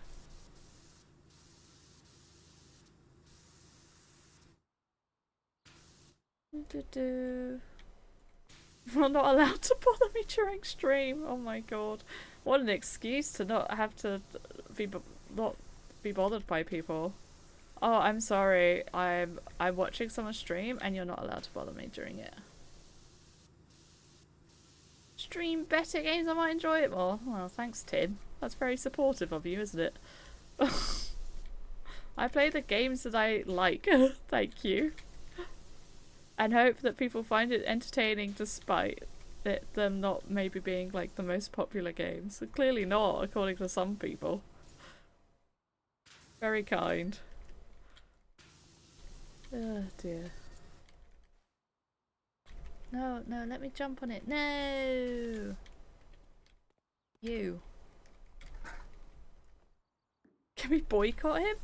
You're not allowed to bother me during stream. Oh my god. What an excuse to not have to not be bothered by people. Oh, I'm sorry. I'm watching someone stream and you're not allowed to bother me during it. Stream better games, I might enjoy it more. Well, thanks, Tim. That's very supportive of you, isn't it? I play the games that I like. Thank you. And hope that people find it entertaining despite them not maybe being like the most popular games. Clearly not, according to some people. Very kind. Oh dear. No, no, let me jump on it. No! You. Can we boycott him?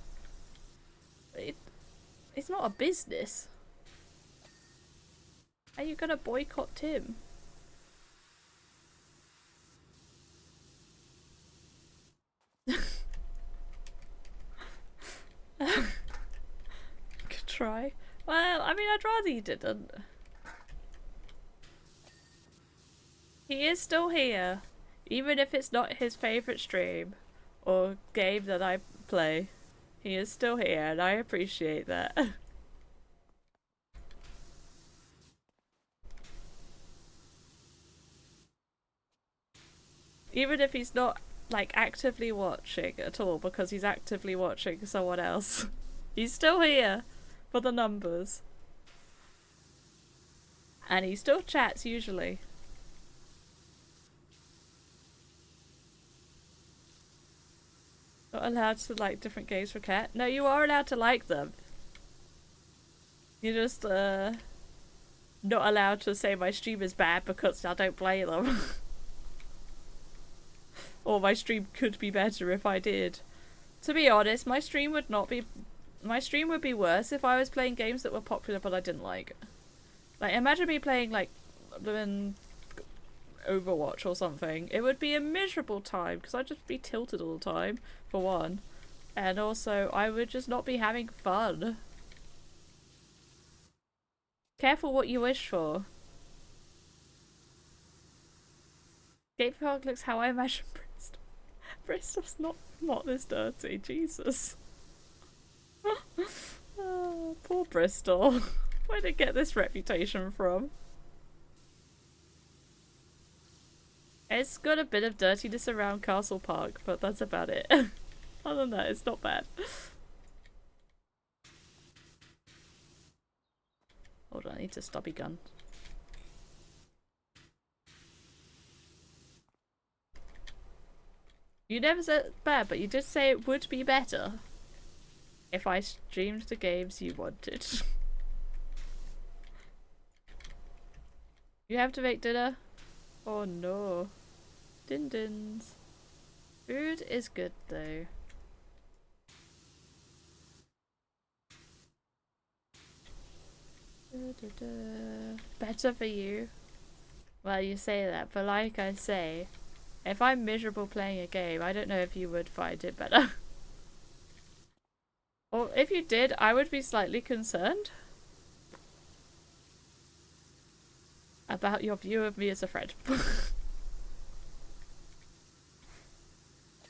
It's not a business. Are you gonna boycott Tim? Could try. Well, I mean, I'd rather you didn't. He is still here, even if it's not his favourite stream or game that I play. He is still here, and I appreciate that. Even if he's not like actively watching at all, because he's actively watching someone else. He's still here for the numbers. And he still chats usually. Not allowed to like different games for Cat. No, you are allowed to like them. You're just not allowed to say my stream is bad because I don't play them. Or my stream could be better if I did. To be honest, my stream would not be... My stream would be worse if I was playing games that were popular but I didn't like. Like, imagine me playing, like, Overwatch or something. It would be a miserable time because I'd just be tilted all the time, for one. And also, I would just not be having fun. Careful what you wish for. Gatefog looks how I imagine Bristol. Bristol's not this dirty, Jesus. Oh, poor Bristol. Where did it get this reputation from? It's got a bit of dirtiness around Castle Park, but that's about it. Other than that, it's not bad. Hold on, I need a stubby gun. You never said bad, but you did say it would be better if I streamed the games you wanted. You have to make dinner? Oh no. Din-dins. Food is good though. Better for you. Well, you say that, but like I say, if I'm miserable playing a game, I don't know if you would find it better. Or if you did, I would be slightly concerned about your view of me as a friend.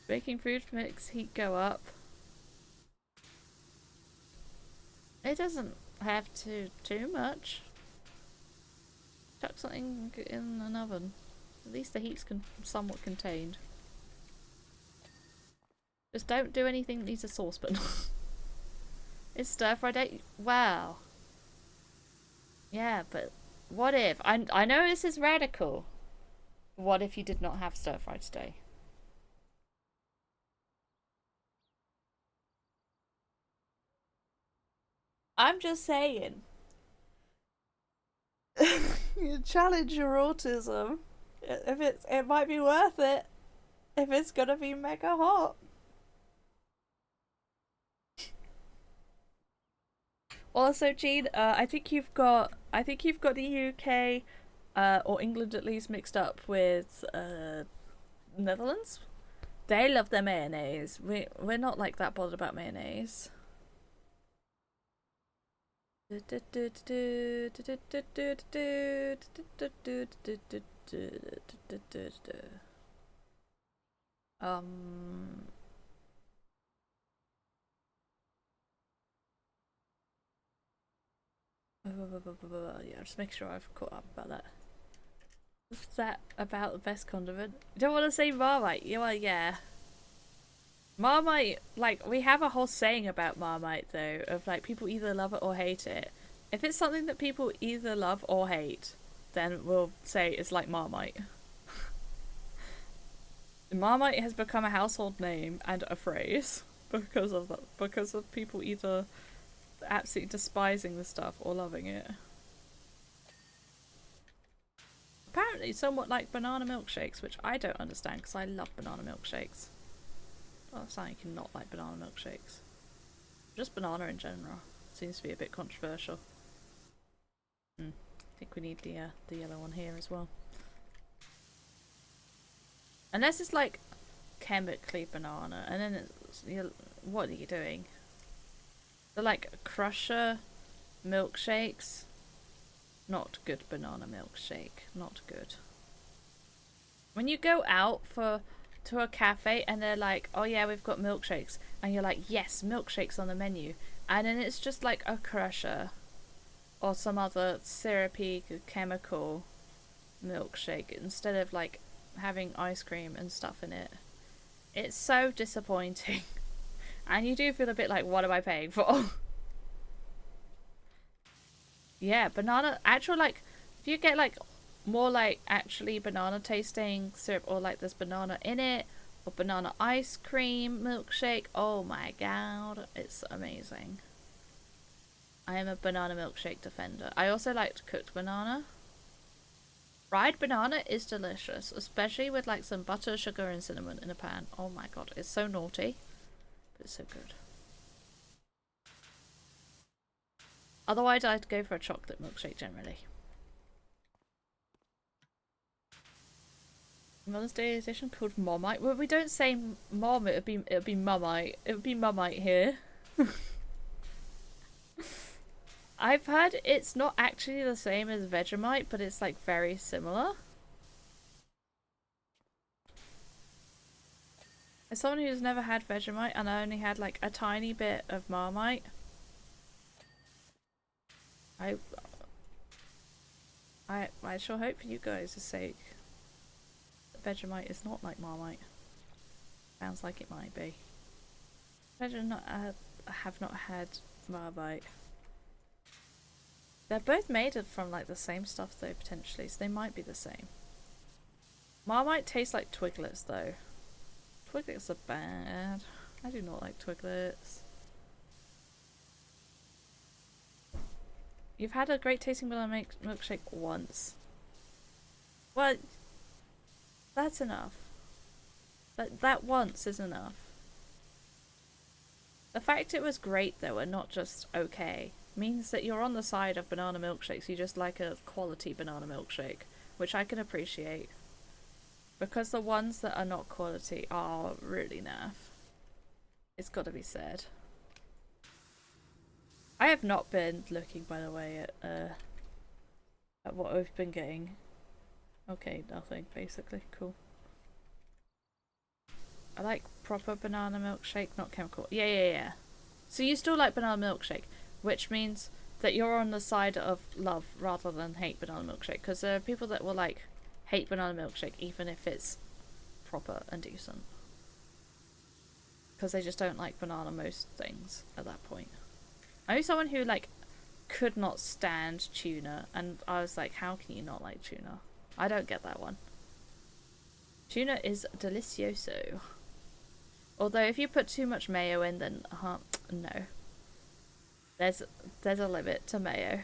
Baking food makes heat go up. It doesn't have to too much. Chuck something in an oven. At least the heat's somewhat contained. Just don't do anything that needs a saucepan. It's stir-fried egg. Wow. Yeah, but what if... I know this is radical. What if you did not have stir-fried today? I'm just saying. You challenge your autism. If it might be worth it. If it's gonna be mega hot. Also, Jean, I think you've got the UK, or England at least, mixed up with Netherlands. They love their mayonnaise. We're not like that bothered about mayonnaise. Yeah, just make sure I've caught up about that. What's that about the best condiment? You don't want to say Marmite. You are, yeah. Marmite, like, we have a whole saying about Marmite, though, of, like, people either love it or hate it. If it's something that people either love or hate, then we'll say it's like Marmite. Marmite has become a household name and a phrase because of that, because of people either absolutely despising the stuff or loving it. Apparently somewhat like banana milkshakes, which I don't understand because I love banana milkshakes. Oh, that's how you can not like banana milkshakes. Just banana in general seems to be a bit controversial. I think we need the yellow one here as well. Unless it's like chemically banana, and then it's, what are you doing? They're like crusher milkshakes. Not good banana milkshake. Not good. When you go out to a cafe and they're like, oh yeah, we've got milkshakes, and you're like, yes, milkshakes on the menu, and then it's just like a crusher or some other syrupy chemical milkshake instead of like having ice cream and stuff in it. It's so disappointing. And you do feel a bit like, what am I paying for? Yeah, banana, actual, like, if you get like more like actually banana tasting syrup, or like there's banana in it, or banana ice cream milkshake, oh my god, it's amazing. I am a banana milkshake defender. I also like cooked banana. Fried banana is delicious, especially with like some butter, sugar, and cinnamon in a pan. Oh my god, it's so naughty, but it's so good. Otherwise, I'd go for a chocolate milkshake generally. Mother's Day edition called Momite. Well, we don't say mom. It would be Mummite. It would be Mummite here. I've heard it's not actually the same as Vegemite, but it's like very similar. As someone who's never had Vegemite and I only had like a tiny bit of Marmite, I sure hope for you guys' sake that Vegemite is not like Marmite. Sounds like it might be. I have not had Marmite. They're both made from like the same stuff though, potentially, so they might be the same. Marmite tastes like Twiglets though. Twiglets are bad. I do not like Twiglets. You've had a great tasting banana milkshake once. Well, that's enough. That once is enough. The fact it was great though and not just okay means that you're on the side of banana milkshakes. You just like a quality banana milkshake, which I can appreciate. Because the ones that are not quality are really naff. It's gotta be said. I have not been looking, by the way, at what we've been getting. Okay, nothing, basically. Cool. I like proper banana milkshake, not chemical. Yeah. So you still like banana milkshake, which means that you're on the side of love rather than hate banana milkshake. Because there are people that will like hate banana milkshake even if it's proper and decent. Because they just don't like banana most things at that point. I knew someone who like could not stand tuna, and I was like, how can you not like tuna? I don't get that one. Tuna is delicioso. Although if you put too much mayo in, then no. There's a limit to mayo.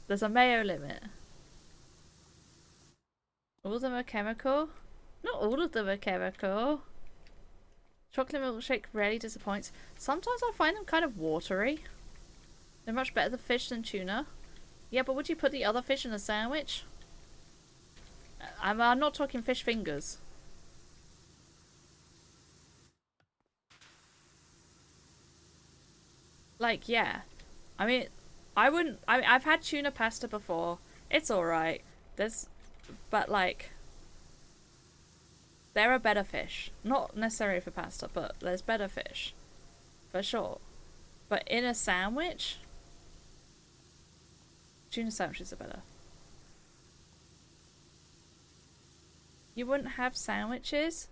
There's a mayo limit. All of them are chemical? Not all of them are chemical. Chocolate milkshake rarely disappoints. Sometimes I find them kind of watery. They're much better than fish than tuna. Yeah, but would you put the other fish in a sandwich? I'm not talking fish fingers. Like, yeah. I mean, I've had tuna pasta before. It's alright. But like, there are better fish. Not necessarily for pasta, but there's better fish. For sure. But in a sandwich, tuna sandwiches are better. You wouldn't have sandwiches?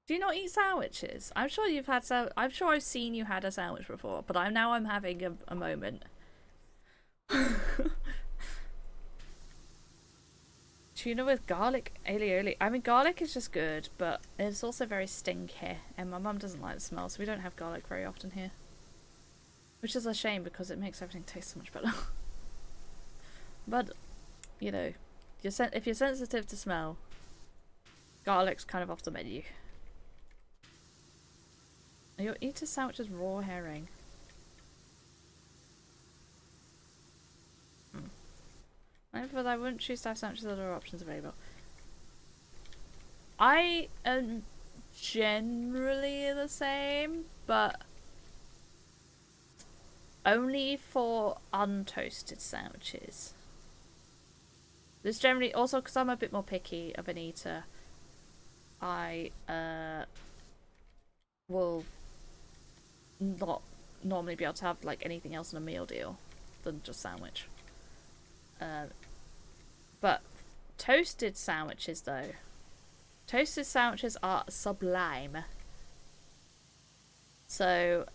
Do you not eat sandwiches? I'm sure you've had I'm sure I've seen you had a sandwich before, but I'm having a moment. Tuna with garlic aioli. I mean, garlic is just good, but it's also very stinky, and my mum doesn't like the smell, so we don't have garlic very often here. Which is a shame because it makes everything taste so much better. But, you know, if you're sensitive to smell, garlic's kind of off the menu. You'll eat a sandwich as raw herring. But I wouldn't choose to have sandwiches with other options available. I am generally the same, but only for untoasted sandwiches. This generally, also because I'm a bit more picky of an eater, I will not normally be able to have like anything else in a meal deal than just sandwich. But toasted sandwiches though. Toasted sandwiches are sublime. So,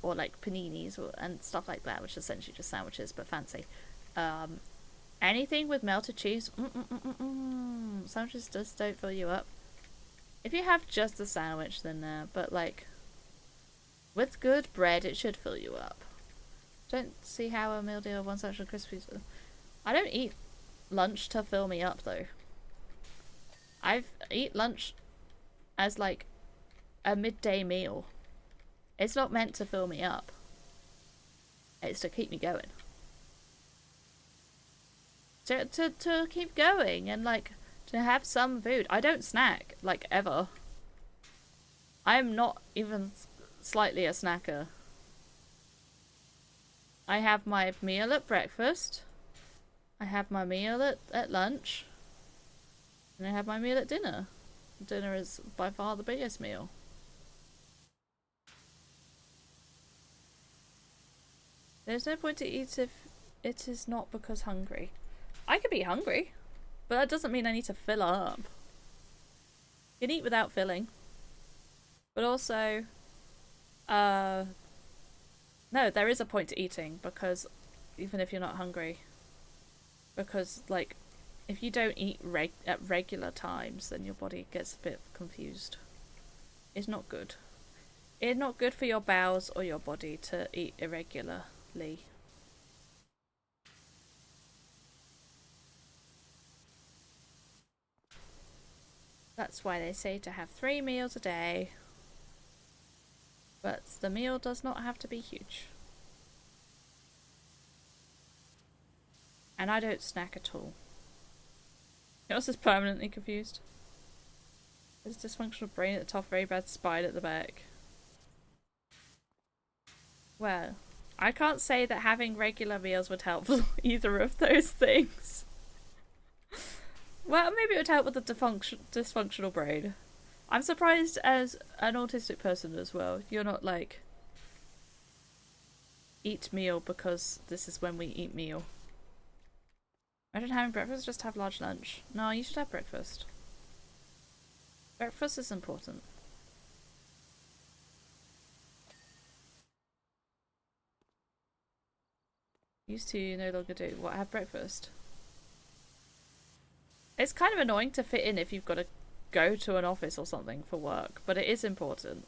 or like paninis and stuff like that, which is essentially just sandwiches but fancy. Anything with melted cheese, sandwiches just don't fill you up. If you have just a sandwich, then but like with good bread, it should fill you up. Don't see how a meal deal of one sandwich and crispies. I don't eat lunch to fill me up though. I eat lunch as like a midday meal. It's not meant to fill me up. It's to keep me going. To keep going and like to have some food. I don't snack like ever. I'm not even slightly a snacker. I have my meal at breakfast. I have my meal at lunch. And I have my meal at dinner. Dinner is by far the biggest meal. There's no point to eat if it is not because hungry. I could be hungry, but that doesn't mean I need to fill up. You can eat without filling. But also, no, there is a point to eating, because even if you're not hungry, because like, if you don't eat at regular times, then your body gets a bit confused. It's not good. It's not good for your bowels or your body to eat irregularly. That's why they say to have 3 meals a day. But the meal does not have to be huge. And I don't snack at all. Yours is permanently confused. There's dysfunctional brain at the top, very bad spine at the back. Well, I can't say that having regular meals would help either of those things. Well, maybe it would help with the dysfunctional brain. I'm surprised as an autistic person as well. You're not like, eat meal because this is when we eat meal. Imagine having breakfast, just have large lunch. No, you should have breakfast. Breakfast is important. Used to no longer do. What, have breakfast? It's kind of annoying to fit in if you've got to go to an office or something for work, but it is important.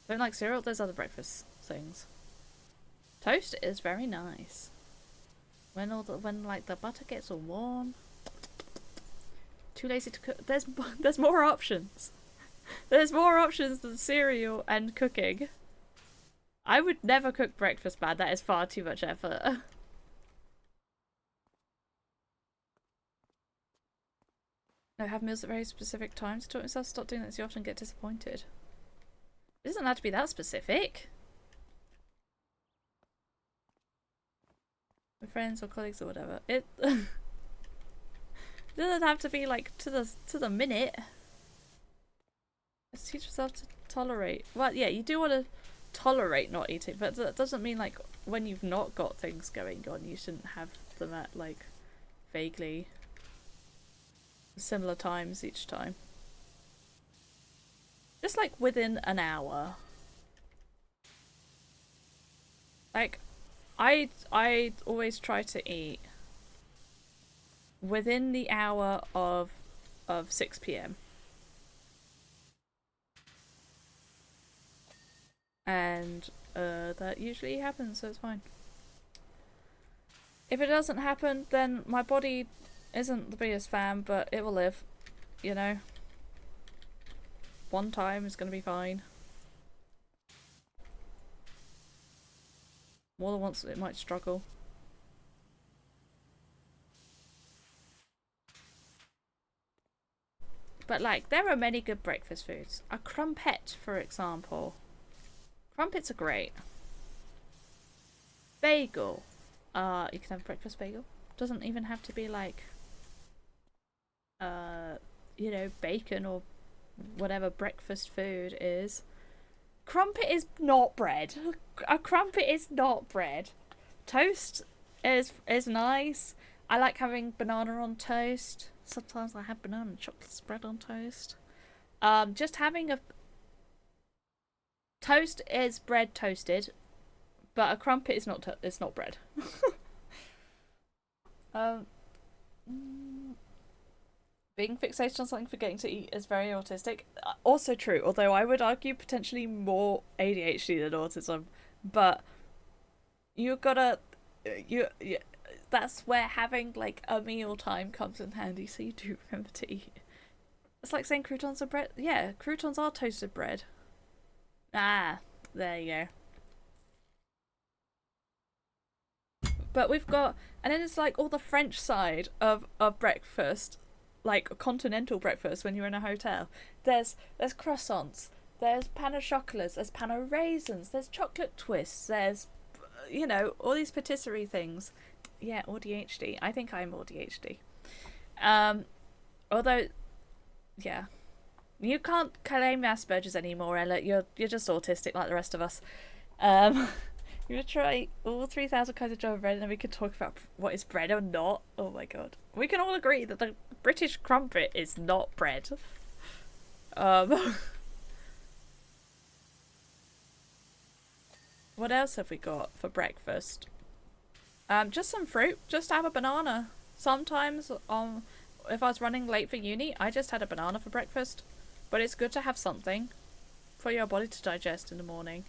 Don't like cereal, there's other breakfast things. Toast is very nice. When like the butter gets all warm. Too lazy to cook. There's more options. There's more options than cereal and cooking. I would never cook breakfast bad, that is far too much effort. No, have meals at very specific times. Taught myself to stop doing that so you often get disappointed. It doesn't have to be that specific. With friends or colleagues or whatever. It doesn't have to be like to the minute. Just teach yourself to tolerate. Well, yeah, you do want to tolerate not eating, but that doesn't mean like when you've not got things going on, you shouldn't have them at like vaguely similar times each time. Just like within an hour. Like I always try to eat within the hour of 6 PM. And that usually happens, so it's fine. If it doesn't happen, then my body isn't the biggest fan, but it will live, you know. One time is gonna be fine. More than once it might struggle. But like, there are many good breakfast foods. A crumpet, for example. Crumpets are great. Bagel. You can have a breakfast bagel. Doesn't even have to be like you know, bacon or whatever breakfast food is. Crumpet is not bread. A crumpet is not bread. Toast is nice. I like having banana on toast. Sometimes I have banana and chocolate spread on toast. Just having a toast is bread toasted, but a crumpet is not. It's not bread. Being fixated on something forgetting to eat is very autistic. Also true, although I would argue potentially more ADHD than autism. But you gotta, that's where having like a meal time comes in handy, so you do remember to eat. It's like saying croutons are bread. Yeah, croutons are toasted bread. Ah, there you go. But we've got, and then it's like all the French side of breakfast, like continental breakfast when you're in a hotel. There's croissants, there's pain au chocolat, there's pain au raisins, there's chocolate twists, there's, you know, all these patisserie things. Yeah, ADHD. I think I'm ADHD. Although, yeah, you can't claim Asperger's anymore, Ella. You're just autistic like the rest of us. You want to try all 3,000 kinds of Java bread, and then we can talk about what is bread or not. Oh my god, we can all agree that the British crumpet is not bread. What else have we got for breakfast? Just some fruit. Just have a banana. Sometimes, if I was running late for uni, I just had a banana for breakfast. But it's good to have something for your body to digest in the morning.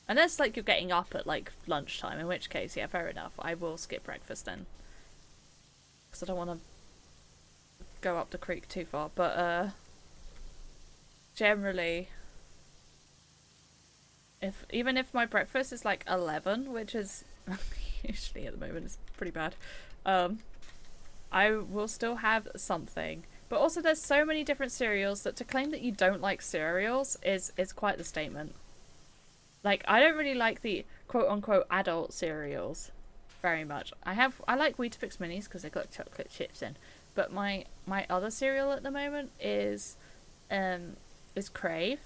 Unless, like, you're getting up at, like, lunchtime, in which case, yeah, fair enough. I will skip breakfast then. Because I don't want to go up the creek too far. But, generally, even if my breakfast is, like, 11, which is usually at the moment is pretty bad, I will still have something. But also there's so many different cereals that to claim that you don't like cereals is quite the statement. Like, I don't really like the quote-unquote adult cereals very much. I like Weetabix Minis because they've got chocolate chips in. But my other cereal at the moment is Crave.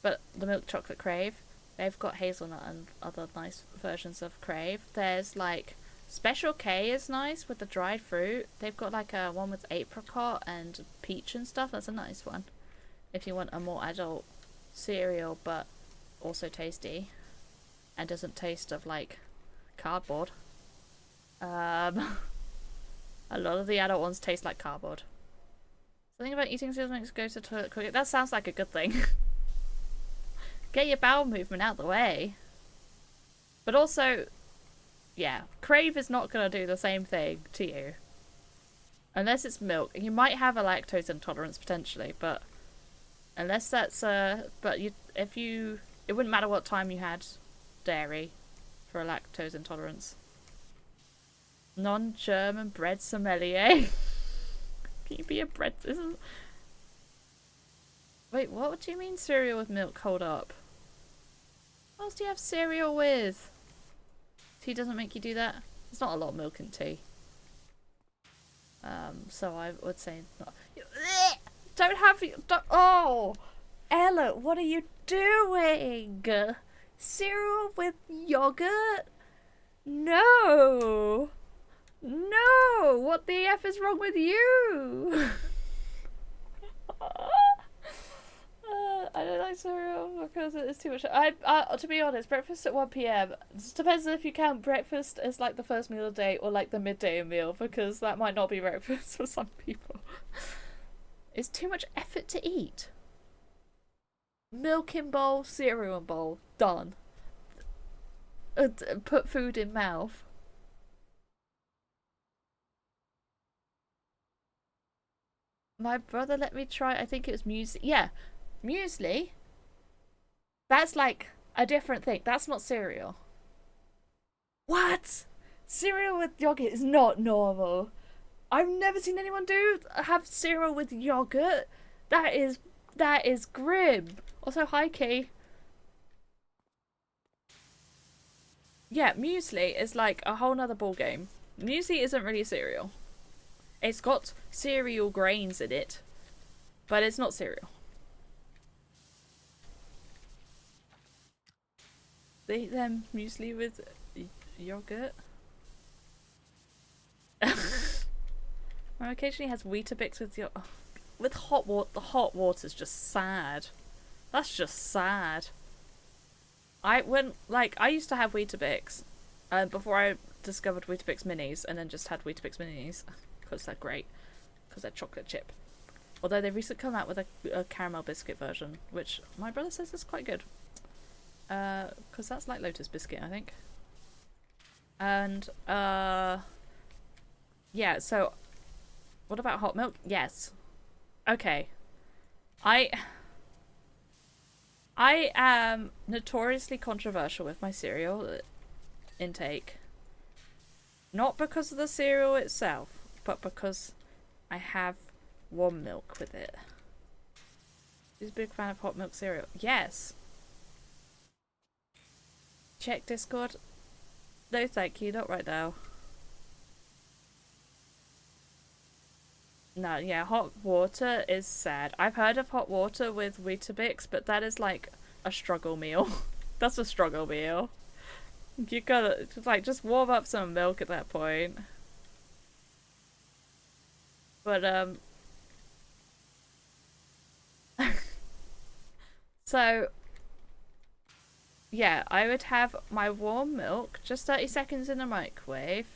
But the milk chocolate Crave. They've got hazelnut and other nice versions of Crave. There's, like, Special K is nice with the dried fruit. They've got, like, a one with apricot and peach and stuff. That's a nice one. If you want a more adult cereal, but also tasty. And doesn't taste of, like, cardboard. A lot of the adult ones taste like cardboard. Something about eating cereals makes you go to the toilet quicker. That sounds like a good thing. Get your bowel movement out of the way. But also, yeah, Crave is not going to do the same thing to you. Unless it's milk. You might have a lactose intolerance potentially, but unless that's it wouldn't matter what time you had dairy for a lactose intolerance. Non-German bread sommelier. Can you be a bread? Wait, what do you mean cereal with milk? Hold up. What else do you have cereal with? Tea doesn't make you do that? There's not a lot of milk in tea. So I would say not. Oh! Ella, what are you doing? Cereal with yogurt? No! No! What the F is wrong with you? I don't like cereal because it is too much. To be honest, breakfast at 1 PM. It depends if you count breakfast as like the first meal of the day or like the midday meal, because that might not be breakfast for some people. It's too much effort to eat. Milk in bowl, cereal in bowl, done. Put food in mouth. My brother let me try, I think it was muesli. Yeah, muesli. That's like a different thing. That's not cereal. What? Cereal with yogurt is not normal. I've never seen anyone have cereal with yogurt. That is grim. Also, hi Key. Yeah, muesli is like a whole nother ball game. Muesli isn't really cereal. It's got cereal grains in it, but it's not cereal. They eat them muesli with yogurt. Occasionally has Weetabix with hot water. The hot water's just sad. That's just sad. I used to have Weetabix, before I discovered Weetabix Minis, and then just had Weetabix Minis because they're great, because they're chocolate chip. Although they recently come out with a caramel biscuit version, which my brother says is quite good. Because that's like Lotus biscuit, I think. And yeah, so what about hot milk? Yes. Okay. I I am notoriously controversial with my cereal intake. Not because of the cereal itself, but because I have warm milk with it. Who's a big fan of hot milk cereal? Yes. Check Discord. No thank you, not right now. No, yeah, hot water is sad. I've heard of hot water with Weetabix, but that is like a struggle meal. That's a struggle meal. You gotta, like, just warm up some milk at that point. But, so, yeah, I would have my warm milk, just 30 seconds in the microwave.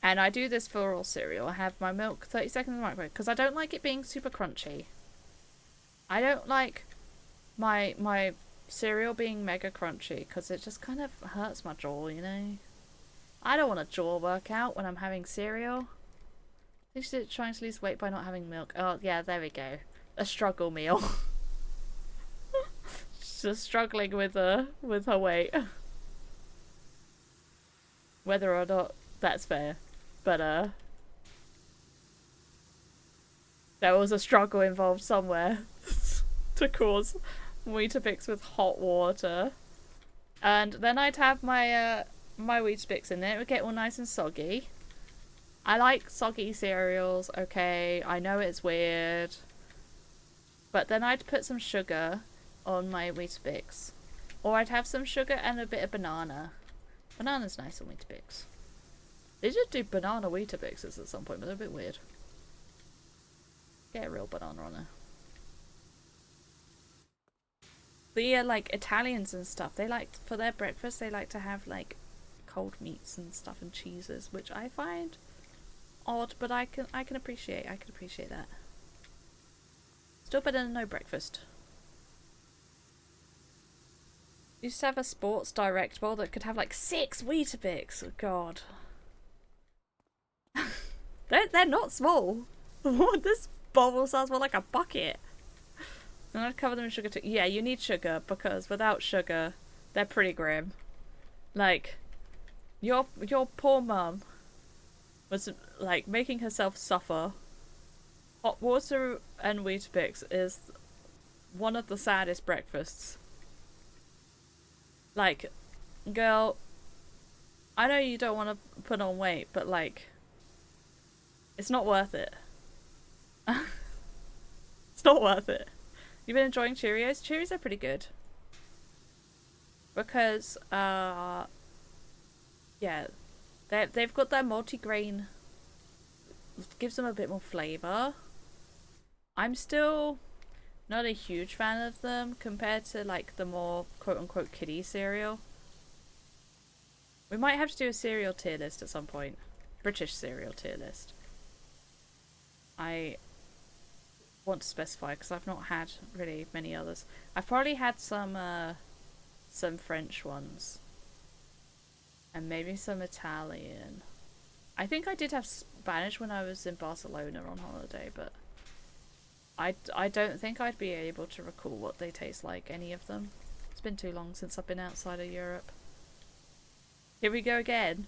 And I do this for all cereal. I have my milk 30 seconds in the microwave because I don't like it being super crunchy. I don't like my cereal being mega crunchy because it just kind of hurts my jaw, you know? I don't want a jaw workout when I'm having cereal. I think she's trying to lose weight by not having milk. Oh, yeah, there we go. A struggle meal. She's just struggling with her weight. Whether or not that's fair. But, there was a struggle involved somewhere to cause Weetabix with hot water. And then I'd have my, my Weetabix in there. It would get all nice and soggy. I like soggy cereals, okay. I know it's weird. But then I'd put some sugar on my Weetabix. Or I'd have some sugar and a bit of banana. Banana's nice on Weetabix. They did do banana Weetabixes at some point, but they're a bit weird. Get a real banana on there. The like Italians and stuff, they like, for their breakfast, they like to have like cold meats and stuff and cheeses, which I find odd, but I can appreciate. I can appreciate that. Still better than no breakfast. Used to have a Sports Direct bowl that could have like 6 Weetabix. Oh god. They're not small. This bowl sounds more like a bucket. And I'd cover them in sugar too. Yeah, you need sugar because without sugar, they're pretty grim. Like, your poor mum was like making herself suffer. Hot water and Weetabix is one of the saddest breakfasts. Like, girl, I know you don't want to put on weight, but like, it's not worth it. It's not worth it. You've been enjoying Cheerios? Cheerios are pretty good. Because, yeah, they've got their multi-grain, gives them a bit more flavour. I'm still not a huge fan of them compared to like the more quote-unquote kiddie cereal. We might have to do a cereal tier list at some point. British cereal tier list. I want to specify because I've not had really many others. I've probably had some French ones. And maybe some Italian. I think I did have Spanish when I was in Barcelona on holiday, but I don't think I'd be able to recall what they taste like, any of them. It's been too long since I've been outside of Europe. Here we go again.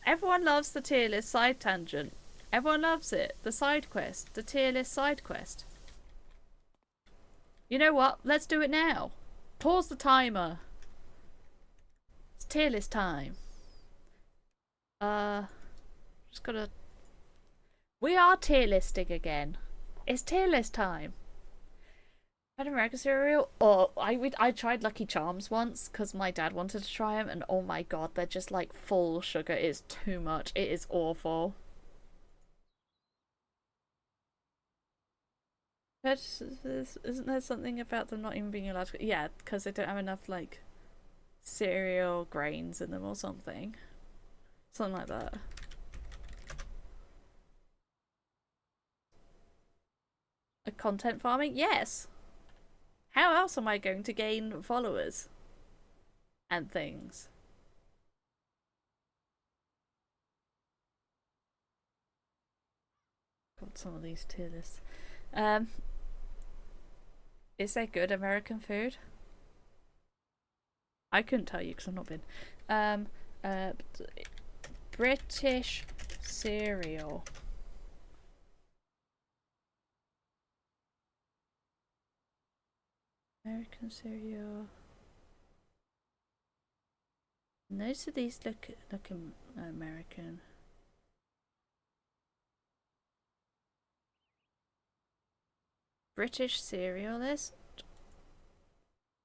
Everyone loves the tier list side tangent. Everyone loves it. The side quest. The tier list side quest. You know what? Let's do it now. Pause the timer. It's tier list time. Just gotta... We are tier listing again. It's tier list time. Had American cereal? Oh, I tried Lucky Charms once because my dad wanted to try them, and oh my god, they're just like full sugar. It is too much. It is awful. But isn't there something about them not even being allowed to? Yeah, because they don't have enough like cereal grains in them or something. Something like that. A content farming? Yes. How else am I going to gain followers? And things. some of these tier lists. Is there good American food? I couldn't tell you because I've not been. British cereal. American cereal. Most of these look American. British cereal list.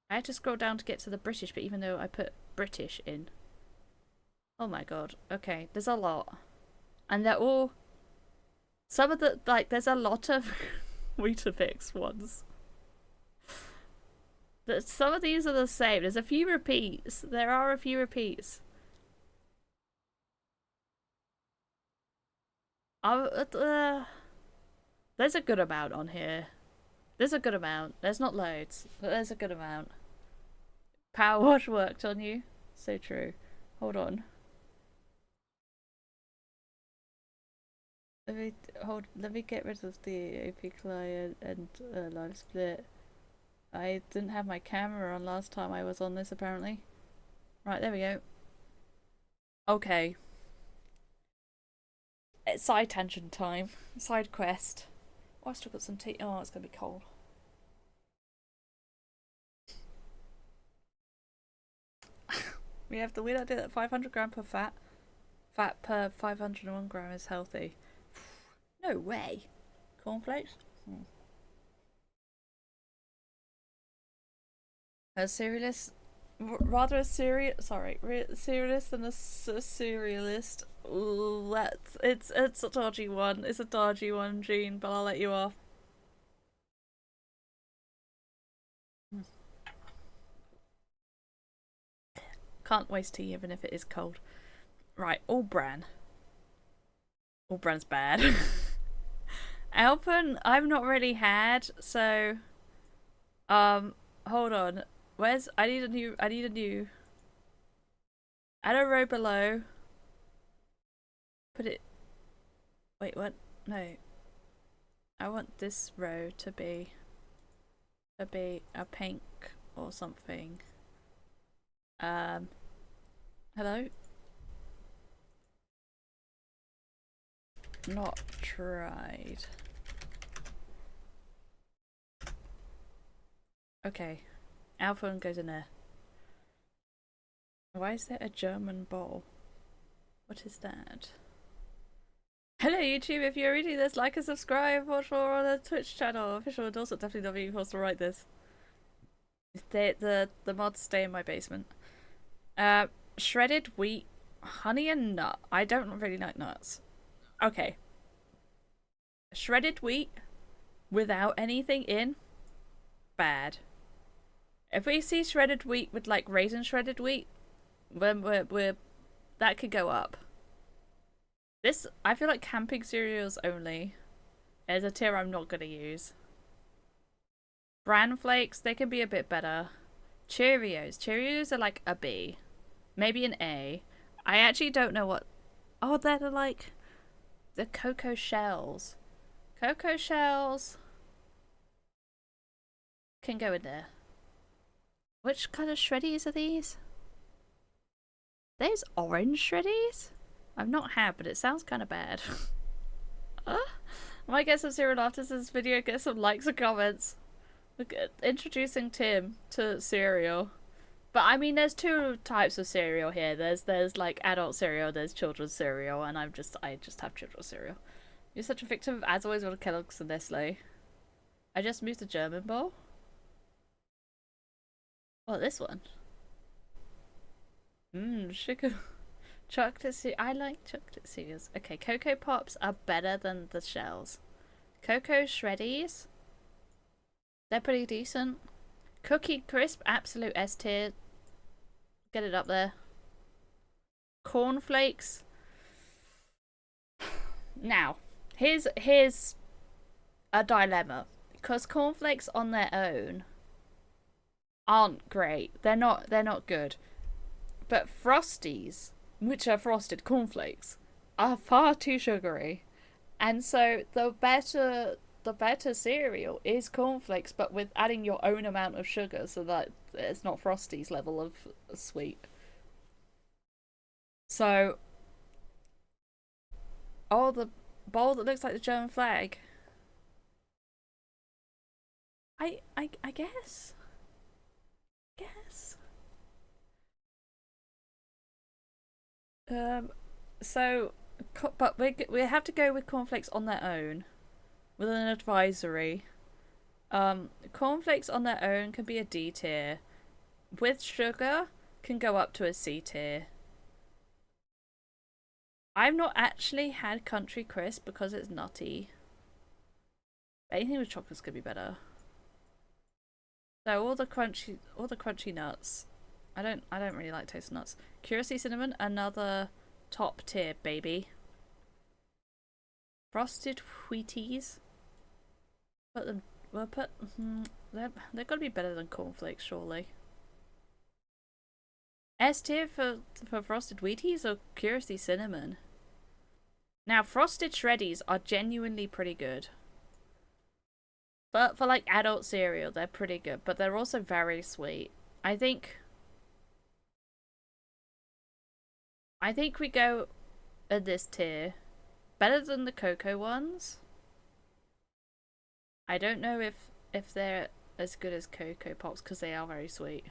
I had to scroll down to get to the British, but even though I put British in. Oh my god. Okay, there's a lot. And they're all... Some of the... Like, there's a lot of Weetabix ones. Some of these are the same. There's a few repeats. There are a few repeats. There's a good amount on here. There's a good amount. There's not loads, but there's a good amount. Power wash worked on you. So true. Hold on. Let me get rid of the AP client and live split. I didn't have my camera on last time I was on this, apparently. Right, there we go. Okay. It's side tangent time. Side quest. Oh, I still got some tea. Oh, it's gonna be cold. We have the weird idea that 500 gram per fat per 501 gram is healthy. No way. Cornflakes? A cerealist, rather a cerealist than a cerealist. Ooh, it's a dodgy one. It's a dodgy one, Jean, but I'll let you off. Can't waste tea even if it is cold. Right, all bran. All bran's bad. Alpen, I've not really had, so hold on. Where's I need a new add a row below. Put it wait, what? No. I want this row to be a pink or something. Hello? Not tried. Okay. Our phone goes in there. Why is there a German bowl? What is that? Hello YouTube, if you're reading this, like and subscribe, watch more on the Twitch channel. Official endorsement, definitely not being forced to write this. The mods stay in my basement. Shredded wheat, honey and nut. I don't really like nuts. Okay. Shredded wheat without anything in, bad. If we see shredded wheat with like raisin shredded wheat, then we're that could go up. This, I feel like camping cereals only is a tier I'm not gonna use. Bran flakes, they can be a bit better. Cheerios are like a B, maybe an A. I actually don't know what. Oh, they're like the cocoa shells. Cocoa shells can go in there. Which kind of shreddies are these? There's orange shreddies? I've not had, but it sounds kind of bad. I might get some cereal after this video, get some likes and comments. Look at introducing Tim to cereal. But I mean, there's two types of cereal here. There's like adult cereal, there's children's cereal, and I just have children's cereal. You're such a victim of as always with Kellogg's and Nestle. I just moved to German bowl. Oh, this one. Sugar. Chocolate cereal. I like chocolate cereals. Okay, Cocoa Pops are better than the shells. Cocoa Shreddies. They're pretty decent. Cookie Crisp, absolute S tier. Get it up there. Cornflakes. Now, here's a dilemma. Because cornflakes on their own aren't great. They're not good. But Frosties, which are frosted cornflakes, are far too sugary. And so the better cereal is cornflakes, but with adding your own amount of sugar, so that it's not Frosty's level of sweet. So, oh, the bowl that looks like the German flag. I guess. Guess. Um. So, but we have to go with cornflakes on their own, with an advisory. Cornflakes on their own can be a D tier. With sugar, can go up to a C tier. I've not actually had Country Crisp because it's nutty. Anything with chocolate's gonna be better. So all the crunchy nuts. I don't really like toasted nuts. Curacy cinnamon, another top tier baby. Frosted Wheaties. Put them. Well, they're gotta be better than cornflakes, surely. S tier for Frosted Wheaties or Curacy cinnamon. Now, Frosted Shreddies are genuinely pretty good. But for like adult cereal, they're pretty good. But they're also very sweet. I think we go at this tier. Better than the cocoa ones. I don't know if they're as good as Cocoa Pops because they are very sweet.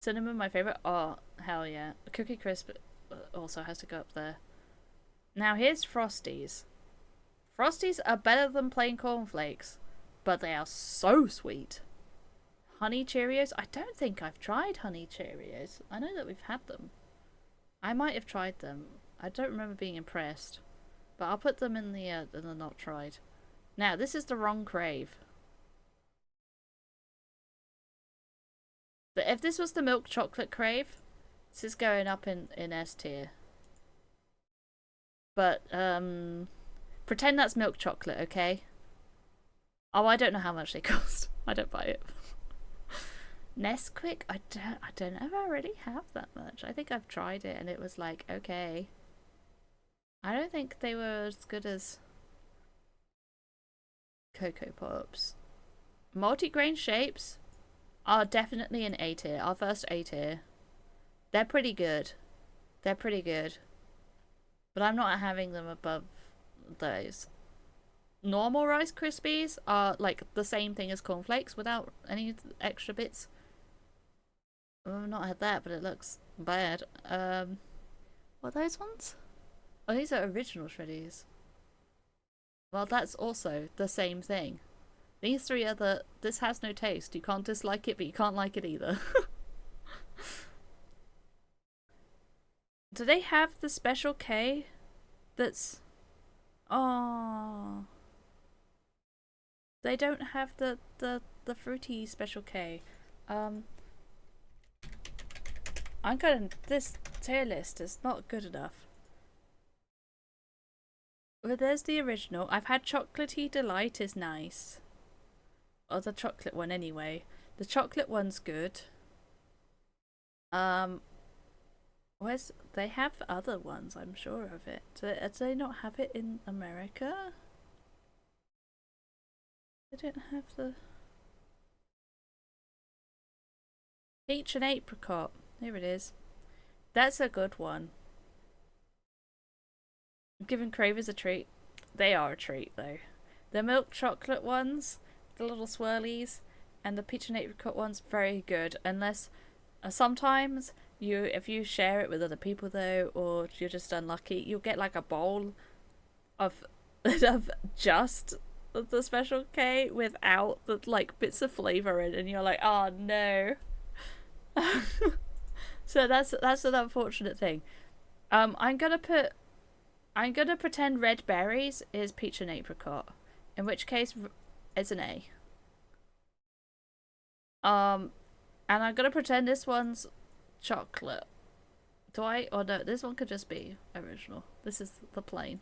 Cinnamon, my favorite. Oh, hell yeah. Cookie Crisp also has to go up there. Now here's Frosties. Frosties are better than plain cornflakes, but they are so sweet. Honey Cheerios? I don't think I've tried Honey Cheerios. I know that we've had them. I might have tried them. I don't remember being impressed. But I'll put them in the not tried. Now, this is the wrong crave. But if this was the milk chocolate crave, this is going up in S tier. But, pretend that's milk chocolate, okay? Oh, I don't know how much they cost. I don't buy it. Nesquik? I don't know if I really have that much. I think I've tried it and it was like, okay. I don't think they were as good as Cocoa Pops. Multigrain shapes are definitely an A tier. Our first A tier. They're pretty good. They're pretty good. But I'm not having them above those. Normal Rice Krispies are like the same thing as cornflakes without any extra bits. I've not had that, but it looks bad. What are those ones? Oh, these are original shreddies. Well, that's also the same thing. These three are the... This has no taste. You can't dislike it, but you can't like it either. Do they have the special K? That's... Oh... They don't have the fruity special K. I'm gonna... This tier list is not good enough. Well, there's the original. I've had Chocolatey Delight is nice. Or the chocolate one anyway. The chocolate one's good. Where's... They have other ones, I'm sure of it. Do they not have it in America? They don't have the... Peach and Apricot. Here it is. That's a good one. I'm giving cravers a treat. They are a treat, though. The milk chocolate ones, the little swirlies, and the peach and apricot ones, very good. Unless, sometimes, if you share it with other people, though, or you're just unlucky, you'll get, like, a bowl of, of just the Special K without the, like, bits of flavour in, and you're like, oh, no. So that's an unfortunate thing. I'm gonna pretend red berries is peach and apricot, in which case it's an A. And I'm gonna pretend this one's chocolate. Do I? Oh no, this one could just be original. This is the plain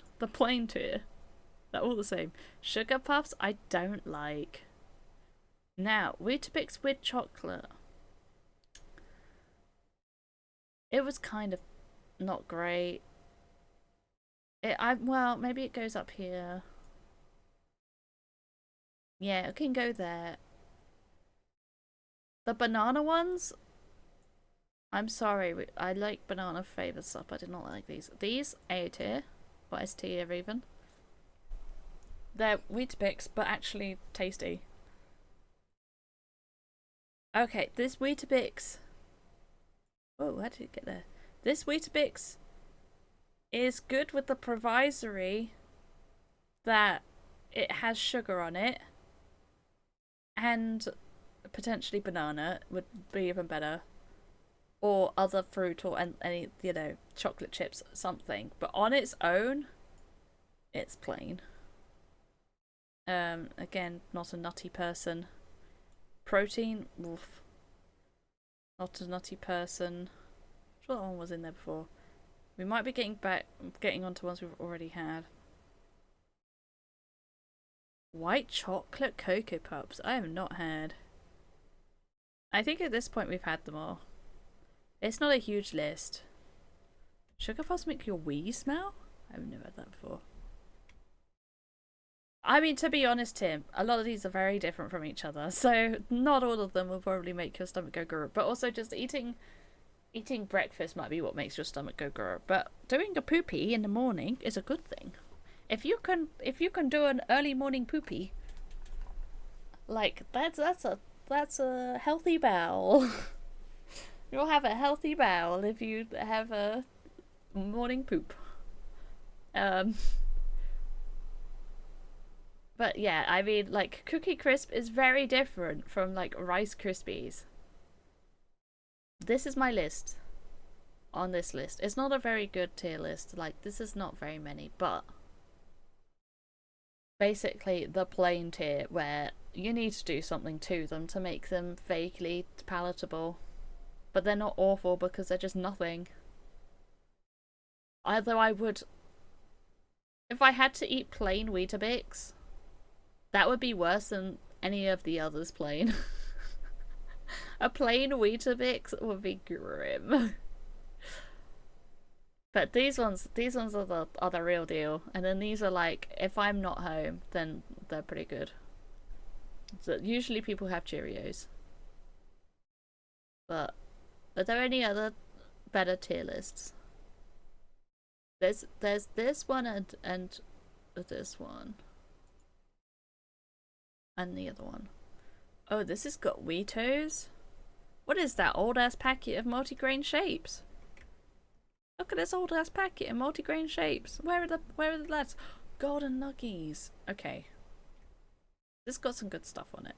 tier. They're all the same. Sugar Puffs I don't like. Now, Weetabix with chocolate. It was kind of not great. Well, maybe it goes up here. Yeah, it can go there. The banana ones, I'm sorry, I like banana flavoured stuff. I did not like these. These, A tier, or S tier even. They're Weetabix, but actually tasty. Okay, this Weetabix. Oh, how did it get there? This Weetabix is good with the provisory that it has sugar on it, and potentially banana would be even better, or other fruit, or any chocolate chips, something. But on its own, it's plain. Again, not a nutty person. Protein, oof. Not a nutty person. I'm sure that one was in there before. We might be getting onto ones we've already had. White chocolate Cocoa Puffs. I have not had. I think at this point we've had them all. It's not a huge list. Sugar Puffs make your wee smell? I've never had that before. I mean, to be honest, Tim, a lot of these are very different from each other, so not all of them will probably make your stomach go grr. But also, just eating breakfast might be what makes your stomach go grr. But doing a poopy in the morning is a good thing. If you can do an early morning poopy, like that's a healthy bowel. You'll have a healthy bowel if you have a morning poop. But yeah, I mean, like, Cookie Crisp is very different from, like, Rice Krispies. This is my list. On this list. It's not a very good tier list. Like, this is not very many, but basically the plain tier where you need to do something to them to make them vaguely palatable. But they're not awful because they're just nothing. Although I would... If I had to eat plain Weetabix, that would be worse than any of the others plain. A plain Weetabix would be grim. But these ones are the real deal. And then these are like, if I'm not home, then they're pretty good. So usually people have Cheerios. But are there any other better tier lists? There's this one and this one. And the other one. Oh, this has got Weetos. What is that old ass packet of multigrain shapes? Look at this old ass packet of multigrain shapes. Where are the lads? Golden nuggies. Okay. This got some good stuff on it.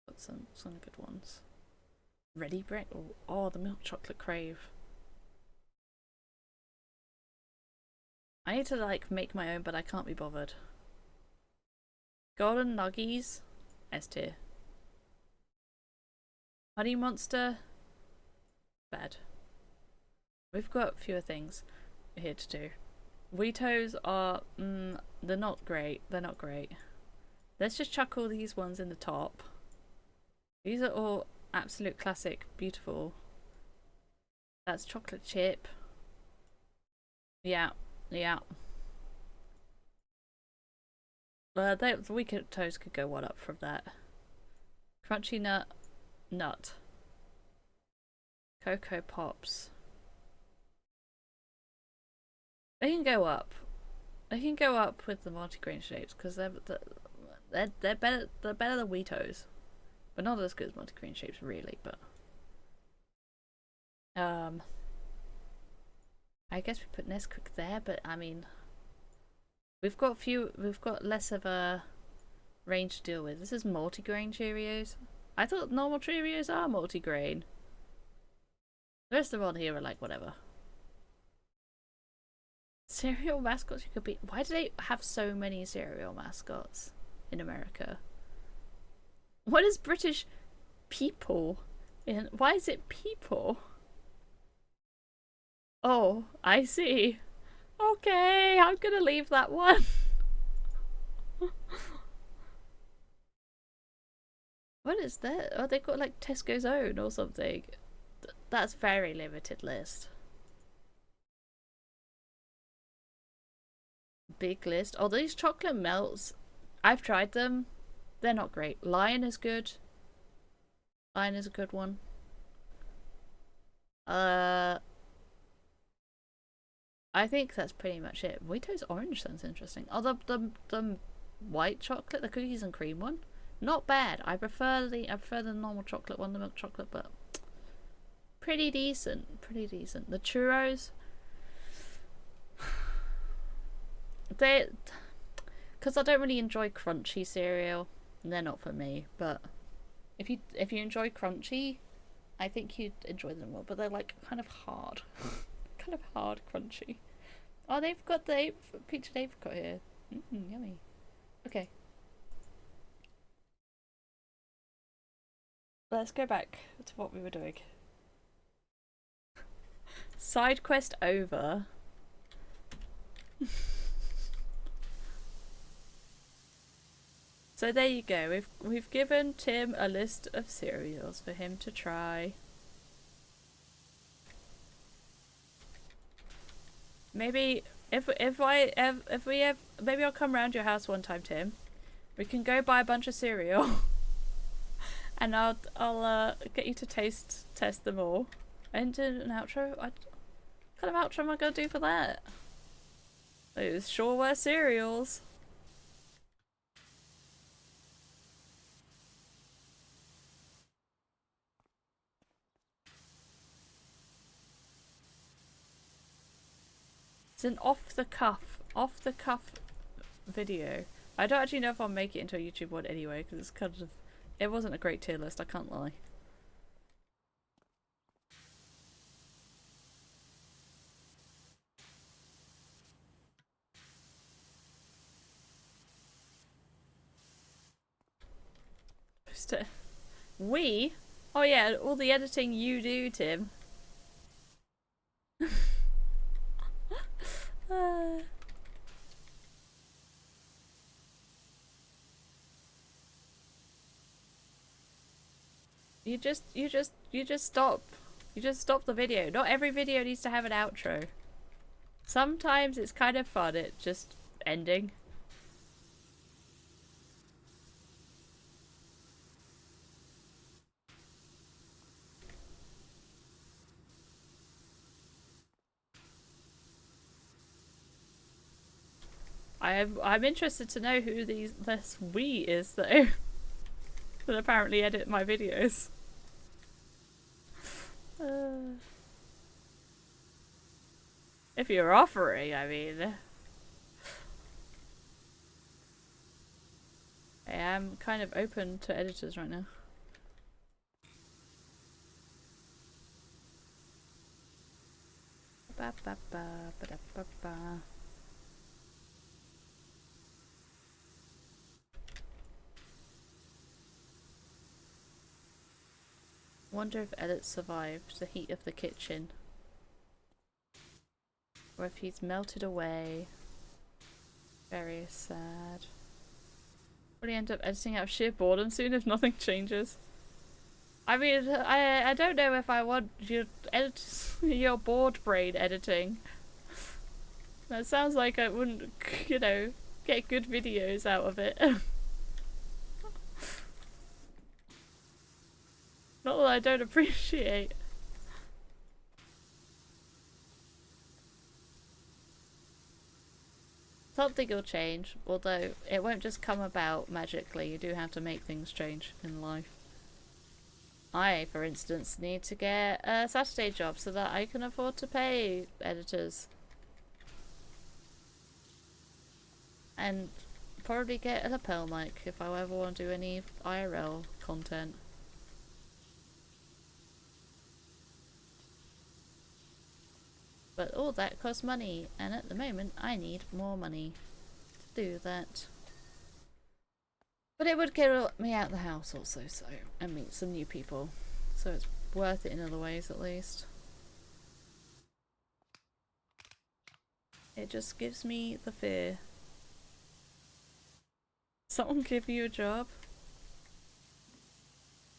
Got some good ones. Ready bread? Oh, the milk chocolate crave. I need to like make my own, but I can't be bothered. Golden nuggies, S tier. Honey Monster, bad. We've got fewer things here to do. Weetos are, they're not great. They're not great. Let's just chuck all these ones in the top. These are all absolute classic, beautiful. That's chocolate chip. Yeah, yeah. The Weetos could go one up from that. Crunchy nut. Cocoa Pops. They can go up. They can go up with the multigrain shapes because they're better. They're better than Weetos, but not as good as multigrain shapes, really. But I guess we put Nesquik there, but I mean, we've got less of a range to deal with. This is multigrain Cheerios. I thought normal Cheerios are multigrain. The rest of them on here are like whatever. Cereal mascots you could be. Why do they have so many cereal mascots in America? What is British people? Why is it people? Oh, I see. Okay, I'm gonna leave that one. What is that? Oh, they got like Tesco's own or something. That's very limited list. big list. Oh, these chocolate melts, I've tried them. They're not great. Lion is good. Lion is a good one. I think that's pretty much it. Wheatos orange sounds interesting. Oh, the white chocolate, the cookies and cream one, not bad. I prefer the normal chocolate one, the milk chocolate, but pretty decent. Pretty decent. The churros, because I don't really enjoy crunchy cereal, they're not for me. But if you enjoy crunchy, I think you'd enjoy them well. But they're like kind of hard, kind of hard crunchy. Oh, they've got the peach and apricot here. Yummy. Okay. Let's go back to what we were doing. Side quest over. So there you go. We've given Tim a list of cereals for him to try. Maybe maybe I'll come round your house one time, Tim. We can go buy a bunch of cereal, and I'll get you to test them all. And do an outro. What kind of outro am I gonna do for that? Those sure were cereals. It's an off the cuff video. I don't actually know if I'll make it into a YouTube one anyway, because it's kind of, it wasn't a great tier list, I can't lie. We? Oh yeah, all the editing you do, Tim. You just stop. You just stop the video. Not every video needs to have an outro. Sometimes it's kind of fun, it just ending. I'm interested to know who this we is though. That apparently edit my videos. If you're offering, I mean. I am kind of open to editors right now. Ba ba ba ba da ba ba. Wonder if Edit survived the heat of the kitchen. Or if he's melted away. Very sad. Will he end up editing out of sheer boredom soon if nothing changes? I mean, I don't know if I want your bored brain editing. That sounds like I wouldn't, you know, get good videos out of it. Not that I don't appreciate. Something will change, although it won't just come about magically. You do have to make things change in life. I, for instance, need to get a Saturday job so that I can afford to pay editors. And probably get a lapel mic if I ever want to do any IRL content. But all that costs money, and at the moment I need more money to do that. But it would get me out of the house also, so, and meet some new people. So it's worth it in other ways at least. It just gives me the fear. Someone give you a job?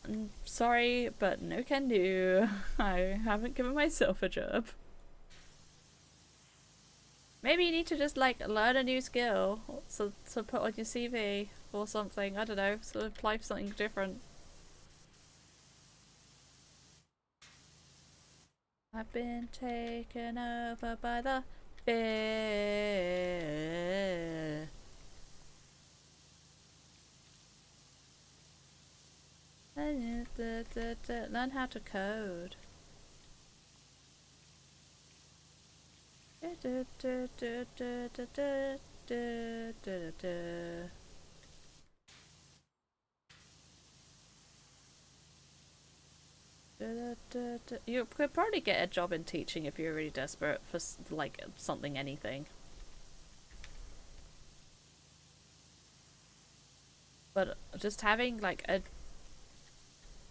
I'm sorry, but no can do. I haven't given myself a job. Maybe you need to just like learn a new skill so to put on your CV or something. I don't know. So apply for something different. I've been taken over by the fear. Learn how to code. You could probably get a job in teaching if you're really desperate for like something, anything. But just having like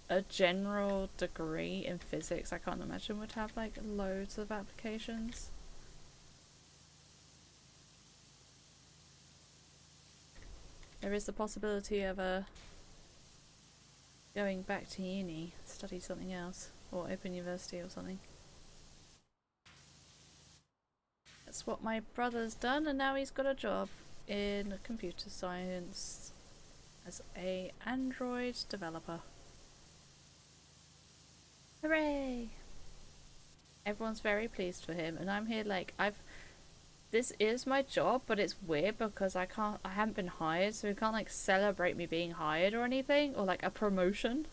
a general degree in physics, I can't imagine would have like loads of applications. There is the possibility of going back to uni, study something else, or open university or something. That's what my brother's done, and now he's got a job in computer science as a Android developer. Hooray! Everyone's very pleased for him, and I'm here like this is my job, but it's weird because I haven't been hired, so we can't like celebrate me being hired or anything, or like a promotion.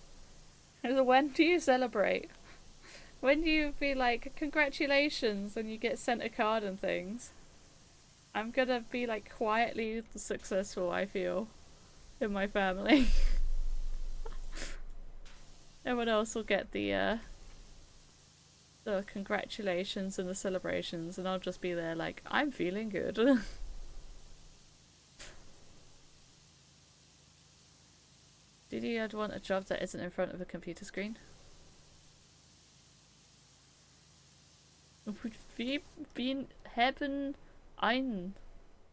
When do you celebrate? When do you be like, congratulations, and you get sent a card and things? I'm gonna be like quietly successful, I feel, in my family. Everyone else will get the congratulations and the celebrations, and I'll just be there like, I'm feeling good. Did you want a job that isn't in front of a computer screen? Would wir been haben ein.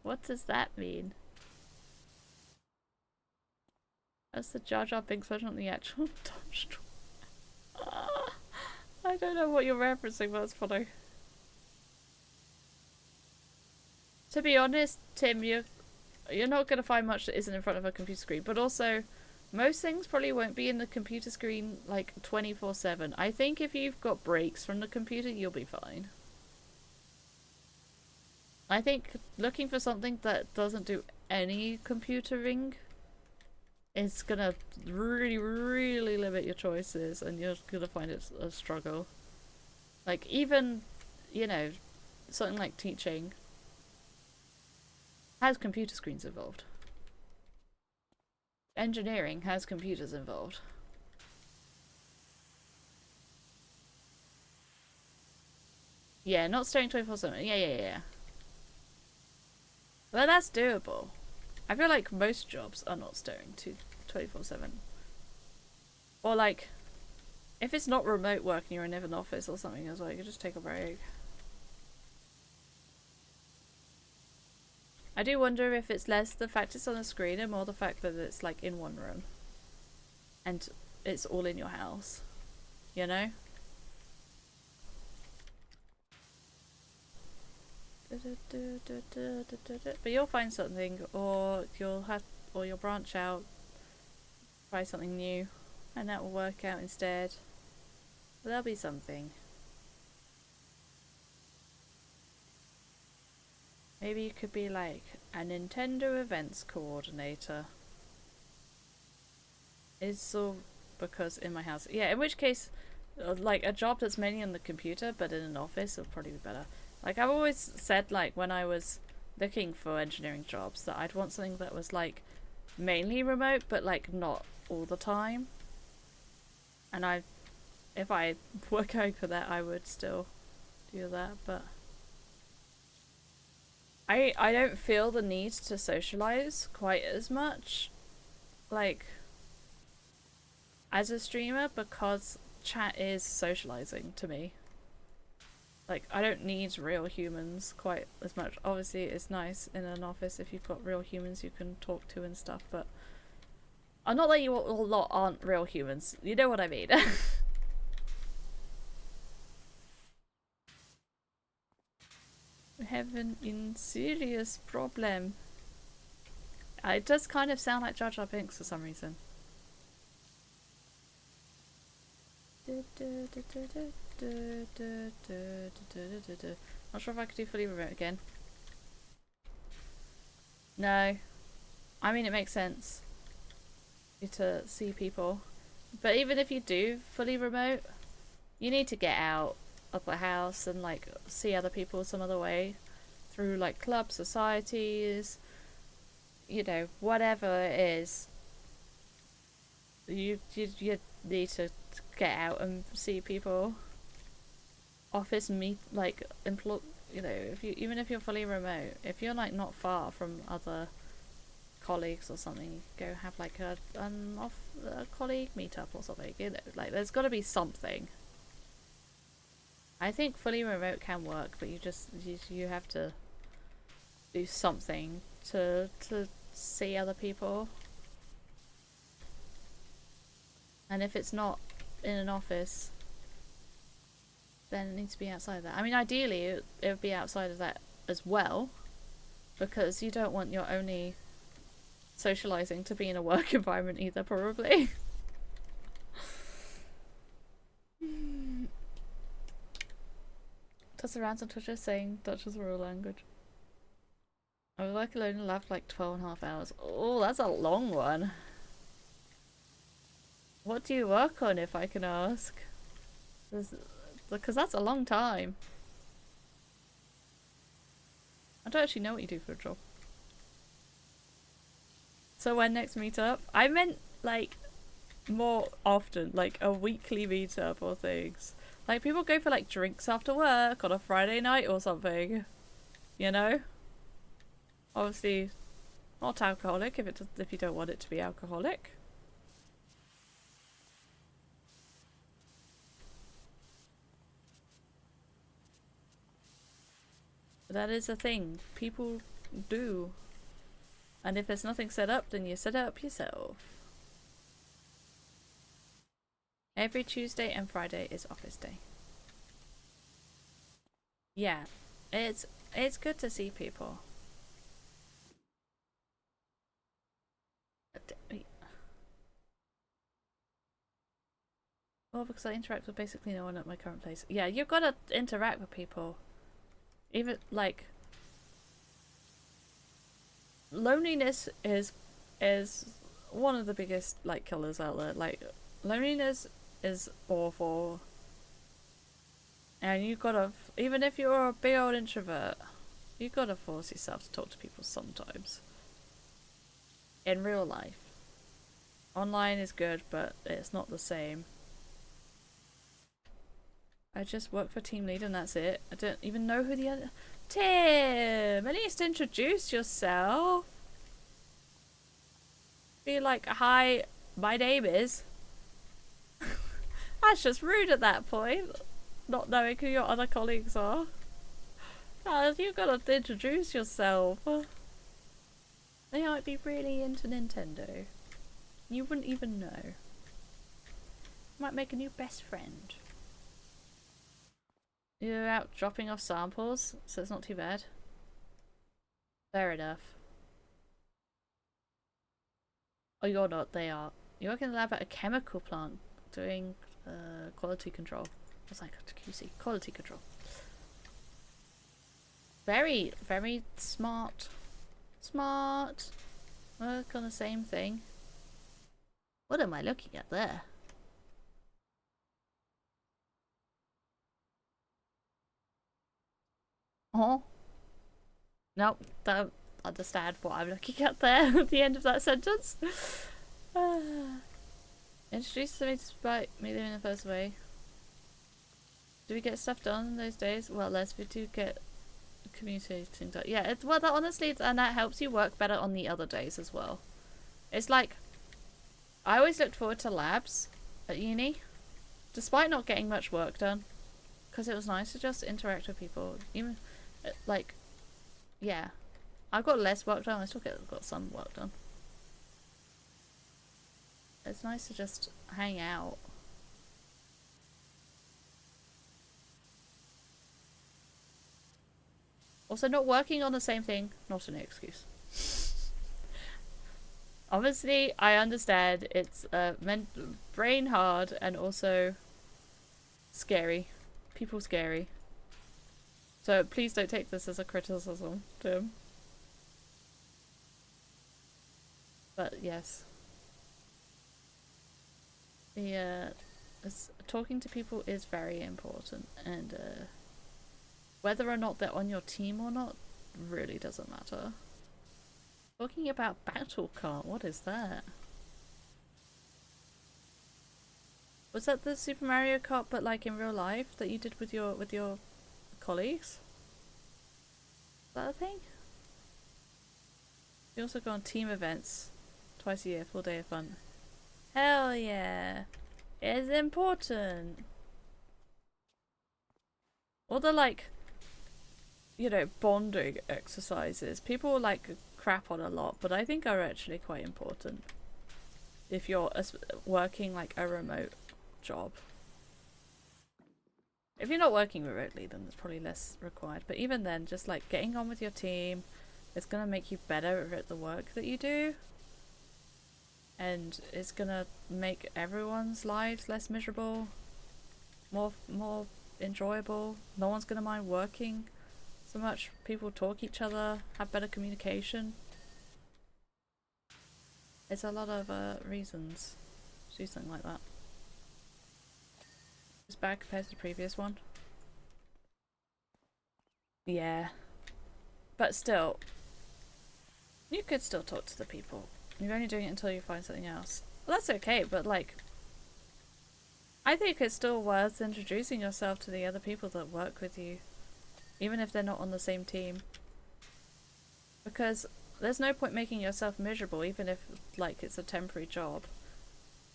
What does that mean? That's the Jar Jar Binks version on the actual touch. I don't know what you're referencing, but that's funny. To be honest, Tim, you're not going to find much that isn't in front of a computer screen, but also most things probably won't be in the computer screen like 24/7. I think if you've got breaks from the computer, you'll be fine. I think looking for something that doesn't do any computering is gonna really, really limit your choices, and you're gonna find it a struggle. Like, even, you know, something like teaching has computer screens involved. Engineering has computers involved. Yeah, not staring 24/7. Yeah. Well, that's doable. I feel like most jobs are not staring 24/7. Or like, if it's not remote work and you're in an office or something as well, you can just take a break. I do wonder if it's less the fact it's on a screen and more the fact that it's like in one room. And it's all in your house. You know? But you'll find something, or you'll branch out, try something new, and that will work out instead. But there'll be something. Maybe you could be like a Nintendo events coordinator. It's all because in my house. Yeah, in which case, like a job that's mainly on the computer but in an office will probably be better. Like, I've always said, like, when I was looking for engineering jobs, that I'd want something that was, like, mainly remote, but, like, not all the time. And if I were going for that, I would still do that, but I don't feel the need to socialize quite as much, like, as a streamer, because chat is socializing to me. Like, I don't need real humans quite as much. Obviously, it's nice in an office if you've got real humans you can talk to and stuff, but I'm not that you all lot aren't real humans. You know what I mean. having a serious problem. It does kind of sound like Jar Jar Binks for some reason. Not sure if I could do fully remote again. No. I mean, it makes sense to see people. But even if you do fully remote, you need to get out of the house and like see other people some other way. Through like clubs, societies, you know, whatever it is. You need to get out and see people. Office meet, like, you know, if you, even if you're fully remote, if you're like not far from other colleagues or something, go have like a colleague meetup or something, you know, like there's got to be something. I think fully remote can work, but you have to do something to see other people. And if it's not in an office, then it needs to be outside of that. I mean, ideally it would be outside of that as well, because you don't want your only socializing to be in a work environment either, probably. Does the rants on Twitter saying Dutch is a real language? I was working alone in the lab for like 12.5 hours. Oh, that's a long one. What do you work on, if I can ask? Because that's a long time. I don't actually know what you do for a job. So when next meetup? I meant like more often, like a weekly meetup or things. Like people go for like drinks after work on a Friday night or something. You know? Obviously not alcoholic if you don't want it to be alcoholic. But that is a thing people do. And if there's nothing set up, then you set it up yourself. Every Tuesday and Friday is office day. Yeah, it's good to see people. Well, because I interact with basically no one at my current place. Yeah, you've got to interact with people. Even, like... Loneliness is one of the biggest, like, killers out there. Like, loneliness is awful. And you've got to... Even if you're a big old introvert, you've got to force yourself to talk to people sometimes. In real life. Online is good, but it's not the same. I just work for team lead and that's it. I don't even know who the other... Tim! At least introduce yourself. Be like, hi, my name is... That's just rude at that point. Not knowing who your other colleagues are. You've got to introduce yourself. They might be really into Nintendo. You wouldn't even know. Might make a new best friend. You're out dropping off samples, so it's not too bad. Fair enough. Oh, you're not, they are. You work in the lab at a chemical plant doing quality control. What's that? QC? Quality control. Very, very smart. Smart. Work on the same thing. What am I looking at there? Oh. Nope, don't understand what I'm looking at there at the end of that sentence. Introduced to me despite me living the first way. Do we get stuff done in those days? Well, less we do get communicating done. Yeah, well, that honestly, and that helps you work better on the other days as well. It's like, I always looked forward to labs at uni, despite not getting much work done, because it was nice to just interact with people. Even, like, yeah, I've got less work done. I still got some work done. It's nice to just hang out. Also, not working on the same thing, not an excuse. Obviously, I understand it's brain hard and also scary. People scary. So please don't take this as a criticism, Tim. But yes. Talking to people is very important, and whether or not they're on your team or not really doesn't matter. Talking about Battle Kart, what is that? Was that the Super Mario Kart but like in real life that you did with your colleagues? Is that a thing? You also go on team events twice a year, full day of fun. Hell yeah! It's important! All the like, you know, bonding exercises, people like crap on a lot, but I think are actually quite important. If you're working like a remote job. If you're not working remotely, then it's probably less required. But even then, just like getting on with your team, it's gonna make you better at the work that you do. And it's gonna make everyone's lives less miserable, more enjoyable. No one's gonna mind working so much. People talk each other, have better communication. It's a lot of reasons to do something like that. It's bad compared to the previous one. Yeah. But still, you could still talk to the people. You're only doing it until you find something else. Well, that's okay, but like, I think it's still worth introducing yourself to the other people that work with you, even if they're not on the same team. Because there's no point making yourself miserable, even if like it's a temporary job.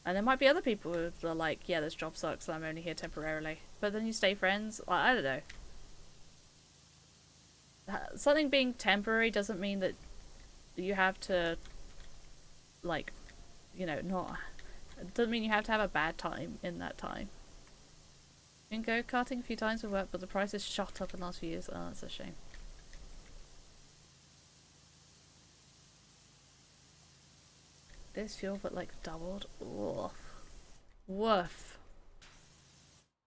And there might be other people who are like, yeah, this job sucks, I'm only here temporarily. But then you stay friends. Well, I don't know. Something being temporary doesn't mean that you have to, like, you know, not... It doesn't mean you have to have a bad time in that time. Been go-karting a few times for work, but the price has shot up in the last few years. Oh, that's a shame. This fuel, but like doubled. Woof. Woof.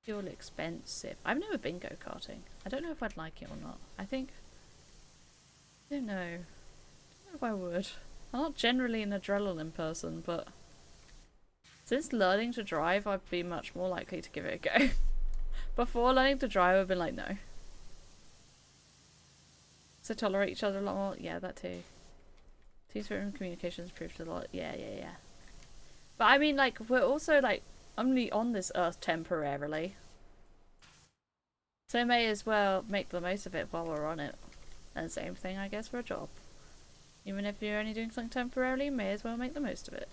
Fuel expensive. I've never been go-karting. I don't know if I'd like it or not. I think... I don't know. I don't know if I would. I'm not generally an adrenaline person, but... Since learning to drive, I'd be much more likely to give it a go. Before learning to drive, I've been like, no. So tolerate each other a lot more? Yeah, that too. Team spirit and communication has improved a lot. Yeah. But I mean, like, we're also, like, only on this earth temporarily. So may as well make the most of it while we're on it. And same thing, I guess, for a job. Even if you're only doing something temporarily, you may as well make the most of it.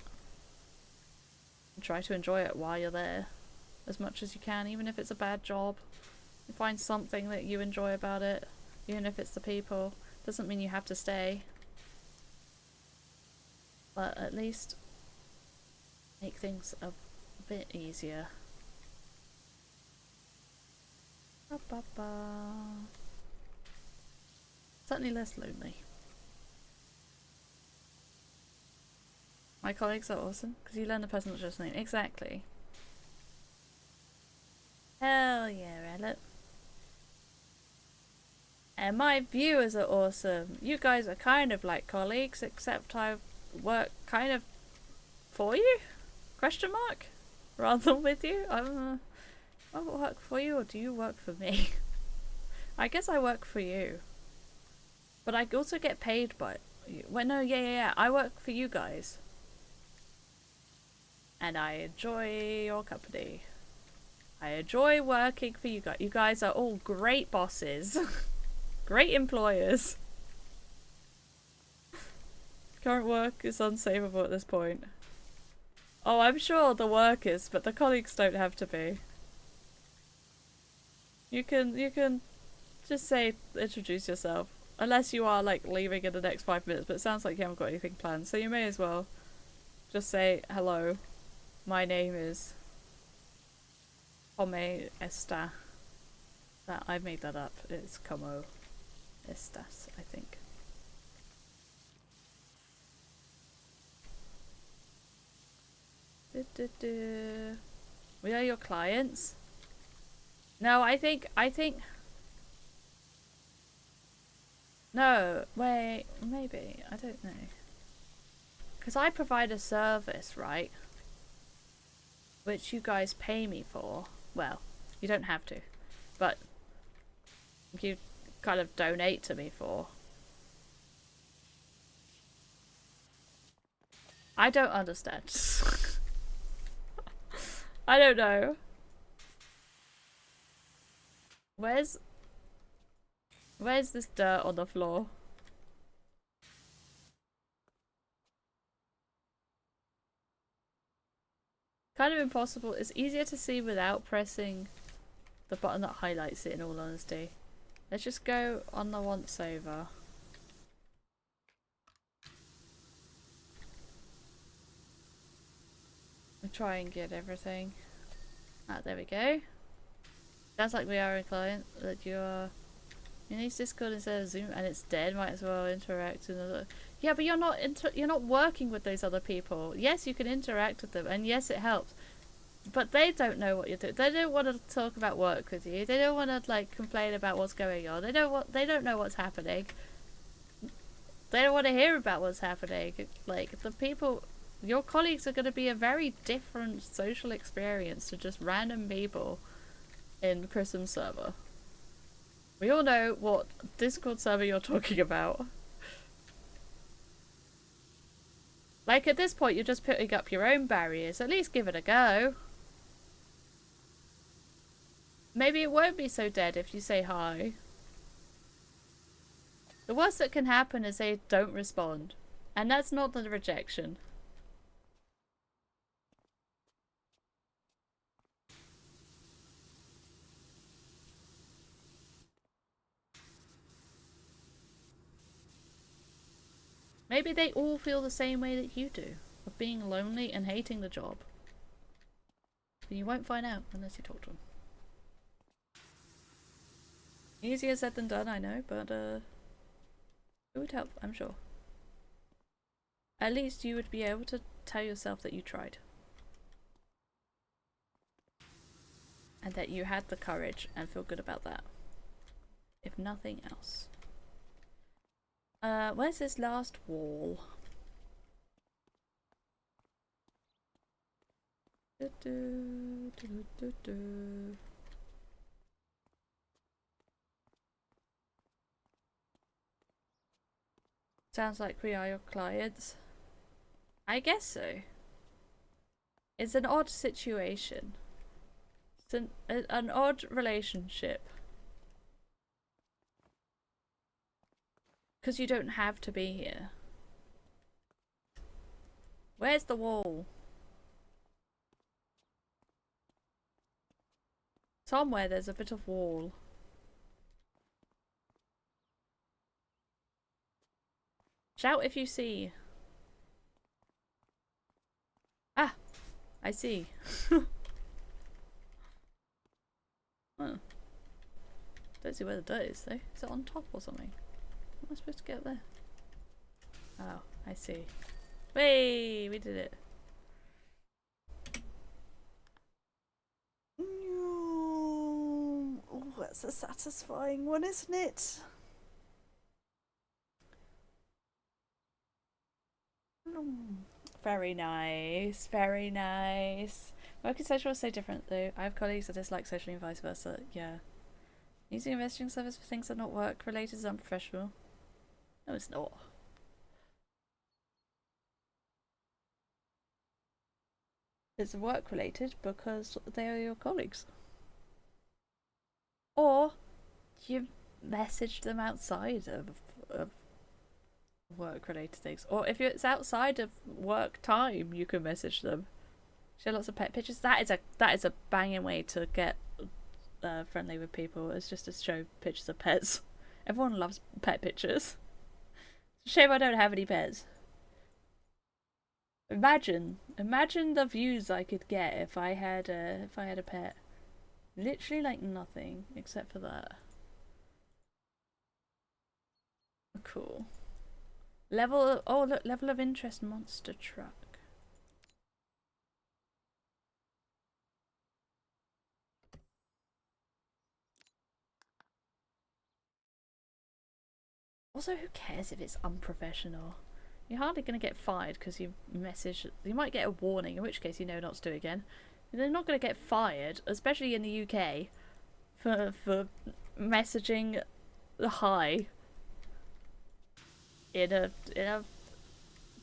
And try to enjoy it while you're there. As much as you can, even if it's a bad job. You find something that you enjoy about it. Even if it's the people. Doesn't mean you have to stay. But at least make things a bit easier. Certainly less lonely. My colleagues are awesome because you learn the person's just name. Exactly. Hell yeah, Reddit. And my viewers are awesome. You guys are kind of like colleagues, except I work kind of for you? Question mark? Rather than with you? I work for you, or do you work for me? I guess I work for you. But I also get paid by you. Well, no, yeah. I work for you guys. And I enjoy your company. I enjoy working for you guys. You guys are all great bosses. Great employers. Current work is unsavable at this point. Oh, I'm sure the work is, but the colleagues don't have to be. You can just say, introduce yourself. Unless you are, like, leaving in the next 5 minutes, but it sounds like you haven't got anything planned, so you may as well just say, hello, my name is Come Esta. I made that up. It's Como. estas, I think. We are your clients. No, I think. No, wait, maybe. I don't know. Because I provide a service, right? Which you guys pay me for. Well, you don't have to. But you kind of donate to me for. I don't understand. I don't know. Where's this dirt on the floor? Kind of impossible. It's easier to see without pressing the button that highlights it, in all honesty. Let's just go on the once over. And try and get everything. Ah, there we go. Sounds like we are a client. That you are. You need Discord instead of Zoom, and it's dead. Might as well interact with other. Yeah, but you're not working with those other people. Yes, you can interact with them, and yes, it helps. But they don't know what you're doing. They don't want to talk about work with you. They don't want to like complain about what's going on. They don't know what's happening. They don't want to hear about what's happening. Like the people, your colleagues are going to be a very different social experience to just random people in Chrism's server. We all know what Discord server you're talking about. Like at this point, you're just putting up your own barriers. At least give it a go. Maybe it won't be so dead if you say hi. The worst that can happen is they don't respond. And that's not the rejection. Maybe they all feel the same way that you do. Of being lonely and hating the job. But you won't find out unless you talk to them. Easier said than done, I know, but it would help, I'm sure. At least you would be able to tell yourself that you tried. And that you had the courage and feel good about that. If nothing else. Where's this last wall? Sounds like we are your clients. I guess so. It's an odd situation. It's an odd relationship. Because you don't have to be here. Where's the wall? Somewhere there's a bit of wall. Shout if you see. Ah! I see. Oh. Don't see where the dirt is though. Is it on top or something? How am I supposed to get up there? Oh, I see. Whey! We did it. Oh, that's a satisfying one, isn't it? Very nice, very nice. Work and social is so different though. I have colleagues that dislike socially and vice versa. Yeah. Using a messaging service for things that are not work related is unprofessional. No, it's not. It's work related because they are your colleagues. Or you message them outside of work related things. Or if it's outside of work time, you can message them. Share lots of pet pictures. That is a banging way to get friendly with people. It's just to show pictures of pets. Everyone loves pet pictures. Shame I don't have any pets. Imagine the views I could get if I had a pet. Literally like nothing except for that. Cool. Level, oh look, level of interest monster truck. Also, who cares if it's unprofessional? You're hardly going to get fired because you message. You might get a warning, in which case you know not to do it again. They're not going to get fired, especially in the UK, for messaging the hi in a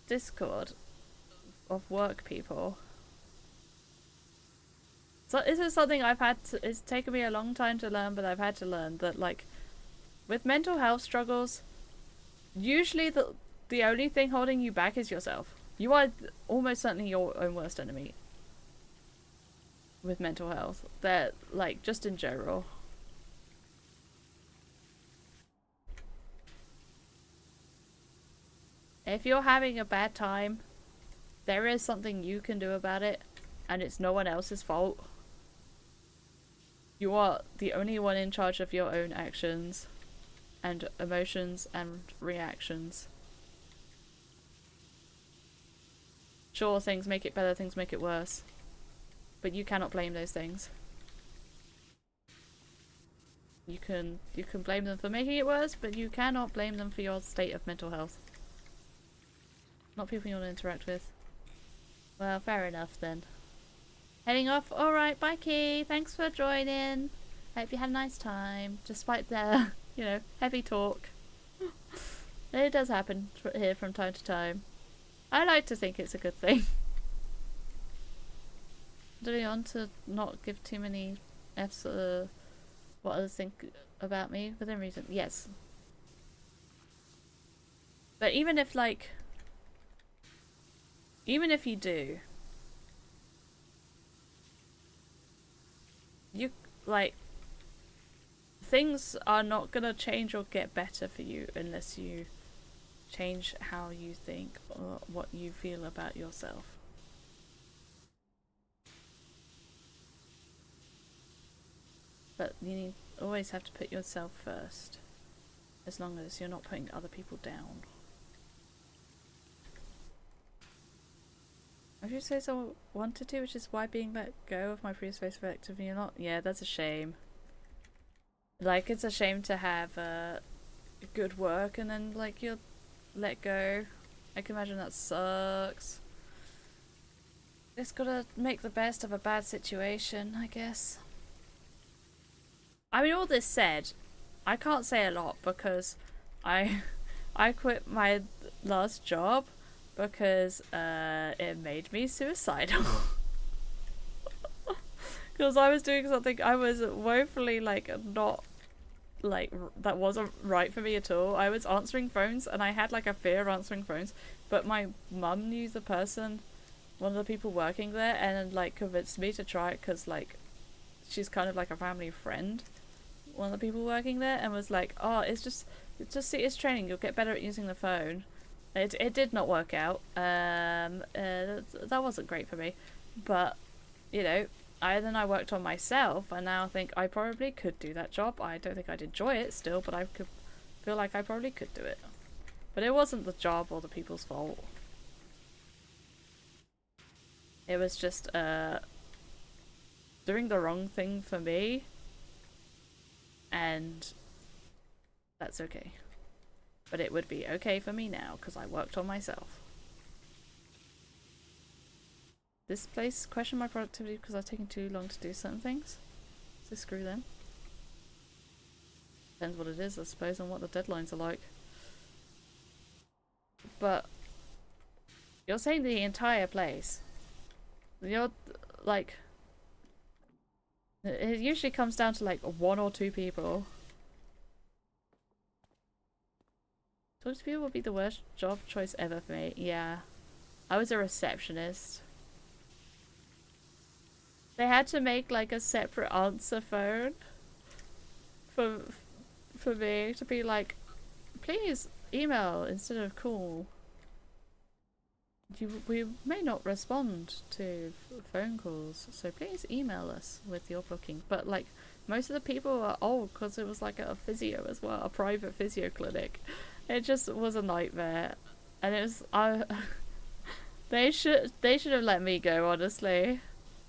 Discord of work people. So this is something I've had to, it's taken me a long time to learn, but I've had to learn that, like, with mental health struggles, usually the only thing holding you back is yourself. You are almost certainly your own worst enemy with mental health. That, like, just in general. If you're having a bad time, there is something you can do about it, and it's no one else's fault. You are the only one in charge of your own actions and emotions and reactions. Sure, things make it better, things make it worse, but you cannot blame those things. You can blame them for making it worse, but you cannot blame them for your state of mental health. Not people you want to interact with. Well, fair enough then. Heading off. Alright, bye Key. Thanks for joining. Hope you had a nice time, despite the, you know, heavy talk. It does happen here from time to time. I like to think it's a good thing. Do we want to not give too many F's what others think about me within reason? Yes. But even if, like, even if you do, you, like, things are not gonna change or get better for you unless you change how you think or what you feel about yourself. But you always have to put yourself first, as long as you're not putting other people down. I should say so wanted to, which is why being let go of my previous face effective and you're not. Yeah, that's a shame. Like, it's a shame to have good work and then, like, you're let go. I can imagine that sucks. Just gotta make the best of a bad situation, I guess. I mean, all this said, I can't say a lot because I quit my last job because it made me suicidal. Because I was doing something I was woefully, like, not, like, that wasn't right for me at all. I was answering phones and I had, like, a fear of answering phones, but my mum knew the person, one of the people working there, and, like, convinced me to try it because, like, she's kind of like a family friend, one of the people working there, and was like, oh, it's training, you'll get better at using the phone. It did not work out. That wasn't great for me, but, you know, then I worked on myself, and now I think I probably could do that job. I don't think I'd enjoy it still, but I could feel like I probably could do it. But it wasn't the job or the people's fault. It was just doing the wrong thing for me, and that's okay. But it would be okay for me now because I worked on myself. This place questioned my productivity because I've taken too long to do certain things. So screw them. Depends what it is, I suppose, and what the deadlines are like. But you're saying the entire place. You're, like, it usually comes down to, like, 1 or 2 people. Talk to people would be the worst job choice ever for me. Yeah. I was a receptionist. They had to make, like, a separate answer phone for me to be like, please email instead of call. We may not respond to phone calls, so please email us with your booking. But, like, most of the people are old because it was like a physio as well, a private physio clinic. It just was a nightmare, and it was they should have let me go, honestly.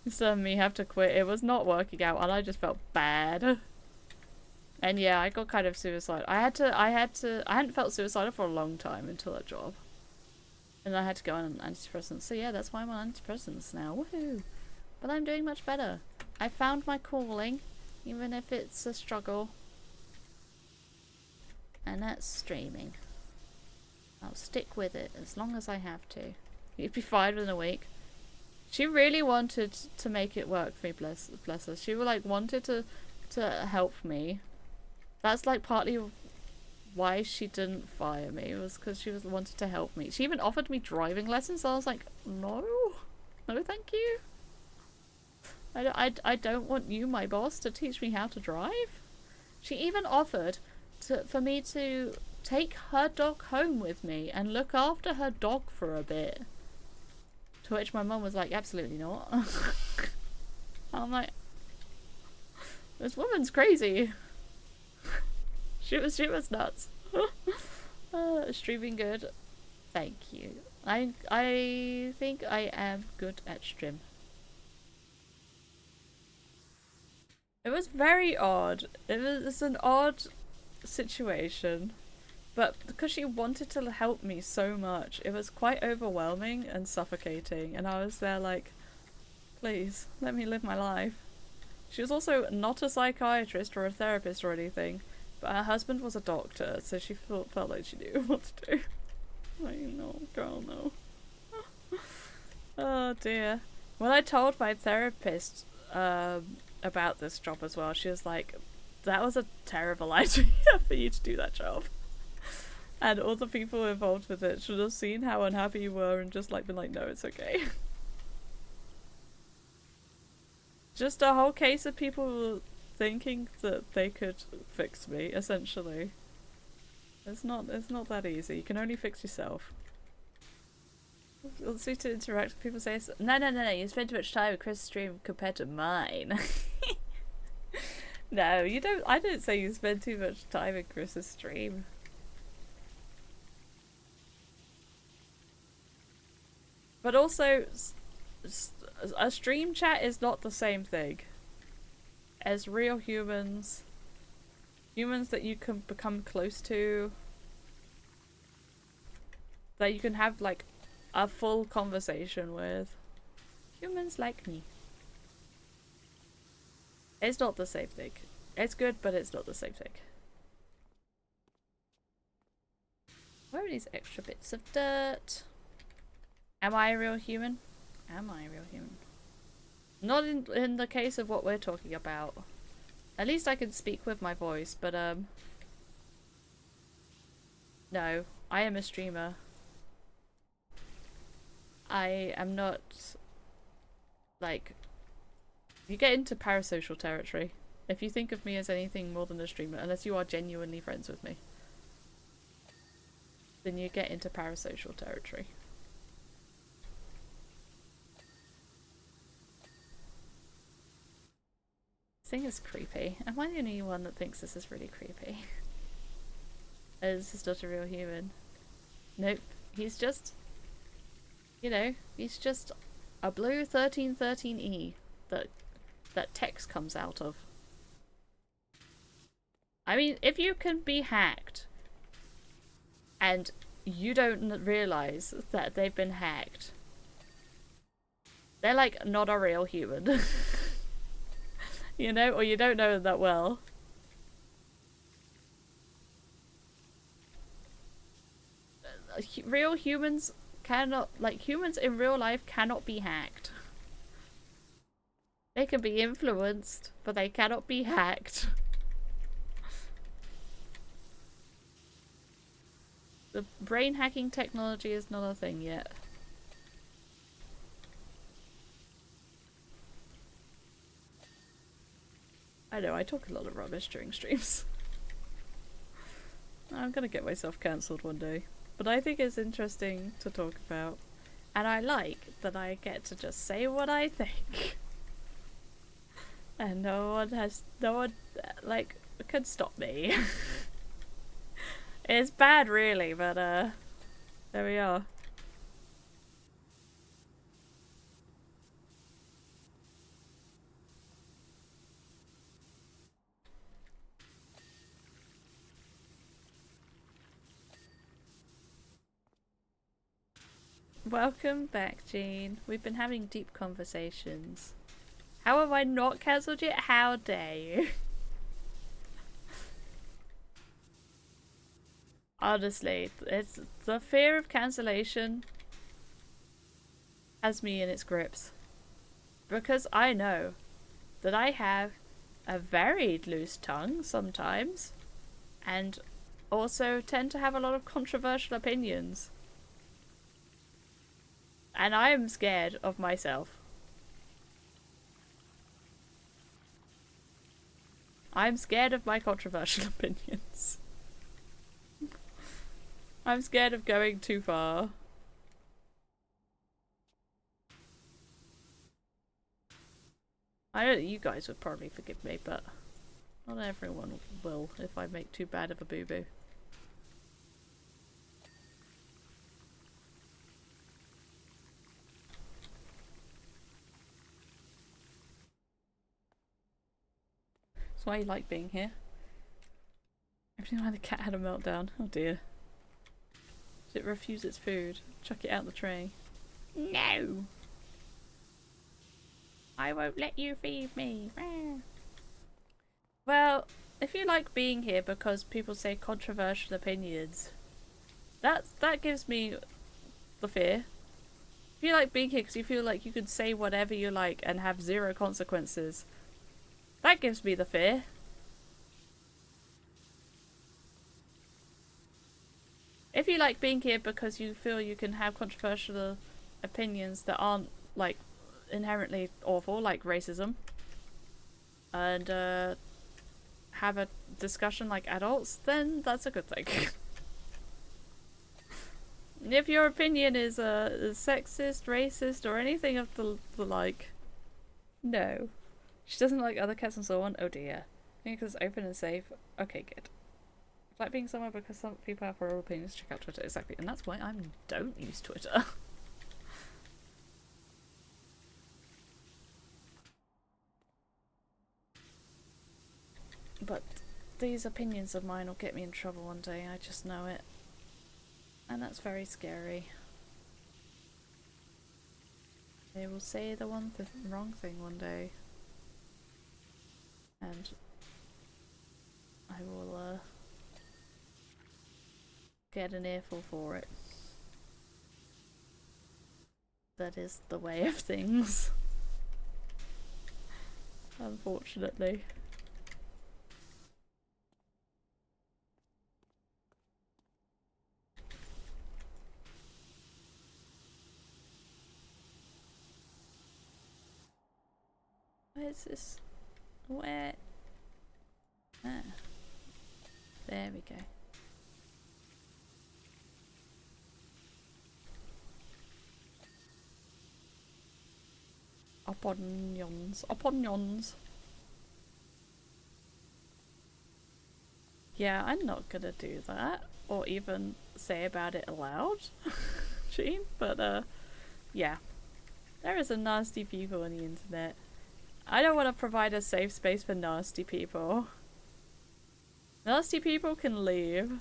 Instead of me have to quit, it was not working out, and I just felt bad. And yeah, I got kind of suicidal. I hadn't felt suicidal for a long time until that job. And I had to go on antidepressants. So yeah, that's why I'm on antidepressants now. Woohoo! But I'm doing much better. I found my calling, even if it's a struggle. And that's streaming. I'll stick with it as long as I have to. You'd be fine within a week. She really wanted to make it work for me, bless her. She like wanted to help me. That's like partly why she didn't fire me, was because she wanted to help me. She even offered me driving lessons, so I was like, no thank you. I don't want you, my boss, to teach me how to drive. She even offered for me to take her dog home with me and look after her dog for a bit. To which my mum was like, absolutely not. I'm like, this woman's crazy. She was nuts. Streaming good. Thank you. I think I am good at stream. It was very odd. It's an odd situation. But because she wanted to help me so much, it was quite overwhelming and suffocating. And I was there like, please, let me live my life. She was also not a psychiatrist or a therapist or anything. But her husband was a doctor, so she felt like she knew what to do. Like, no, girl, no. Oh dear. When I told my therapist about this job as well, she was like, that was a terrible idea for you to do that job. And all the people involved with it should have seen how unhappy you were and just like been like, no, it's okay. Just a whole case of people thinking that they could fix me, essentially. It's not that easy. You can only fix yourself. Let's see to interact with people say, no, you spend too much time with Chris' stream compared to mine. No, you don't. I don't say you spend too much time in Chris's stream. But also, a stream chat is not the same thing as real humans. Humans that you can become close to. That you can have like a full conversation with. Humans like me. It's not the same thing. It's good, but it's not the same thing. Where are these extra bits of dirt? Am I a real human? Am I a real human? Not in the case of what we're talking about. At least I can speak with my voice, but no, I am a streamer. I am not, like, you get into parasocial territory if you think of me as anything more than a streamer, unless you are genuinely friends with me. Then you get into parasocial territory. This thing is creepy. Am I the only one that thinks this is really creepy? This is not a real human. Nope. He's just, you know, he's just a blue 1313E that text comes out of. I mean, if you can be hacked and you don't realize that they've been hacked, they're like not a real human. You know, or you don't know them that well. Real humans cannot, like, humans in real life cannot be hacked. They can be influenced, but they cannot be hacked. The brain hacking technology is not a thing yet. I know, I talk a lot of rubbish during streams. I'm gonna get myself cancelled one day. But I think it's interesting to talk about. And I like that I get to just say what I think. And no one, like, can stop me. It's bad really, but there we are. Welcome back, Jean. We've been having deep conversations. How have I not cancelled yet? How dare you? Honestly, it's the fear of cancellation has me in its grips. Because I know that I have a very loose tongue sometimes, and also tend to have a lot of controversial opinions. And I am scared of myself. I'm scared of my controversial opinions. I'm scared of going too far. I know that you guys would probably forgive me, but not everyone will if I make too bad of a boo-boo. That's why you like being here. Everything why the cat had a meltdown. Oh dear. Did it refuse its food? Chuck it out the tray. No! I won't let you feed me. Well, if you like being here because people say controversial opinions, that gives me the fear. If you like being here because you feel like you can say whatever you like and have zero consequences, that gives me the fear. If you like being here because you feel you can have controversial opinions that aren't, like, inherently awful, like racism, and have a discussion like adults, then that's a good thing. If your opinion is sexist, racist, or anything of the like, no. She doesn't like other cats and so on. Oh dear. I think because it's open and safe. Okay, good. It's like being somewhere because some people have horrible opinions. Check out Twitter, exactly, and that's why I don't use Twitter. But these opinions of mine will get me in trouble one day. I just know it, and that's very scary. They will say the wrong thing one day, and I will get an earful for it. That is the way of things. Unfortunately. Where's this? Where? Ah. There we go. Opinions. Opinions. Yeah, I'm not gonna do that. Or even say about it aloud. Gene, but yeah. There is some nasty people on the internet. I don't want to provide a safe space for nasty people. Nasty people can leave.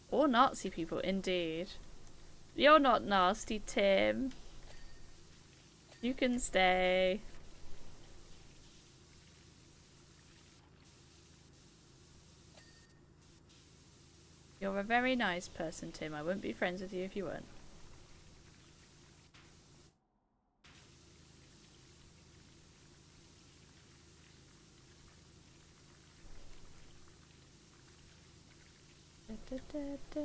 Or Nazi people, indeed. You're not nasty, Tim. You can stay. You're a very nice person, Tim. I wouldn't be friends with you if you weren't. Da, da, da, da.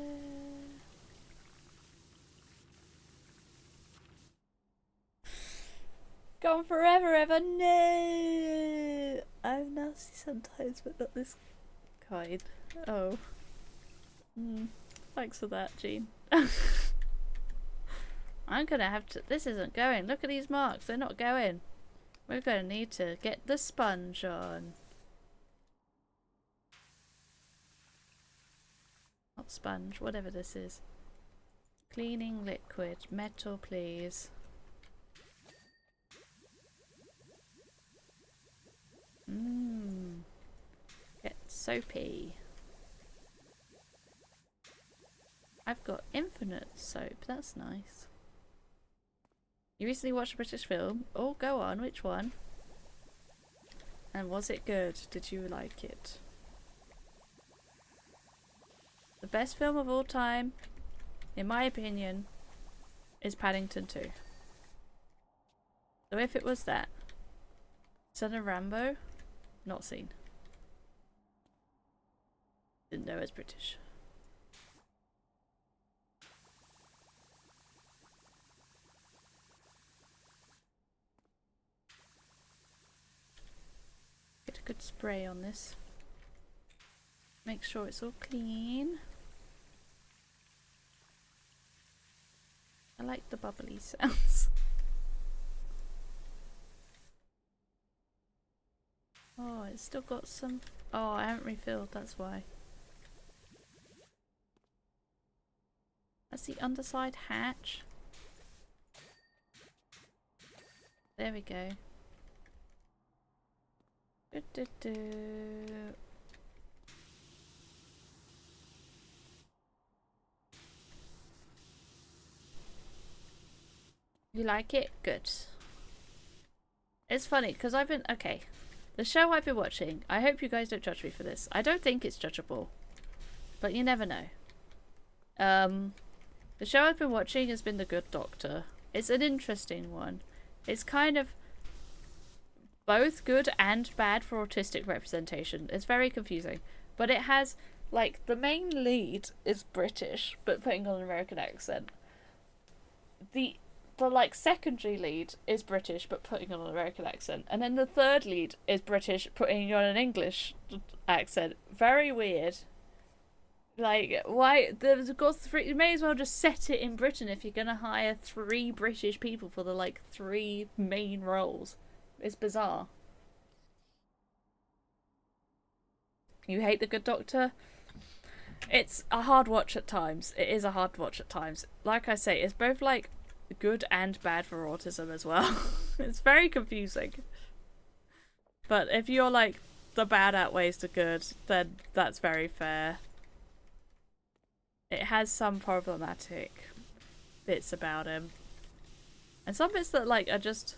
Gone forever, ever. No, I'm nasty sometimes, but not this kind. Oh, Thanks for that, Jean. I'm gonna have to. This isn't going. Look at these marks. They're not going. We're gonna need to get the sponge on. Not sponge, whatever this is. Cleaning liquid. Metal, please. Get soapy. I've got infinite soap. That's nice. You recently watched a British film. Oh, go on. Which one? And was it good? Did you like it? The best film of all time, in my opinion, is Paddington 2. So if it was that, Son of Rambo, not seen. Didn't know it was British. Get a good spray on this. Make sure it's all clean. I like the bubbly sounds. Oh, it's still got some... Oh, I haven't refilled, that's why. That's the underside hatch. There we go. You like it? Good. It's funny because I've been... Okay. The show I've been watching, I hope you guys don't judge me for this. I don't think it's judgeable. But you never know. The show I've been watching has been The Good Doctor. It's an interesting one. It's kind of both good and bad for autistic representation. It's very confusing. But it has, like, the main lead is British, but putting on an American accent. The like secondary lead is British but putting on an American accent, and then the third lead is British putting on an English accent. Very weird. Like, why? There's got three. You may as well just set it in Britain if you're gonna hire 3 British people for the like 3 main roles. It's bizarre. You hate The Good Doctor? It's a hard watch at times. It is a hard watch at times. Like I say, it's both like good and bad for autism as well. It's very confusing. But if you're like the bad outweighs the good, then that's very fair. It has some problematic bits about him. And some bits that like are just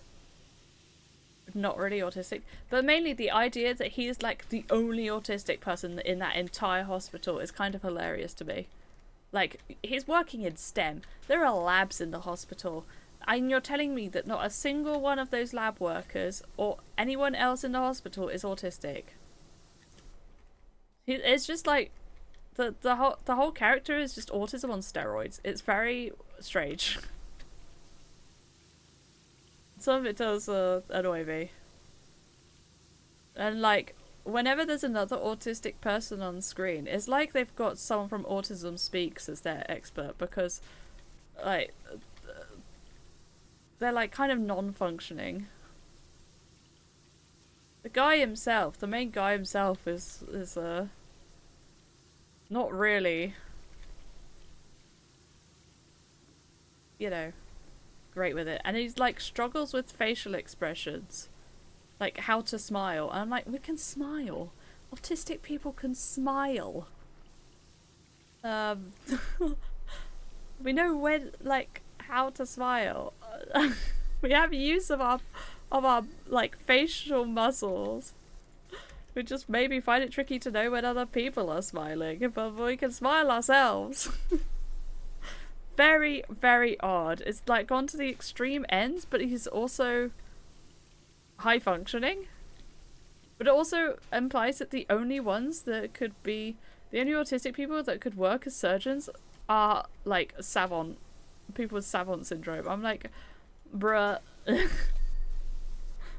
not really autistic. But mainly the idea that he's like the only autistic person in that entire hospital is kind of hilarious to me. Like, he's working in STEM. There are labs in the hospital. And you're telling me that not a single one of those lab workers or anyone else in the hospital is autistic. It's just like the whole character is just autism on steroids. It's very strange. Some of it does annoy me. And like, whenever there's another autistic person on screen, it's like they've got someone from Autism Speaks as their expert, because like they're like kind of non-functioning. The guy himself, the main guy himself is not really, you know, great with it. And he's like struggles with facial expressions. Like how to smile. And I'm like, we can smile. Autistic people can smile. We know when, like, how to smile. We have use of our like facial muscles. We just maybe find it tricky to know when other people are smiling, but we can smile ourselves. Very, very odd. It's like gone to the extreme ends, but he's also high functioning. But it also implies that the only ones that could be the only autistic people that could work as surgeons are like savant people with savant syndrome. I'm like, bruh.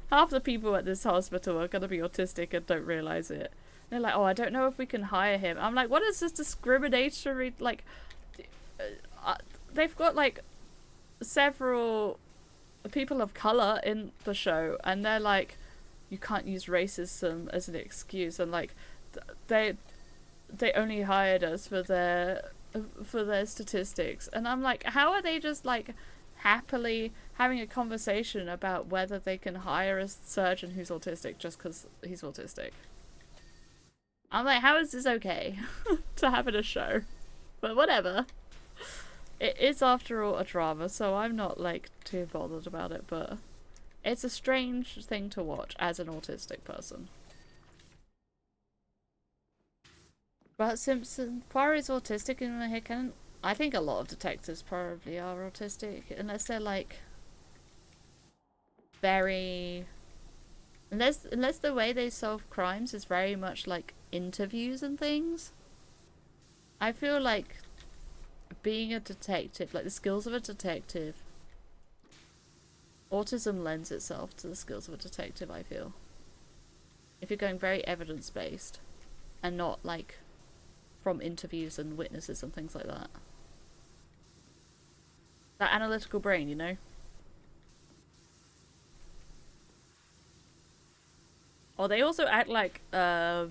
Half the people at this hospital are gonna be autistic and don't realize it. They're like, oh, I don't know if we can hire him. I'm like, what is this discriminatory, like, they've got like several people of color in the show, and they're like, you can't use racism as an excuse, and like they only hired us for their statistics, and I'm like, how are they just like happily having a conversation about whether they can hire a surgeon who's autistic just because he's autistic? I'm like, how is this okay to have in a show? But whatever. It is, after all, a drama, so I'm not, like, too bothered about it, but it's a strange thing to watch as an autistic person. But Simpson, Poirot's autistic in my head canon. I think a lot of detectives probably are autistic, unless they're, like, very... Unless the way they solve crimes is very much like interviews and things. I feel like being a detective, like the skills of a detective, autism lends itself to the skills of a detective, I feel. If you're going very evidence-based and not like from interviews and witnesses and things like that. That analytical brain, you know? Or they also act like the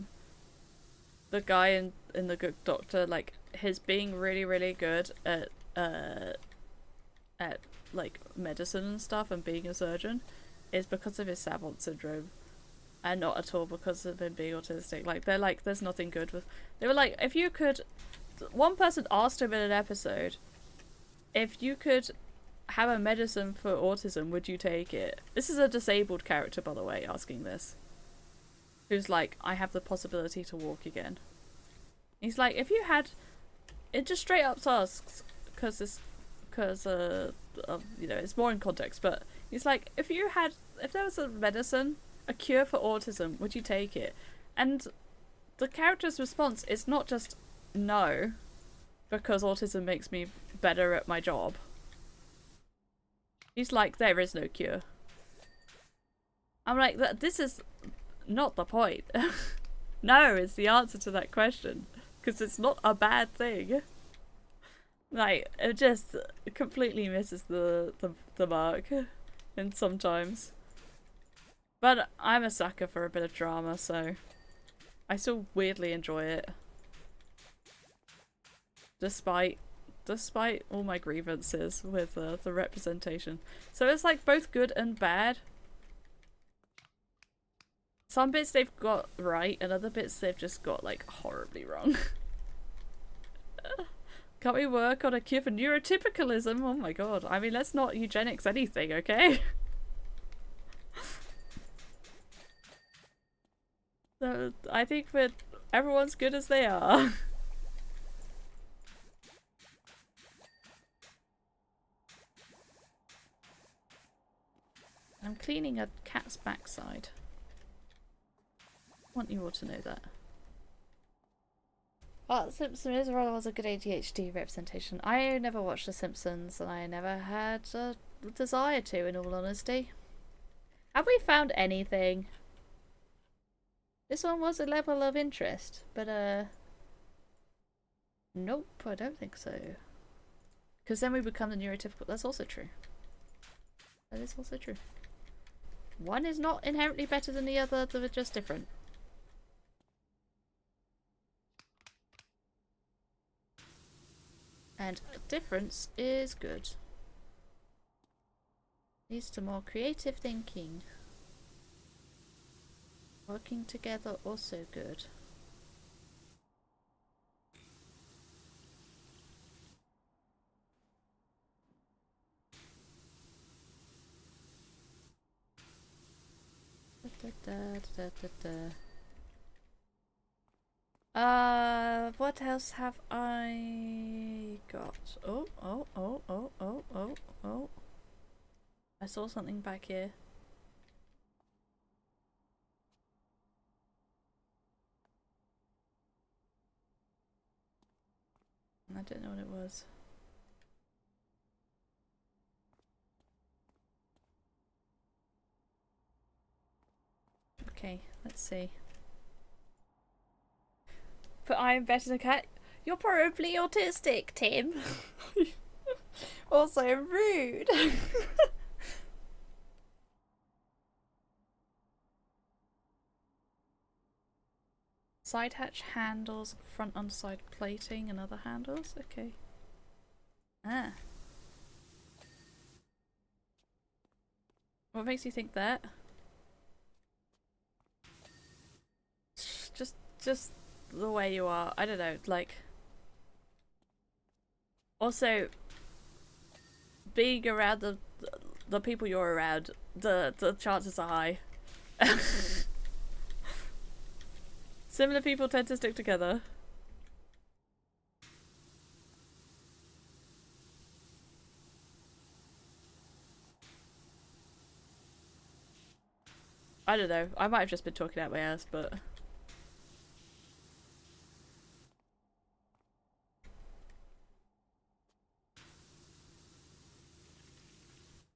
guy in The Good Doctor, like his being really, really good at like medicine and stuff and being a surgeon is because of his savant syndrome, and not at all because of him being autistic. Like, they're like, there's nothing good with... They were like, if you could... One person asked him in an episode, if you could have a medicine for autism, would you take it? This is a disabled character, by the way, asking this. Who's like, I have the possibility to walk again. He's like, if you had... It just straight up asks, because you know, it's more in context, but he's like, if there was a medicine, a cure for autism, would you take it? And the character's response is not just no, because autism makes me better at my job. He's like, there is no cure. I'm like, this is not the point. No is the answer to that question, because it's not a bad thing. Like, it just completely misses the mark, and sometimes. But I'm a sucker for a bit of drama, so I still weirdly enjoy it. Despite all my grievances with the representation. So it's like both good and bad. Some bits they've got right, and other bits they've just got like horribly wrong. Can't we work on a cure for neurotypicalism? Oh my god. I mean, let's not eugenics anything, okay? So, I think that everyone's good as they are. I'm cleaning a cat's backside. I want you all to know that. Well, Simpsons was a good ADHD representation. I never watched The Simpsons, and I never had a desire to, in all honesty. Have we found anything? This one was a level of interest, but nope, I don't think so. Because then we become the neurotypical. That's also true. That is also true. One is not inherently better than the other, they're just different. And difference is good. Leads to more creative thinking. Working together also good. What else have I got? Oh. I saw something back here. I don't know what it was. Okay, let's see. But I am better than a cat. You're probably autistic, Tim. Also rude. Side hatch handles, front underside plating, and other handles. Okay. Ah. What makes you think that? Just the way you are. I don't know, like... Also, being around the people you're around, the chances are high. Similar people tend to stick together. I don't know. I might have just been talking out my ass, but...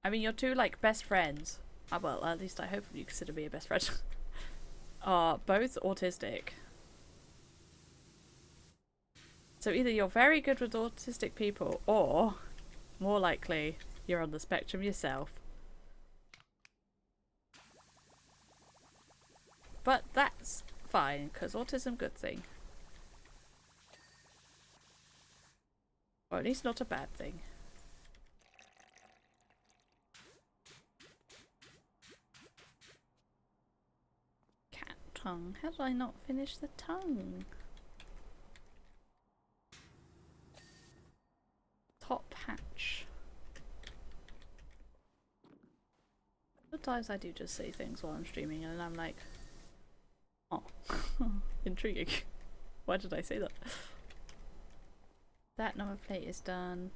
I mean, you're two, like, best friends. Well, at least I hope you consider me a best friend. Are both autistic. So either you're very good with autistic people, or, more likely, you're on the spectrum yourself. But that's fine, because autism, good thing. Or at least not a bad thing. Cat tongue. How did I not finish the tongue? Top hatch. Sometimes I do just say things while I'm streaming and I'm like, oh, intriguing. Why did I say that? That number plate is done.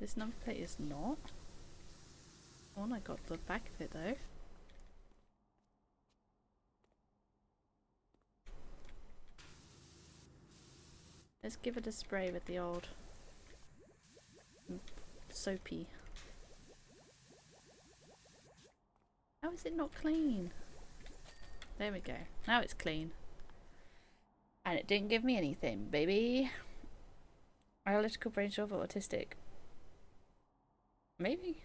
This number plate is not. Oh, I got the back of it though. Let's give it a spray with the old soapy. How is it not clean? There we go. Now it's clean. And it didn't give me anything, baby. Analytical brain short or autistic? Maybe.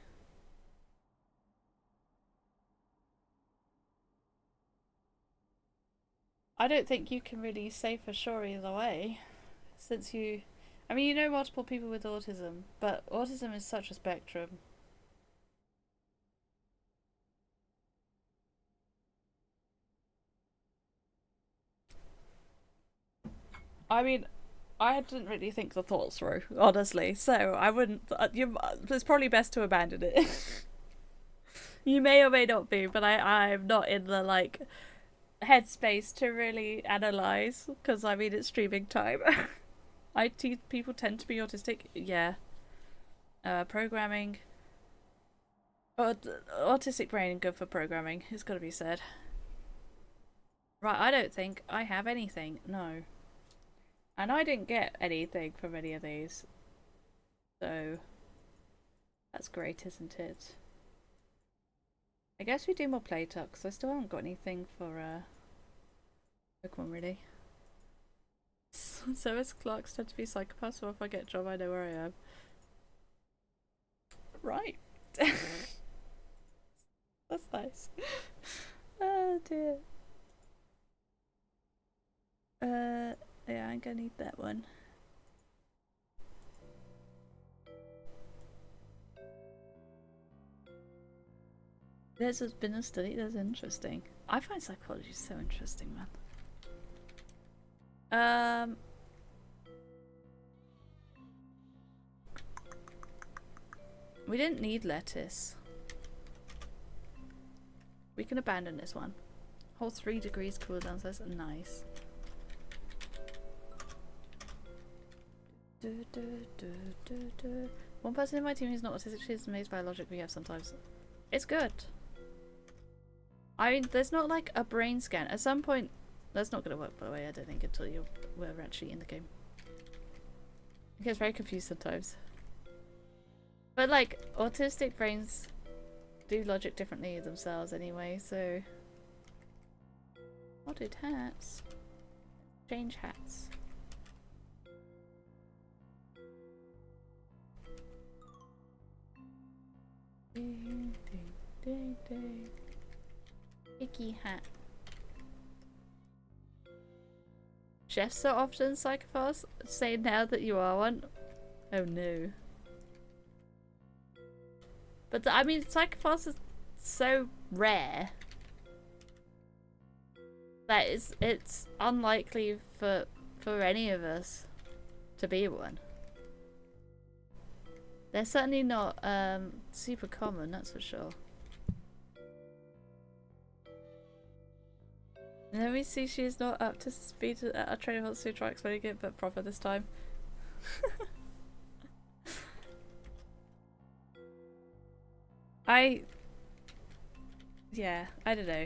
I don't think you can really say for sure either way. Since you... I mean, you know multiple people with autism, but autism is such a spectrum. I mean, I didn't really think the thoughts through, honestly, so I wouldn't... it's probably best to abandon it. You may or may not be, but I'm not in the, like, headspace to really analyse, because, I mean, it's streaming time. IT people tend to be autistic, yeah. Programming... autistic brain good for programming, it's gotta be said. Right, I don't think I have anything, no. And I didn't get anything from any of these. So, that's great, isn't it? I guess we do more PlateUp, because I still haven't got anything for Pokemon, really. So as clerks tend to be psychopaths, so if I get a job, I know where I am. Right. That's nice. Oh dear. Yeah, I'm gonna need that one. There's been a study that's interesting. I find psychology so interesting, man. We didn't need lettuce. We can abandon this one. Whole 3 degrees cooldown, so that's nice. One person in my team who's not autistic is amazed by logic we have sometimes. It's good. I mean, there's not like a brain scan. At some point, that's not going to work, by the way, I don't think, until we're actually in the game. I get very confused sometimes. But like, autistic brains do logic differently themselves anyway, so... Modded hats. Change hats. Ding, ding, ding, ding. Icky hat. Chefs so often psychopaths? Say now that you are one. Oh no. But I mean, psychopaths is so rare that it's unlikely for any of us to be one. They're certainly not super common, that's for sure. And then we see she's not up to speed at our training wants to try explaining it, but proper this time. Yeah, I don't know.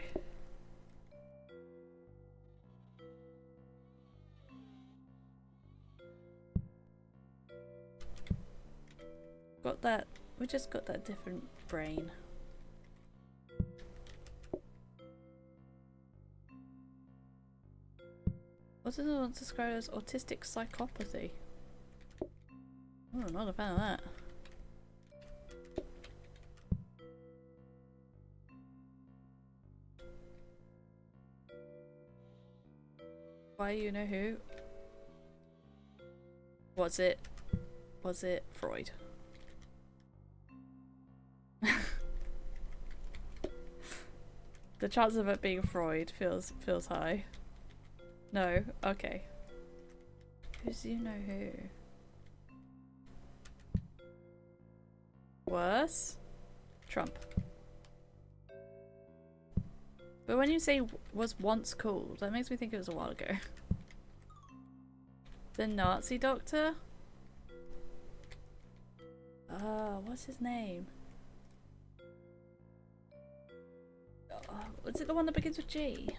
Got that, we just got that different brain. What does it want to describe as autistic psychopathy? Oh, I'm not a fan of that. Why you know who? Was it Freud? The chance of it being Freud feels high. No? Okay. Who's you know who? Worse? Trump. But when you say was once called, that makes me think it was a while ago. The Nazi doctor? What's his name? Was it the one that begins with G?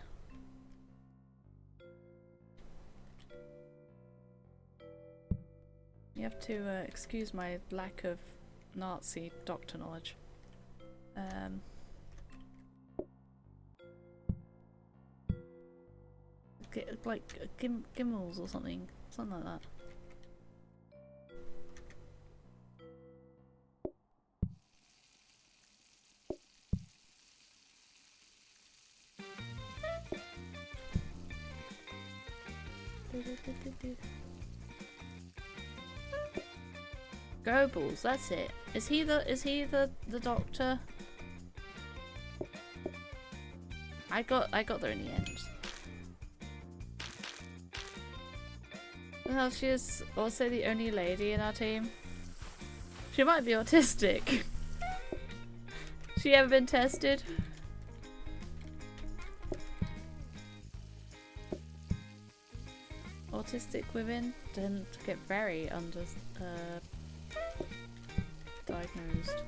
You have to excuse my lack of Nazi doctor knowledge. Like Gimmels or something like that. Goebbels, that's it. Is he the doctor? I got there in the end. Well, she is also the only lady in our team. She might be autistic. She ever been tested? Autistic women tend to get very diagnosed.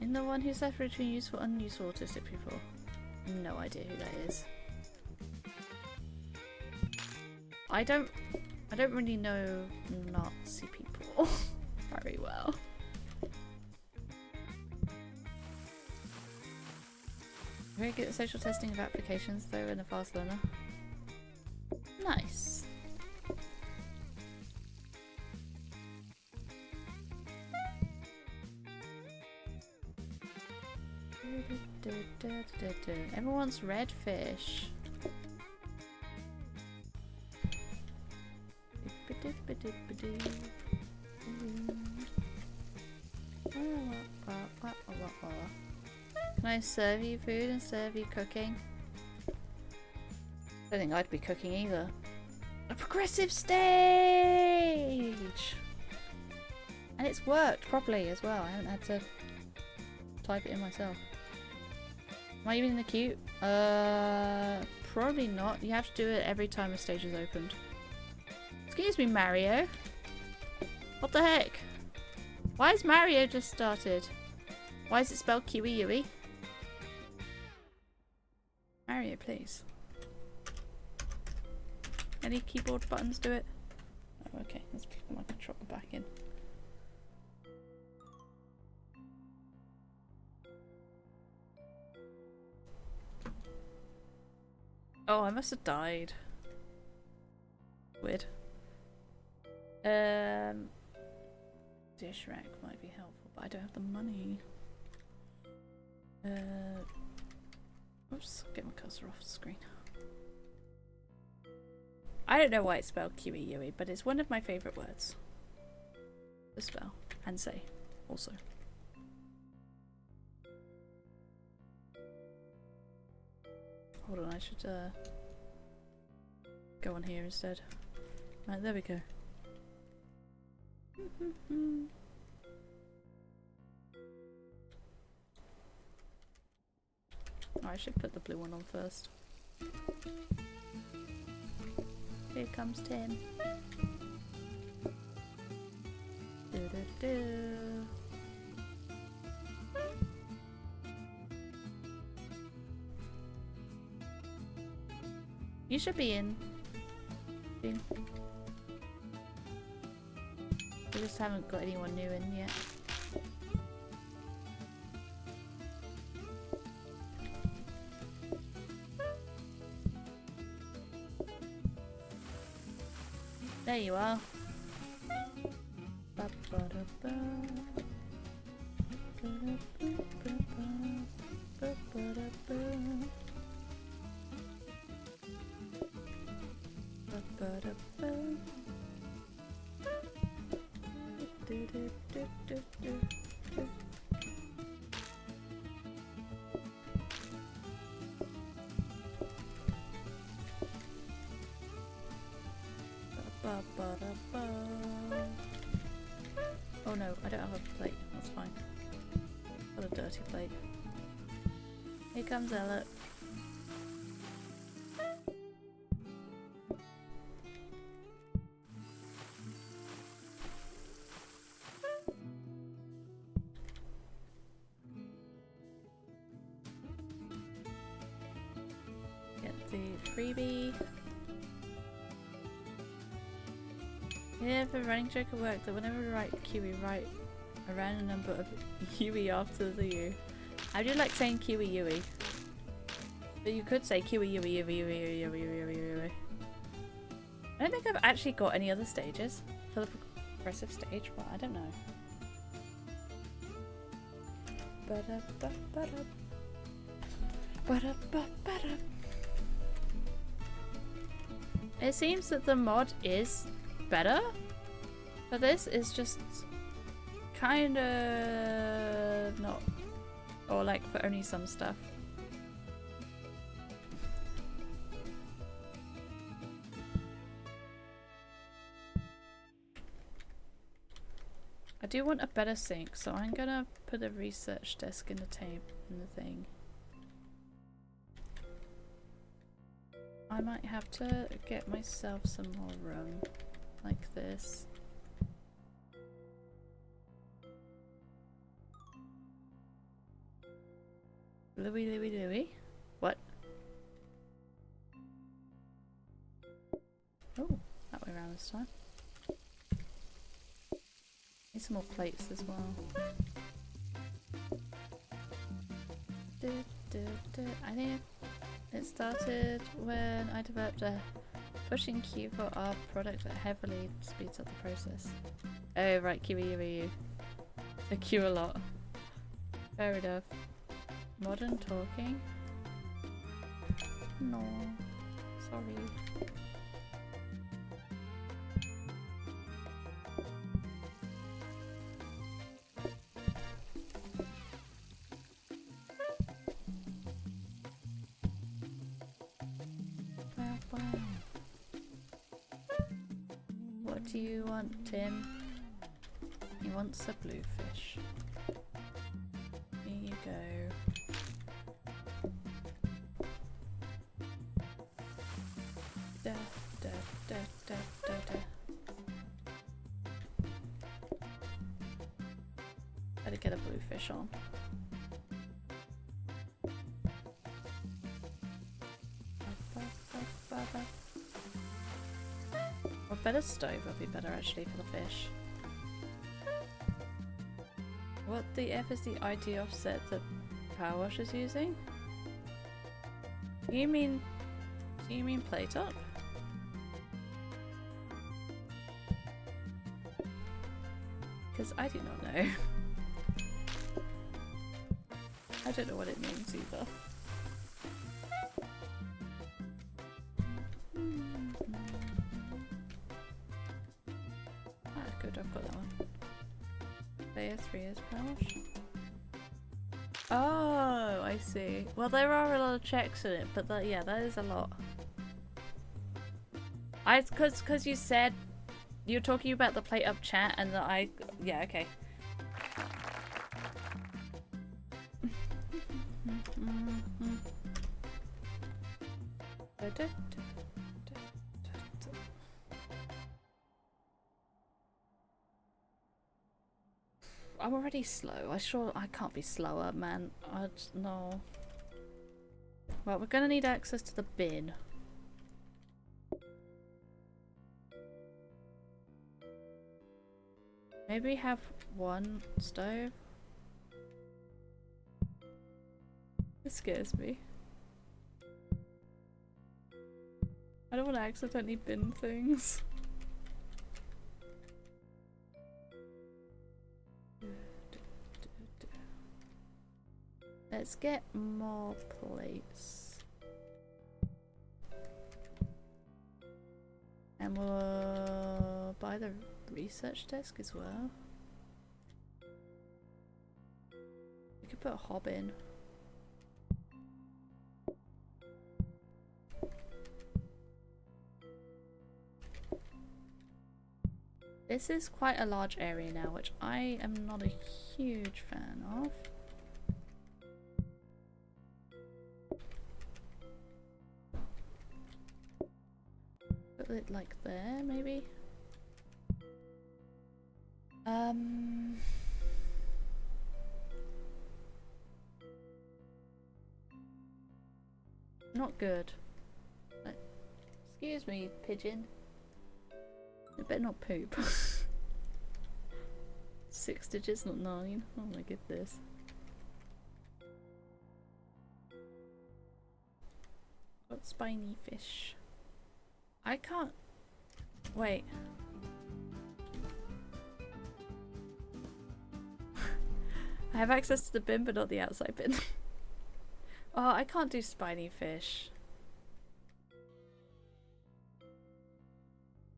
And the one who's left between useful and unuseful autistic people. No idea who that is. I don't really know Nazi people very well. Very good at social testing of applications though, and a fast learner. Nice. Everyone's redfish. Can I serve you food and serve you cooking? I don't think I'd be cooking either. A progressive stage! And it's worked properly as well. I haven't had to type it in myself. Am I even in the queue? Probably not. You have to do it every time a stage is opened. Excuse me, Mario. What the heck? Why has Mario just started? Why is it spelled Kiwi-Yui? Mario, please. Any keyboard buttons do it? Oh, okay. Let's put my controller back in. Oh, I must have died. Weird. Dish rack might be helpful, but I don't have the money. Oops, get my cursor off the screen. I don't know why it's spelled Kiwi-Yui, but it's one of my favourite words to spell and say also. Hold on, I should go on here instead. Right, there we go. Oh, I should put the blue one on first. Here comes Tim. Do-do-do. You should be in. We just haven't got anyone new in yet. There you are. Oh no, I don't have a plate. That's fine. Got a dirty plate. Here comes Ella. Get the freebie. Yeah, for running joke at work that whenever we write Kiwi, write a random number of Yui after the U. I do like saying Kiwi Yui. But you could say Kiwi Yui Yui Yui Yui Yui Yui Yui. I don't think I've actually got any other stages for the progressive stage, but I don't know. It seems that the mod is better, but this is just kind of not, or like for only some stuff. I do want a better sync, so I'm gonna put a research desk in the thing. I might have to get myself some more room. Like this. Louie. What? Oh, that way around this time. Need some more plates as well. I think it started when I developed a pushing queue for our product that heavily speeds up the process. Oh right, Kiwi. I queue a lot. Fair enough. Modern talking? No. Sorry. What do you want, Tim? He wants a bluefish. Here you go. Better get a bluefish on. Or better stove would be better actually for the fish. What the F is the ID offset that Power Wash is using? You mean Do you mean PlateUp? Because I do not know. I don't know what it means either. Ah, good, I've got that one. Layer 3 is pouch. Oh, I see. Well, there are a lot of checks in it, but that, yeah, that is a lot. Cause you said you're talking about the PlateUp chat, and that yeah, okay. I'm already slow. I can't be slower, man. No. Well, we're gonna need access to the bin. Maybe have one stove. It scares me. I don't want to accidentally bin things. Let's get more plates. And we'll buy the research desk as well. We could put a hob in. This is quite a large area now, which I am not a huge fan of. Put it like there, maybe? Not good. Excuse me, pigeon. It better not poop. 6 digits, not 9. Oh my goodness. What spiny fish? I can't. Wait. I have access to the bin, but not the outside bin. Oh, I can't do spiny fish.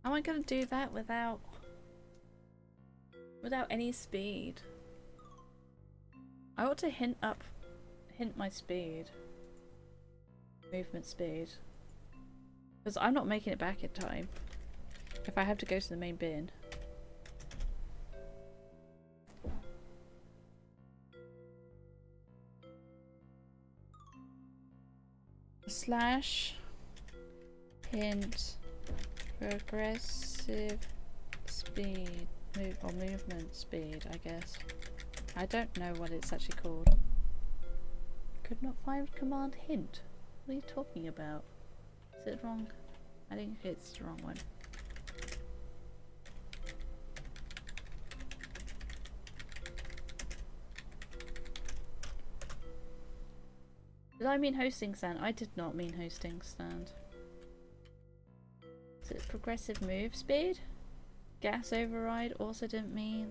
How am I gonna do that without any speed? I ought to hint my speed. Movement speed. Because I'm not making it back in time. If I have to go to the main bin. Slash hint progressive speed or movement speed, I guess. I don't know what it's actually called. Could not find command hint. What are you talking about? Is it wrong? I think it's the wrong one. Did I mean hosting stand? I did not mean hosting stand. Is it progressive move speed? Gas override also didn't mean.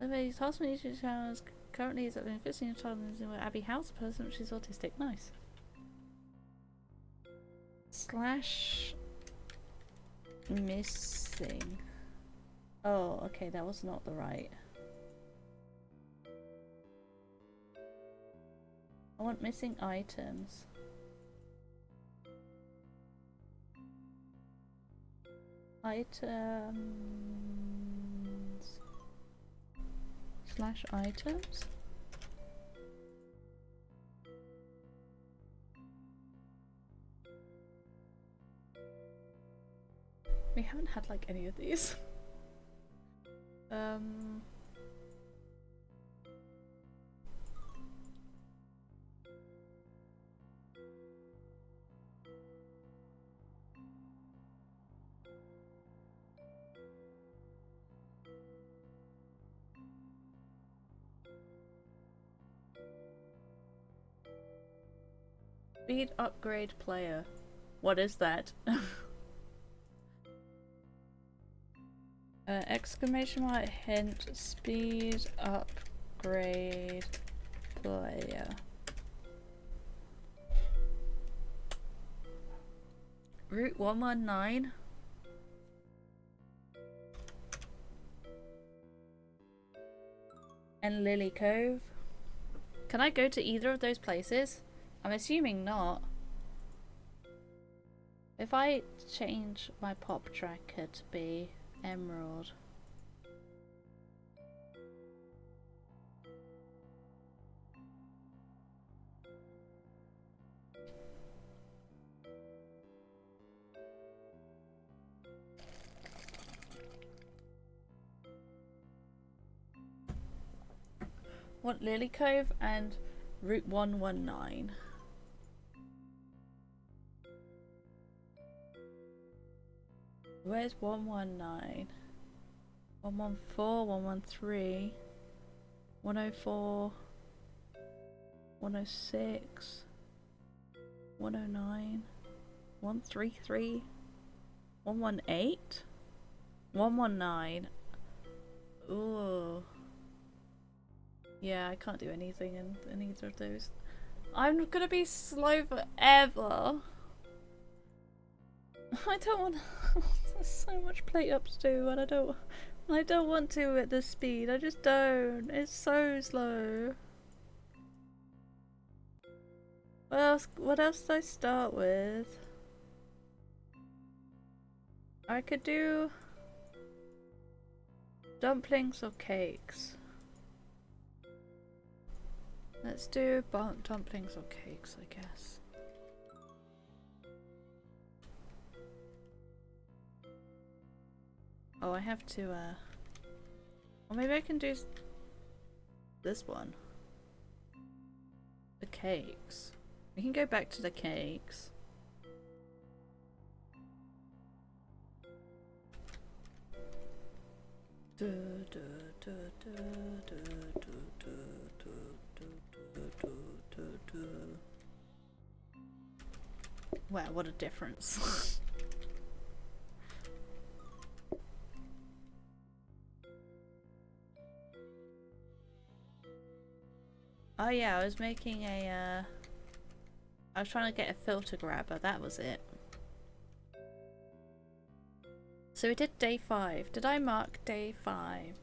The task manager challenge currently is at the investing challenge where Abby House, a person which is autistic. Nice. Slash missing. Oh, okay, that was not the right. I want missing items. Items. Slash items. We haven't had like any of these. Speed upgrade player. What is that? Exclamation mark hint speed upgrade player. Route 119. And Lily Cove. Can I go to either of those places? I'm assuming not. If I change my pop tracker to be Emerald. Want Lily Cove and Route 119. Where's 119? 114, 113, 104, 106, 109, 133, 118, 119. Ooh. Yeah, I can't do anything in either of those. I'm gonna be slow forever. I don't want. There's so much PlateUp to do, and I don't want to at this speed. I just don't. It's so slow. What else? What else did I start with? I could do dumplings or cakes. Let's do dumplings or cakes, I guess. Oh, I have to, or maybe I can do this one. The cakes. We can go back to the cakes. Wow, what a difference. Oh yeah, I was making a, I was trying to get a filter grabber, that was it. So we did day 5. Did I mark day 5?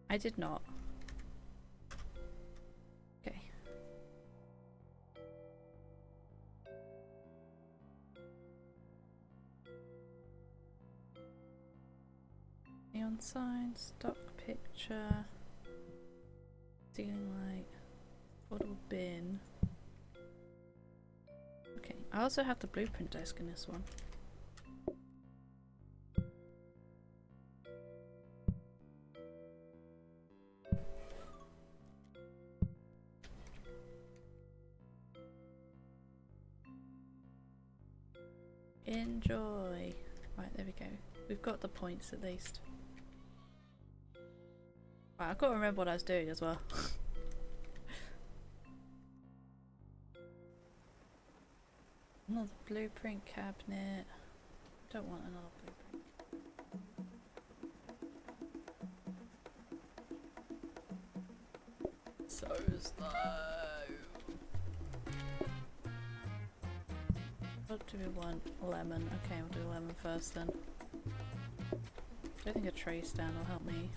I did not. Okay. Neon sign, stock picture, ceiling light, portable bin. Okay, I also have the blueprint desk in this one. Enjoy. Right, there we go. We've got the points at least. Right, I've got to remember what I was doing as well. Another blueprint cabinet. Don't want another blueprint. So slow. What do we want? Lemon. Okay, we'll do lemon first then. I don't think a tray stand will help me.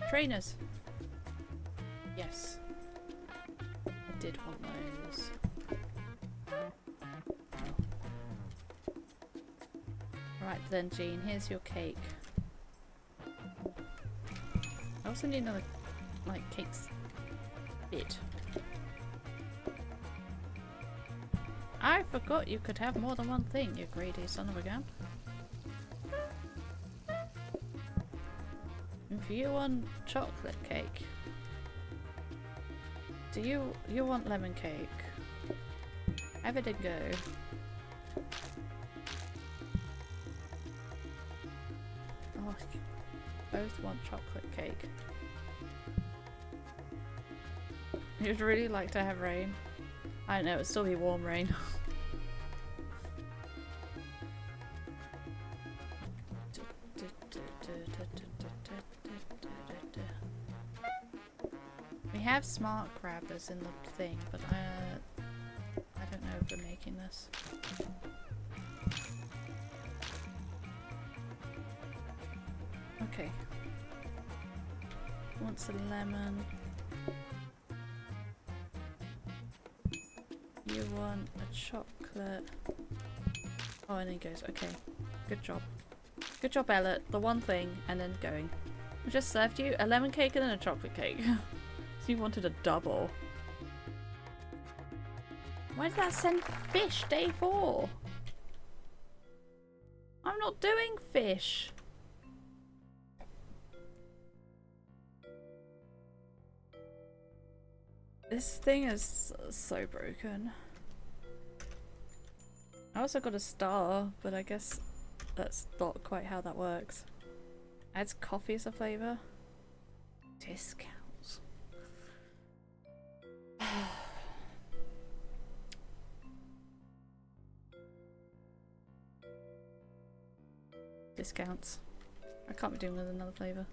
Trainers! Yes. I did want those. Right then, Jean, here's your cake. I also need another, like, cakes bit. I forgot you could have more than one thing, you greedy son of a gun. If you want chocolate cake, do you want lemon cake? Have it and go. Oh, you both want chocolate cake. You'd really like to have rain. I don't know, it'd still be warm rain. We have smart grabbers in the thing, but I don't know if we're making this. Okay. Wants a lemon. You want a chocolate. Oh, and then he goes, okay. Good job. Good job, Ella. The one thing, and then going. I just served you a lemon cake and then a chocolate cake. So you wanted a double. Why did that send fish day 4? I'm not doing fish. This thing is so broken. I also got a star, but I guess that's not quite how that works. Adds coffee as a flavour. Discounts. Discounts. I can't be doing with another flavour.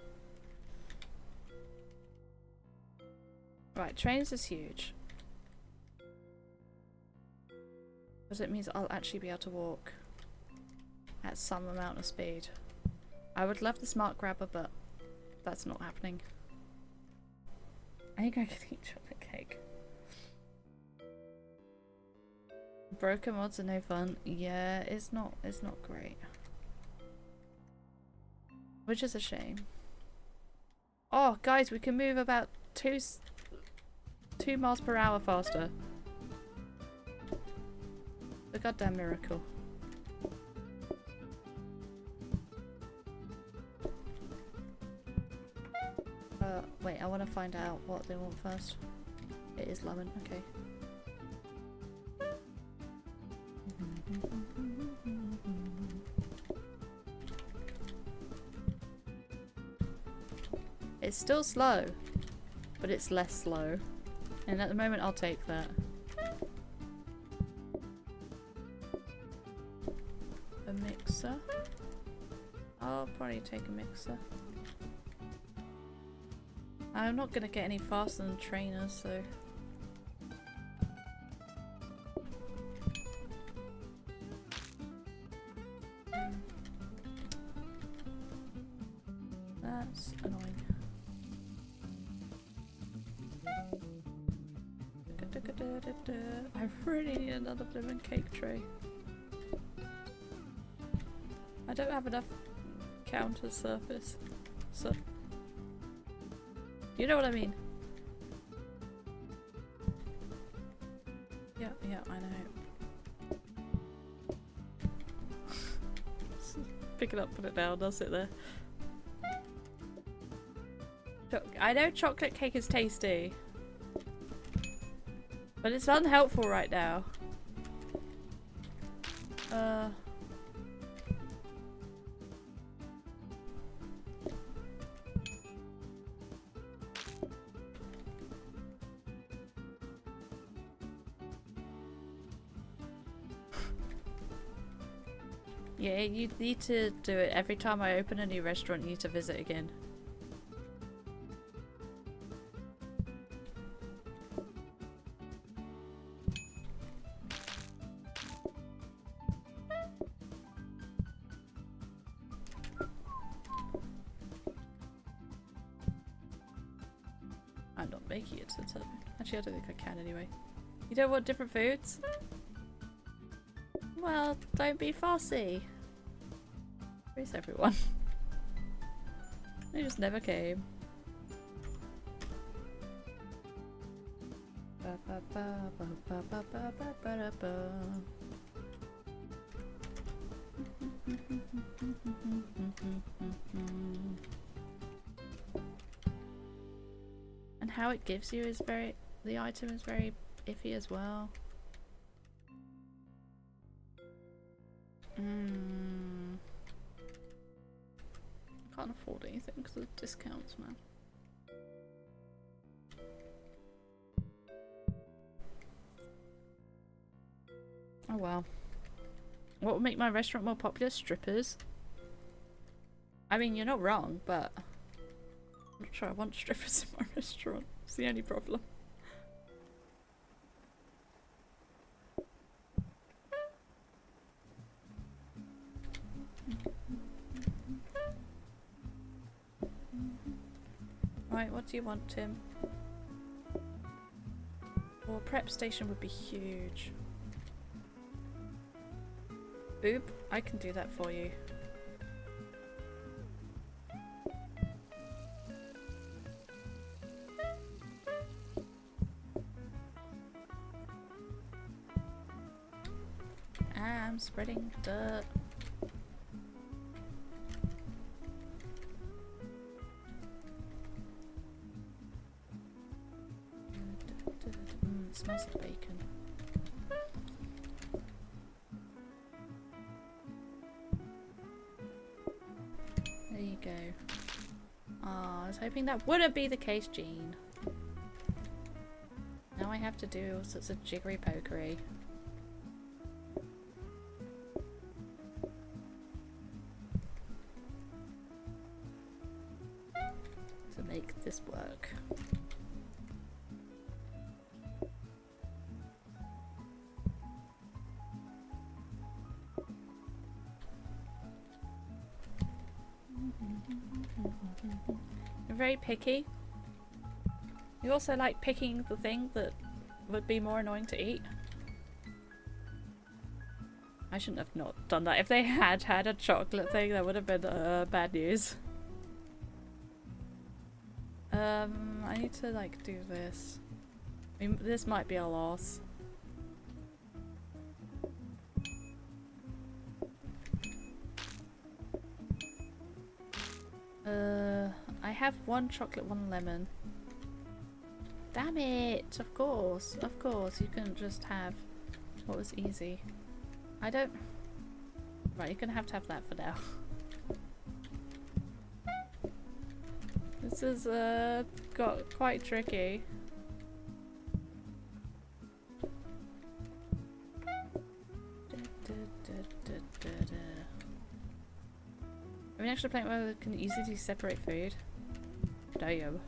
Right, trains is huge. Because it means I'll actually be able to walk at some amount of speed. I would love the smart grabber, but that's not happening. I think I could eat chocolate cake. Broken mods are no fun. Yeah, it's not great. Which is a shame. Oh, guys, we can move about 2 miles per hour faster. The goddamn miracle. Wait, I want to find out what they want first. It is lemon, okay. It's still slow, but it's less slow. And at the moment, I'll take that. A mixer. I'll probably take a mixer. I'm not gonna get any faster than trainers, so. That's annoying. I really need another blooming cake tray. I don't have enough counter surface. So you know what I mean? Yeah, I know. Pick it up, put it down, I'll sit there. I know chocolate cake is tasty. But it's unhelpful right now. Yeah, you need to do it every time I open a new restaurant. You need to visit again. I'm not making it since actually I don't think I can anyway. You don't want different foods? Well, don't be fussy. Where's everyone? They just never came. And how it gives you is very, the item is very iffy as well. Can't afford anything because of discounts, man. Oh well. What would make my restaurant more popular? Strippers. I mean, you're not wrong, but I'm not sure I want strippers in my restaurant. It's the only problem. Right, what do you want, Tim? Well, a prep station would be huge. Boop, I can do that for you. I'm spreading dirt. It smells like bacon. There you go. Ah, I was hoping that wouldn't be the case, Jean. Now I have to do all sorts of jiggery pokery. To make this work. You're very picky. You also like picking the thing that would be more annoying to eat. I shouldn't have not done that. If they had a chocolate thing, that would have been bad news. I need to like do this. I mean, this might be a loss. I have one chocolate, one lemon. Damn it! Of course, you can just have what was easy. I don't. Right, you're gonna have to have that for now. This has got quite tricky. Are we actually playing where we can easily separate food? Damn.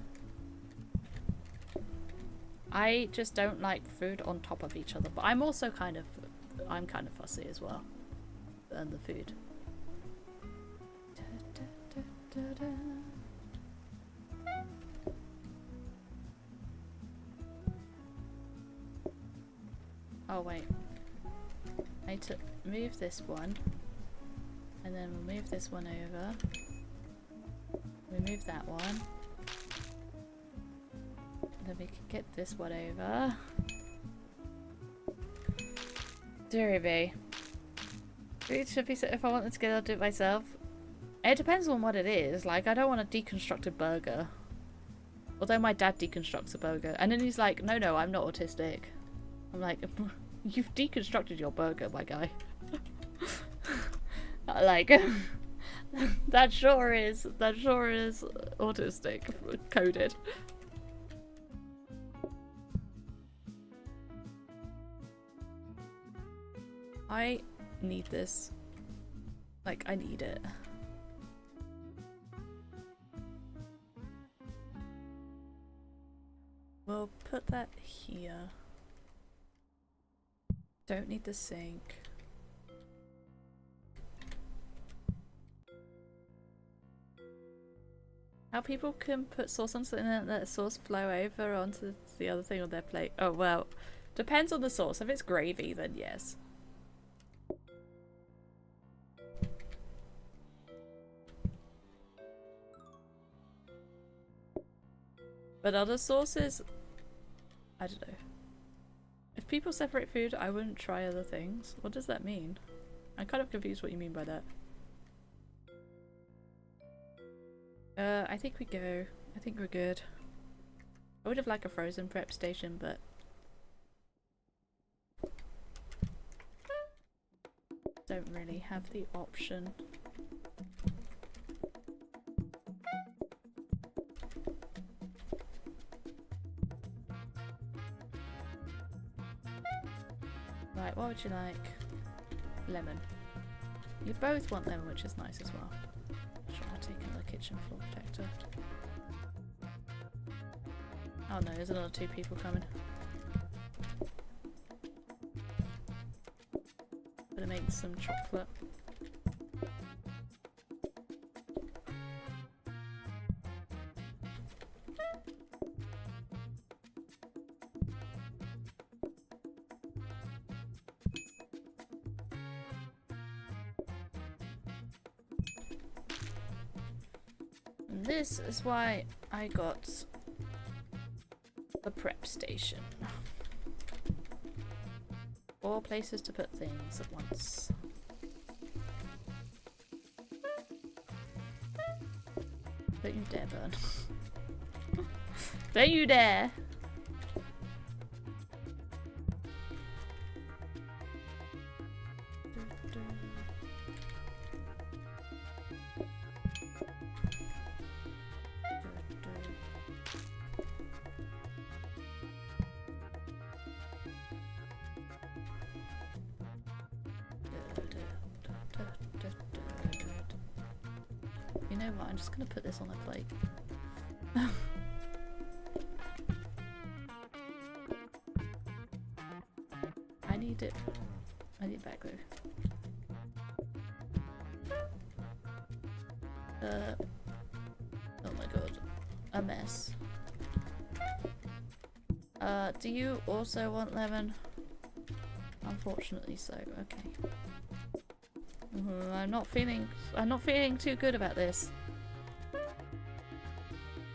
I just don't like food on top of each other, but I'm also kind of fussy as well. And the food. Oh wait. I need to move this one. And then we'll move this one over. We move that one. Then we can get this one over. Deary me. It should be, if I want it together, I'll do it myself. It depends on what it is. Like, I don't want a deconstructed burger. Although my dad deconstructs a burger. And then he's like, no, I'm not autistic. I'm like, you've deconstructed your burger, my guy. Like, that sure is autistic coded. I need this. Like, I need it. We'll put that here. Don't need the sink. How people can put sauce on something and let the sauce flow over onto the other thing on their plate. Oh, well, depends on the sauce. If it's gravy, then yes. But other sauces, I don't know. people separate food, I wouldn't try other things. What does that mean? I'm kind of confused what you mean by that. I think we go. I think we're good. I would have liked a frozen prep station, but don't really have the option. Right, what would you like? Lemon. You both want lemon, which is nice as well. Sure, I'll take another kitchen floor protector. Oh no, there's another 2 people coming. Gonna make some chocolate. And this is why I got the prep station. 4 places to put things at once. Don't you dare burn. Don't you dare! You know what, I'm just gonna put this on a plate. I need it. I need it back though. Oh my god. A mess. Do you also want lemon? Unfortunately so, okay. I'm not feeling too good about this.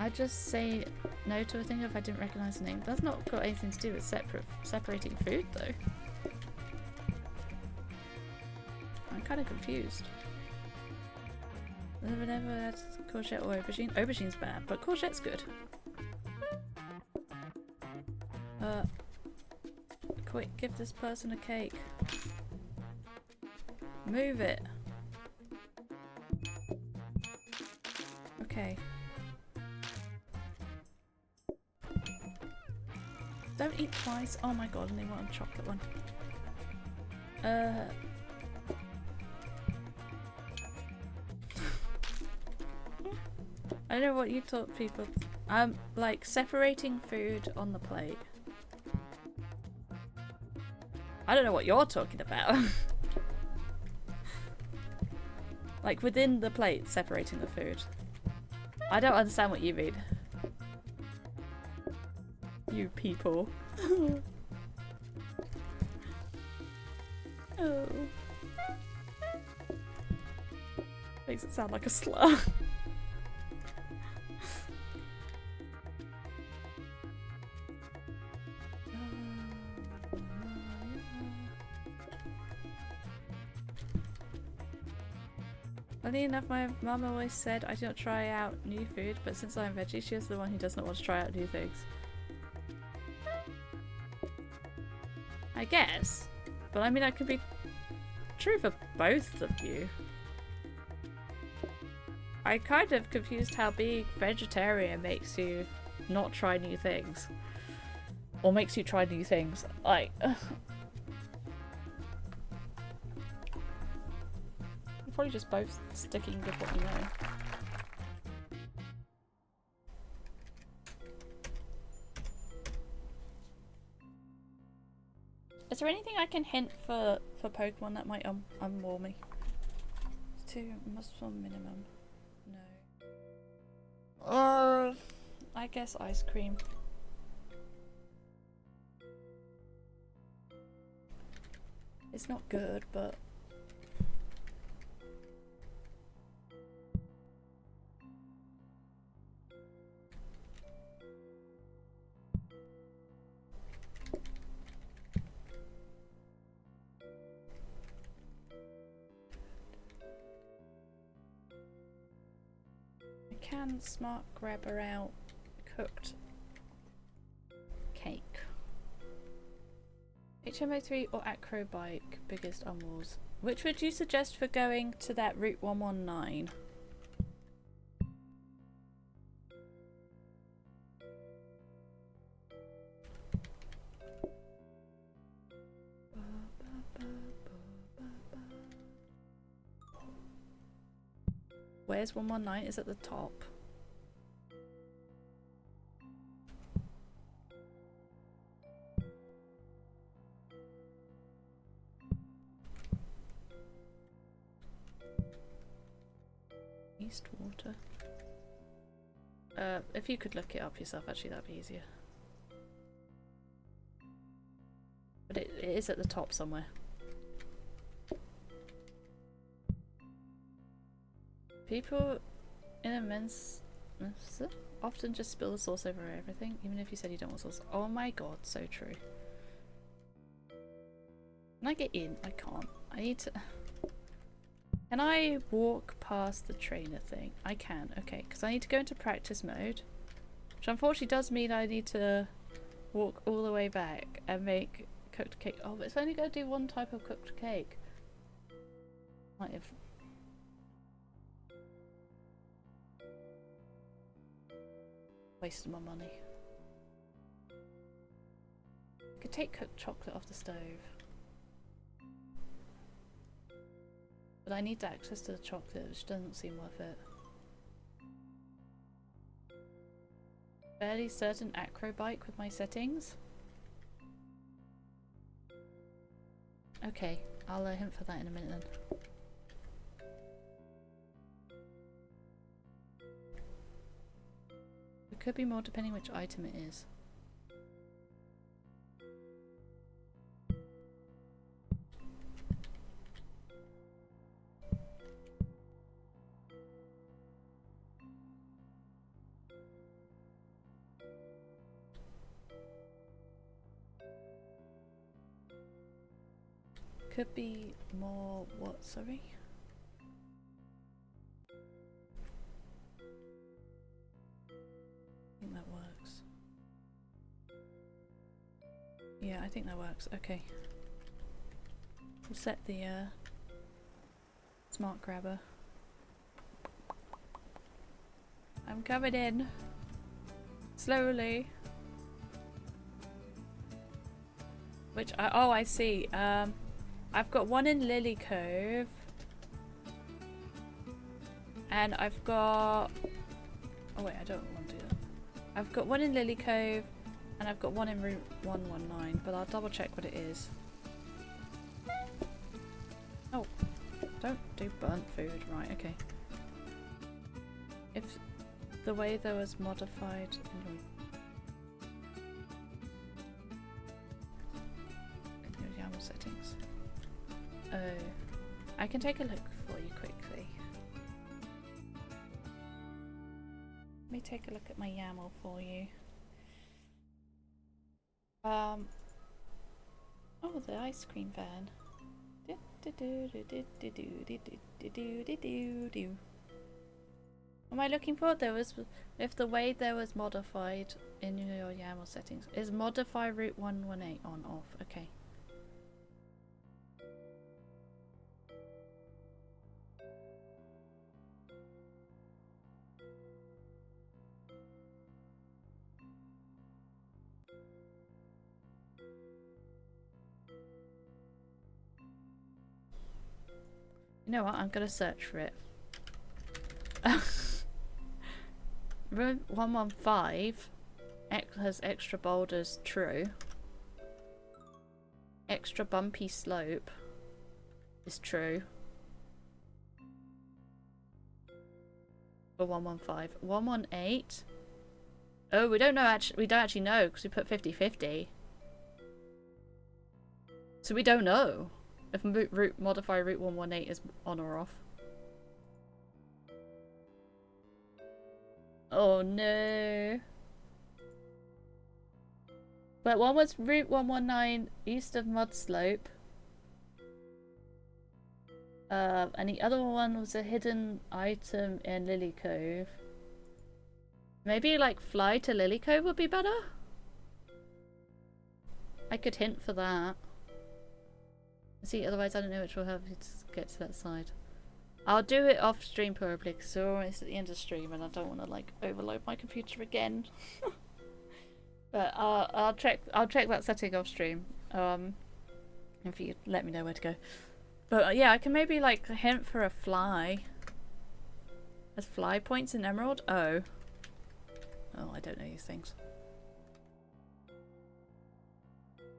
I just say no to a thing if I didn't recognise the name. That's not got anything to do with separating food though. I'm kind of confused. I've never had courgette or aubergine. Aubergine's bad, but courgette's good. Quick, give this person a cake. Move it. Okay. Don't eat twice. Oh my god, and they want a chocolate one. I don't know what you taught people. Like separating food on the plate. I don't know what you're talking about. Like within the plate, separating the food. I don't understand what you mean. You people. Oh. Makes it sound like a slur. Funny enough, my mum always said I do not try out new food, but since I'm veggie, she is the one who does not want to try out new things. I guess. But I mean, that could be true for both of you. I kind of confused how being vegetarian makes you not try new things. Or makes you try new things. Like... Probably just both sticking with what you know. Is there anything I can hint for Pokemon that might unwall me? 2 muscle minimum. No. I guess ice cream. It's not good, but can smart grabber out cooked cake. HMO3 or acrobike, biggest on walls. Which would you suggest for going to that Route 119? Where's 119? Is at the top. Eastwater. If you could look it up yourself, actually, that'd be easier. But it is at the top somewhere. People in immense often just spill the sauce over everything, even if you said you don't want sauce. Oh my god, so true. Can I get in? I can't. I need to... Can I walk past the trainer thing? I can, okay, because I need to go into practice mode, which unfortunately does mean I need to walk all the way back and make cooked cake. Oh, but it's only going to do one type of cooked cake. Might have... wasted my money. I could take cooked chocolate off the stove. But I need access to the chocolate, which doesn't seem worth it. Fairly certain acrobike with my settings. Okay, I'll hint for that in a minute then. It could be more depending which item it is. Could be more what, sorry? I think that works. Yeah, I think that works. Okay. We'll set the smart grabber. I'm coming in. Slowly. Which I see. I've got one in Lily Cove, and I've got... oh wait, I don't want to do that. I've got one in Lily Cove, and I've got one in Route 119, but I'll double check what it is. Oh, don't do burnt food. Right, okay. If the way there was modified... YAML settings. Oh, I can take a look for you quickly. Let me take a look at my YAML for you. Oh, the ice cream van. Am I looking for? There was, if the way there was modified in your YAML settings. Is modify route 118 on off? Okay. You know what? I'm gonna search for it. Route 115 has extra boulders, true. Extra bumpy slope is true. For 115. 118? Oh, we don't know we don't actually know because we put 50-50. So we don't know if modify route 118 is on or off. Oh no. But one was route 119 east of Mud Slope. And the other one was a hidden item in Lily Cove. Maybe like fly to Lily Cove would be better? I could hint for that. See, otherwise I don't know which will help you to get to that side. I'll do it off stream probably because we're almost at the end of stream and I don't want to like overload my computer again. But I'll check that setting off stream. If you let me know where to go. But yeah, I can maybe like hint for a fly. As fly points in Emerald? Oh. Oh, I don't know these things.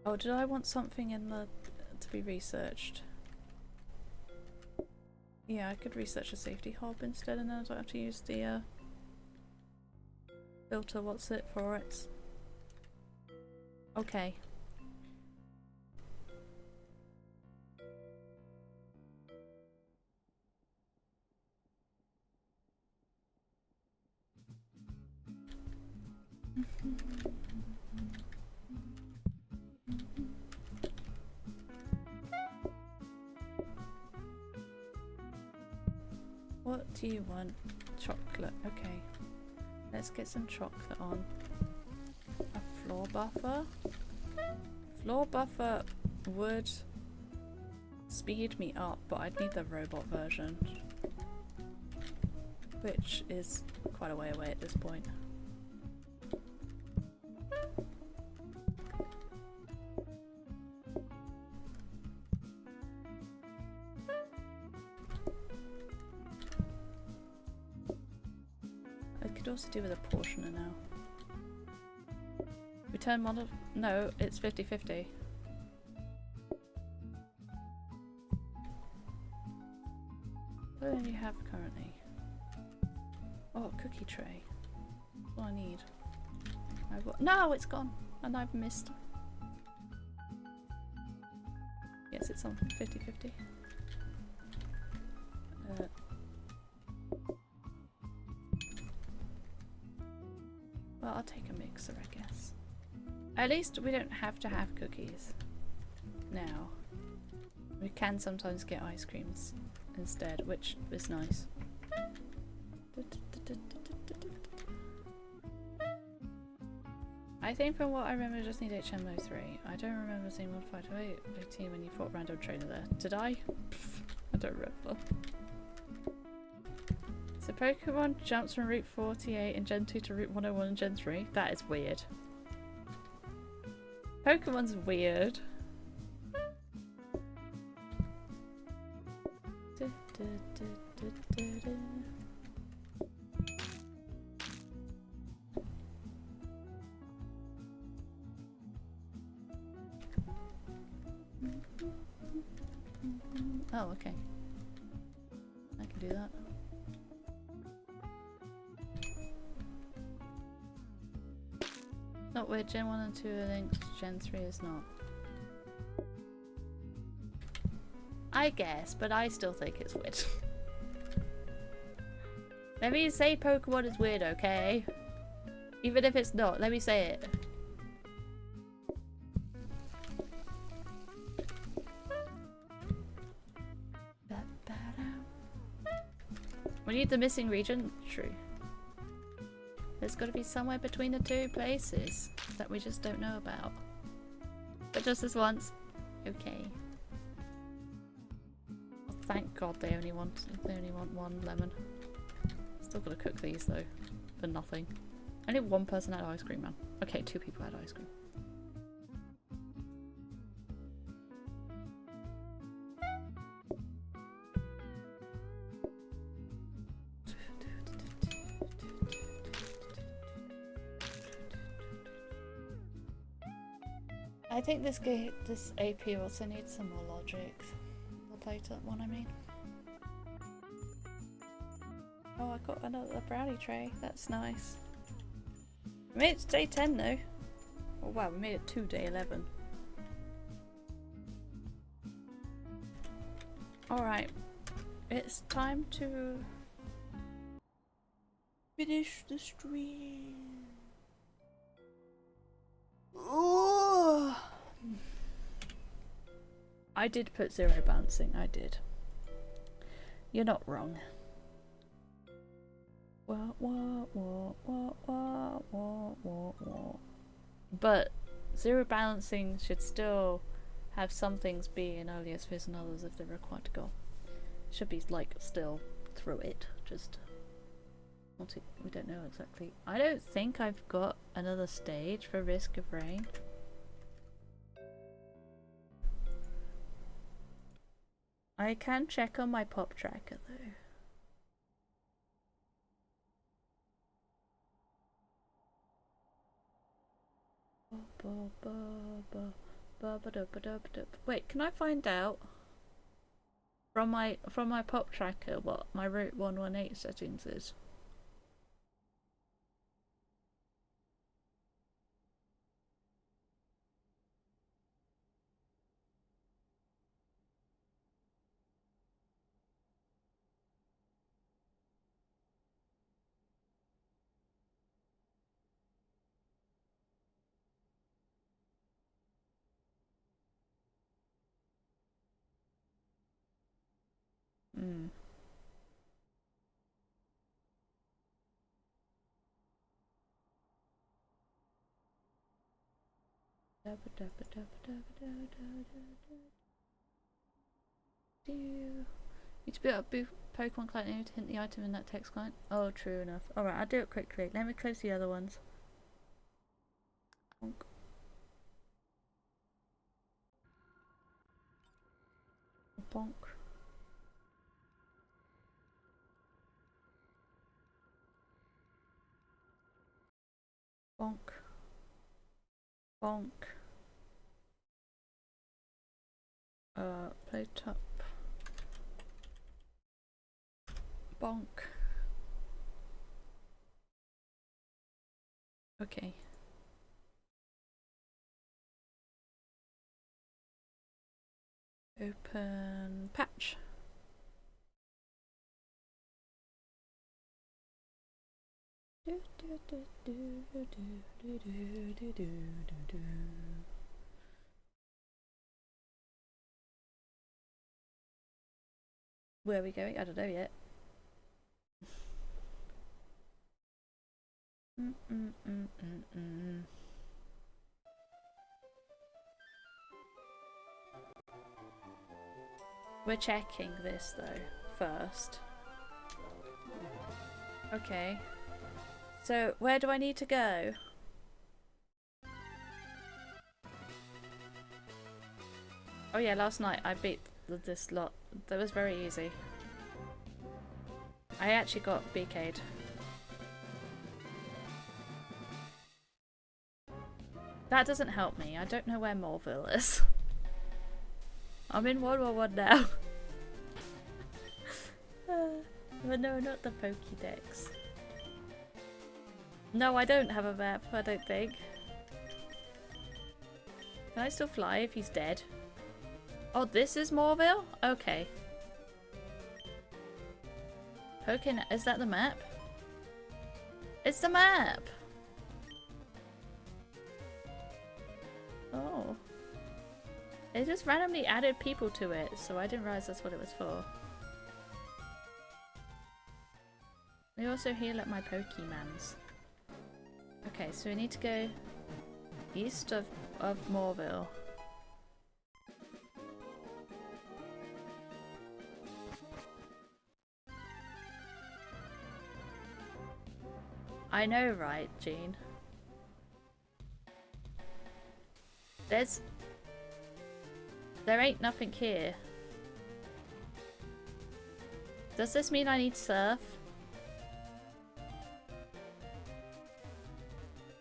Oh, did I want something in the to be researched? Yeah, I could research a safety hob instead and then I don't have to use the filter what's it for it. Okay. What do you want? Chocolate. Okay. Let's get some chocolate on. A floor buffer? Floor buffer would speed me up, but I'd need the robot version. Which is quite a way away at this point. I could also do with a portioner now. Return model? No, it's 50-50. What do you have currently? Oh, cookie tray. That's all I need. No, it's gone! And I've missed. Yes, it's on 50-50. Well, I'll take a mixer, I guess. At least we don't have to have cookies now. We can sometimes get ice creams instead, which is nice. I think from what I remember I just need HMO3. I don't remember seeing 15218 when you fought random trainer there. Did I? I don't remember. So Pokemon jumps from Route 48 in Gen 2 to Route 101 in Gen 3? That is weird. Pokemon's weird. Oh, okay. I can do that. Not weird, Gen 1 and 2 are linked, Gen 3 is not. I guess, but I still think it's weird. Let me say Pokemon is weird, okay? Even if it's not, let me say it. We need the missing region? True. There's got to be somewhere between the two places that we just don't know about. But just this once. Okay. Oh, thank God they only want one lemon. Still gotta cook these though. For nothing. Only one person had ice cream, man. Okay, 2 people had ice cream. I think this AP also needs some more logic. The PlateUp one, I mean. Oh, I got another brownie tray. That's nice. We made it to day 10 though. Oh wow, we made it to day 11. Alright. It's time to finish the stream. Ooh. I did put 0 bouncing, I did. You're not wrong. Wah, wah, wah, wah, wah, wah, wah, wah. But zero balancing should still have some things be in earlier spheres and others if they're required to go. Should be like still through it, just we don't know exactly. I don't think I've got another stage for Risk of Rain. I can check on my pop tracker though. Wait, can I find out from my pop tracker what my Route 118 settings is? Hmm. Need to build up Pokemon client name to hint the item in that text client. Oh, true enough. Alright, I'll do it quickly. Let me close the other ones. Bonk. Bonk. Bonk. Bonk. PlateUp. Bonk. Okay. Open patch. Where are we going? I don't know yet. We're checking this though first. Okay. So where do I need to go? Oh yeah, last night I beat this lot. That was very easy. I actually got BK'd. That doesn't help me. I don't know where Morville is. I'm in World War 1 now. But no, not the Pokédex. No, I don't have a map, I don't think. Can I still fly if he's dead? Oh, this is Morville? Okay. Is that the map? It's the map! Oh. It just randomly added people to it, so I didn't realize that's what it was for. We also heal at my Pokemans. Okay, so we need to go east of Morville. I know, right, Jean? There ain't nothing here. Does this mean I need surf?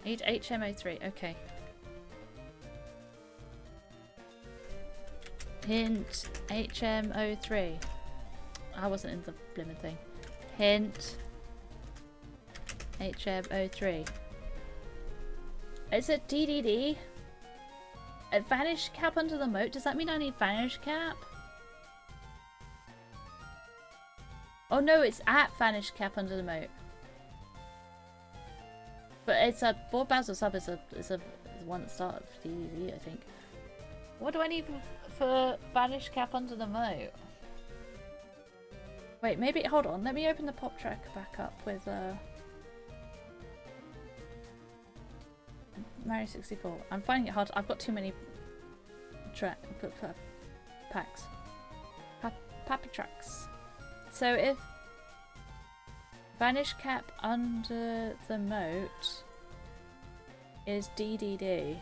Need HMO3, okay. Hint HMO3. I wasn't in the blimmin' thing. Hint HMO3. Is it DDD? A vanish cap under the moat? Does that mean I need vanish cap? Oh no, it's at vanish cap under the moat. But it's a Board Basil sub is a one that started for DDD, I think. What do I need for vanish cap under the moat? Wait, maybe, hold on. Let me open the pop tracker back up with Mario 64. I'm finding it hard. I've got too many packs. Pappy tracks. So if Vanish Cap under the moat is DDD,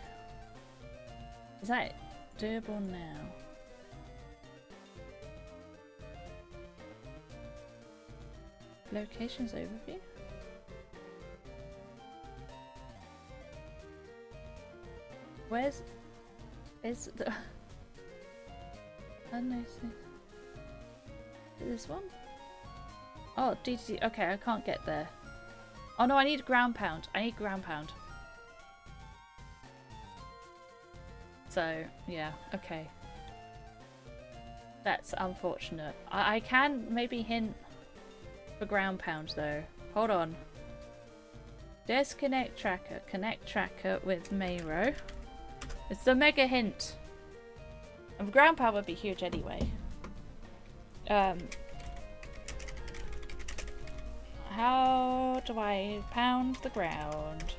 is that doable now? Locations overview? Where's is the unnoticed? This one? Oh, DDD. Okay, I can't get there. Oh no, I need ground pound. I need ground pound. So, yeah, okay. That's unfortunate. I can maybe hint for ground pound though. Hold on. Disconnect tracker. Connect tracker with Mayro. It's the mega hint. And ground pound would be huge anyway. How do I pound the ground?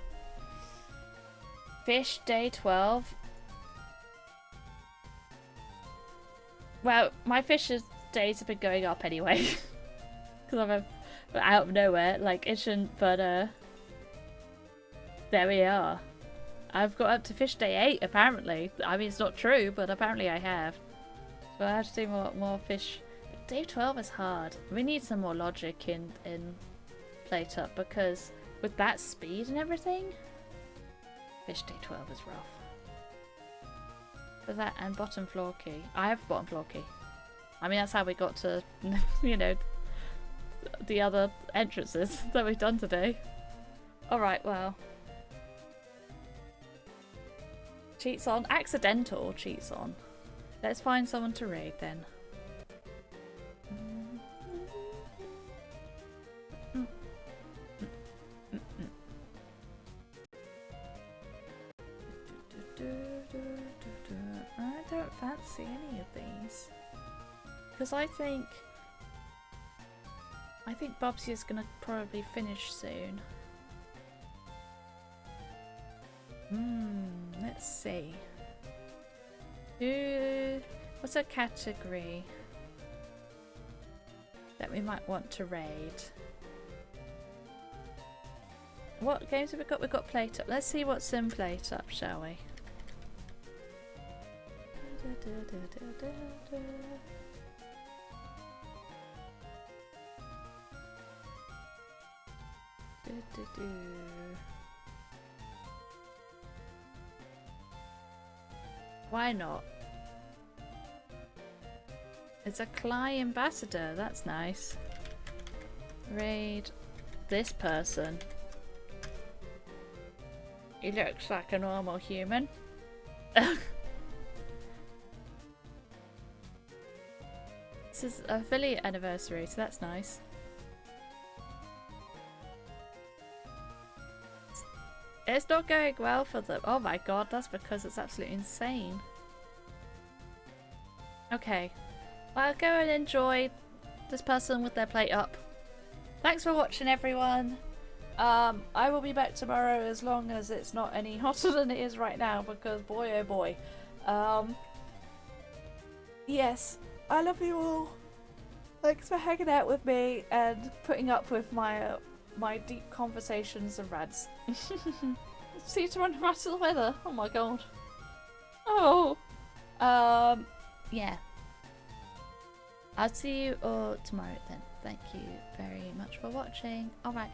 Fish day 12. Well, my fish's days have been going up anyway. Because I'm out of nowhere. Like, it shouldn't, but there we are. I've got up to fish day 8 apparently. I mean, it's not true, but apparently I have. So I have to do more fish. But day 12 is hard. We need some more logic in PlateUp, because with that speed and everything, fish day 12 is rough. For that and bottom floor key. I have bottom floor key. I mean, that's how we got to, you know, the other entrances that we've done today. Alright, well. Cheats on. Accidental cheats on. Let's find someone to raid then. I don't fancy any of these. Because I think Bubsy is gonna probably finish soon. Let's see. What's a category that we might want to raid? What games have we got? We've got PlateUp. Let's see what's in PlateUp, shall we? Why not? It's a Cly ambassador. That's nice. Raid this person. He looks like a normal human. This is affiliate anniversary, so that's nice. It's not going well for them. Oh my god, that's because it's absolutely insane. Okay. Well, go and enjoy this person with their PlateUp. Thanks for watching, everyone. I will be back tomorrow as long as it's not any hotter than it is right now, because boy oh boy. Yes, I love you all. Thanks for hanging out with me and putting up with my deep conversations and rants. See you tomorrow no matter the weather. Oh my god. Oh. Yeah. I'll see you all tomorrow then. Thank you very much for watching. Alright.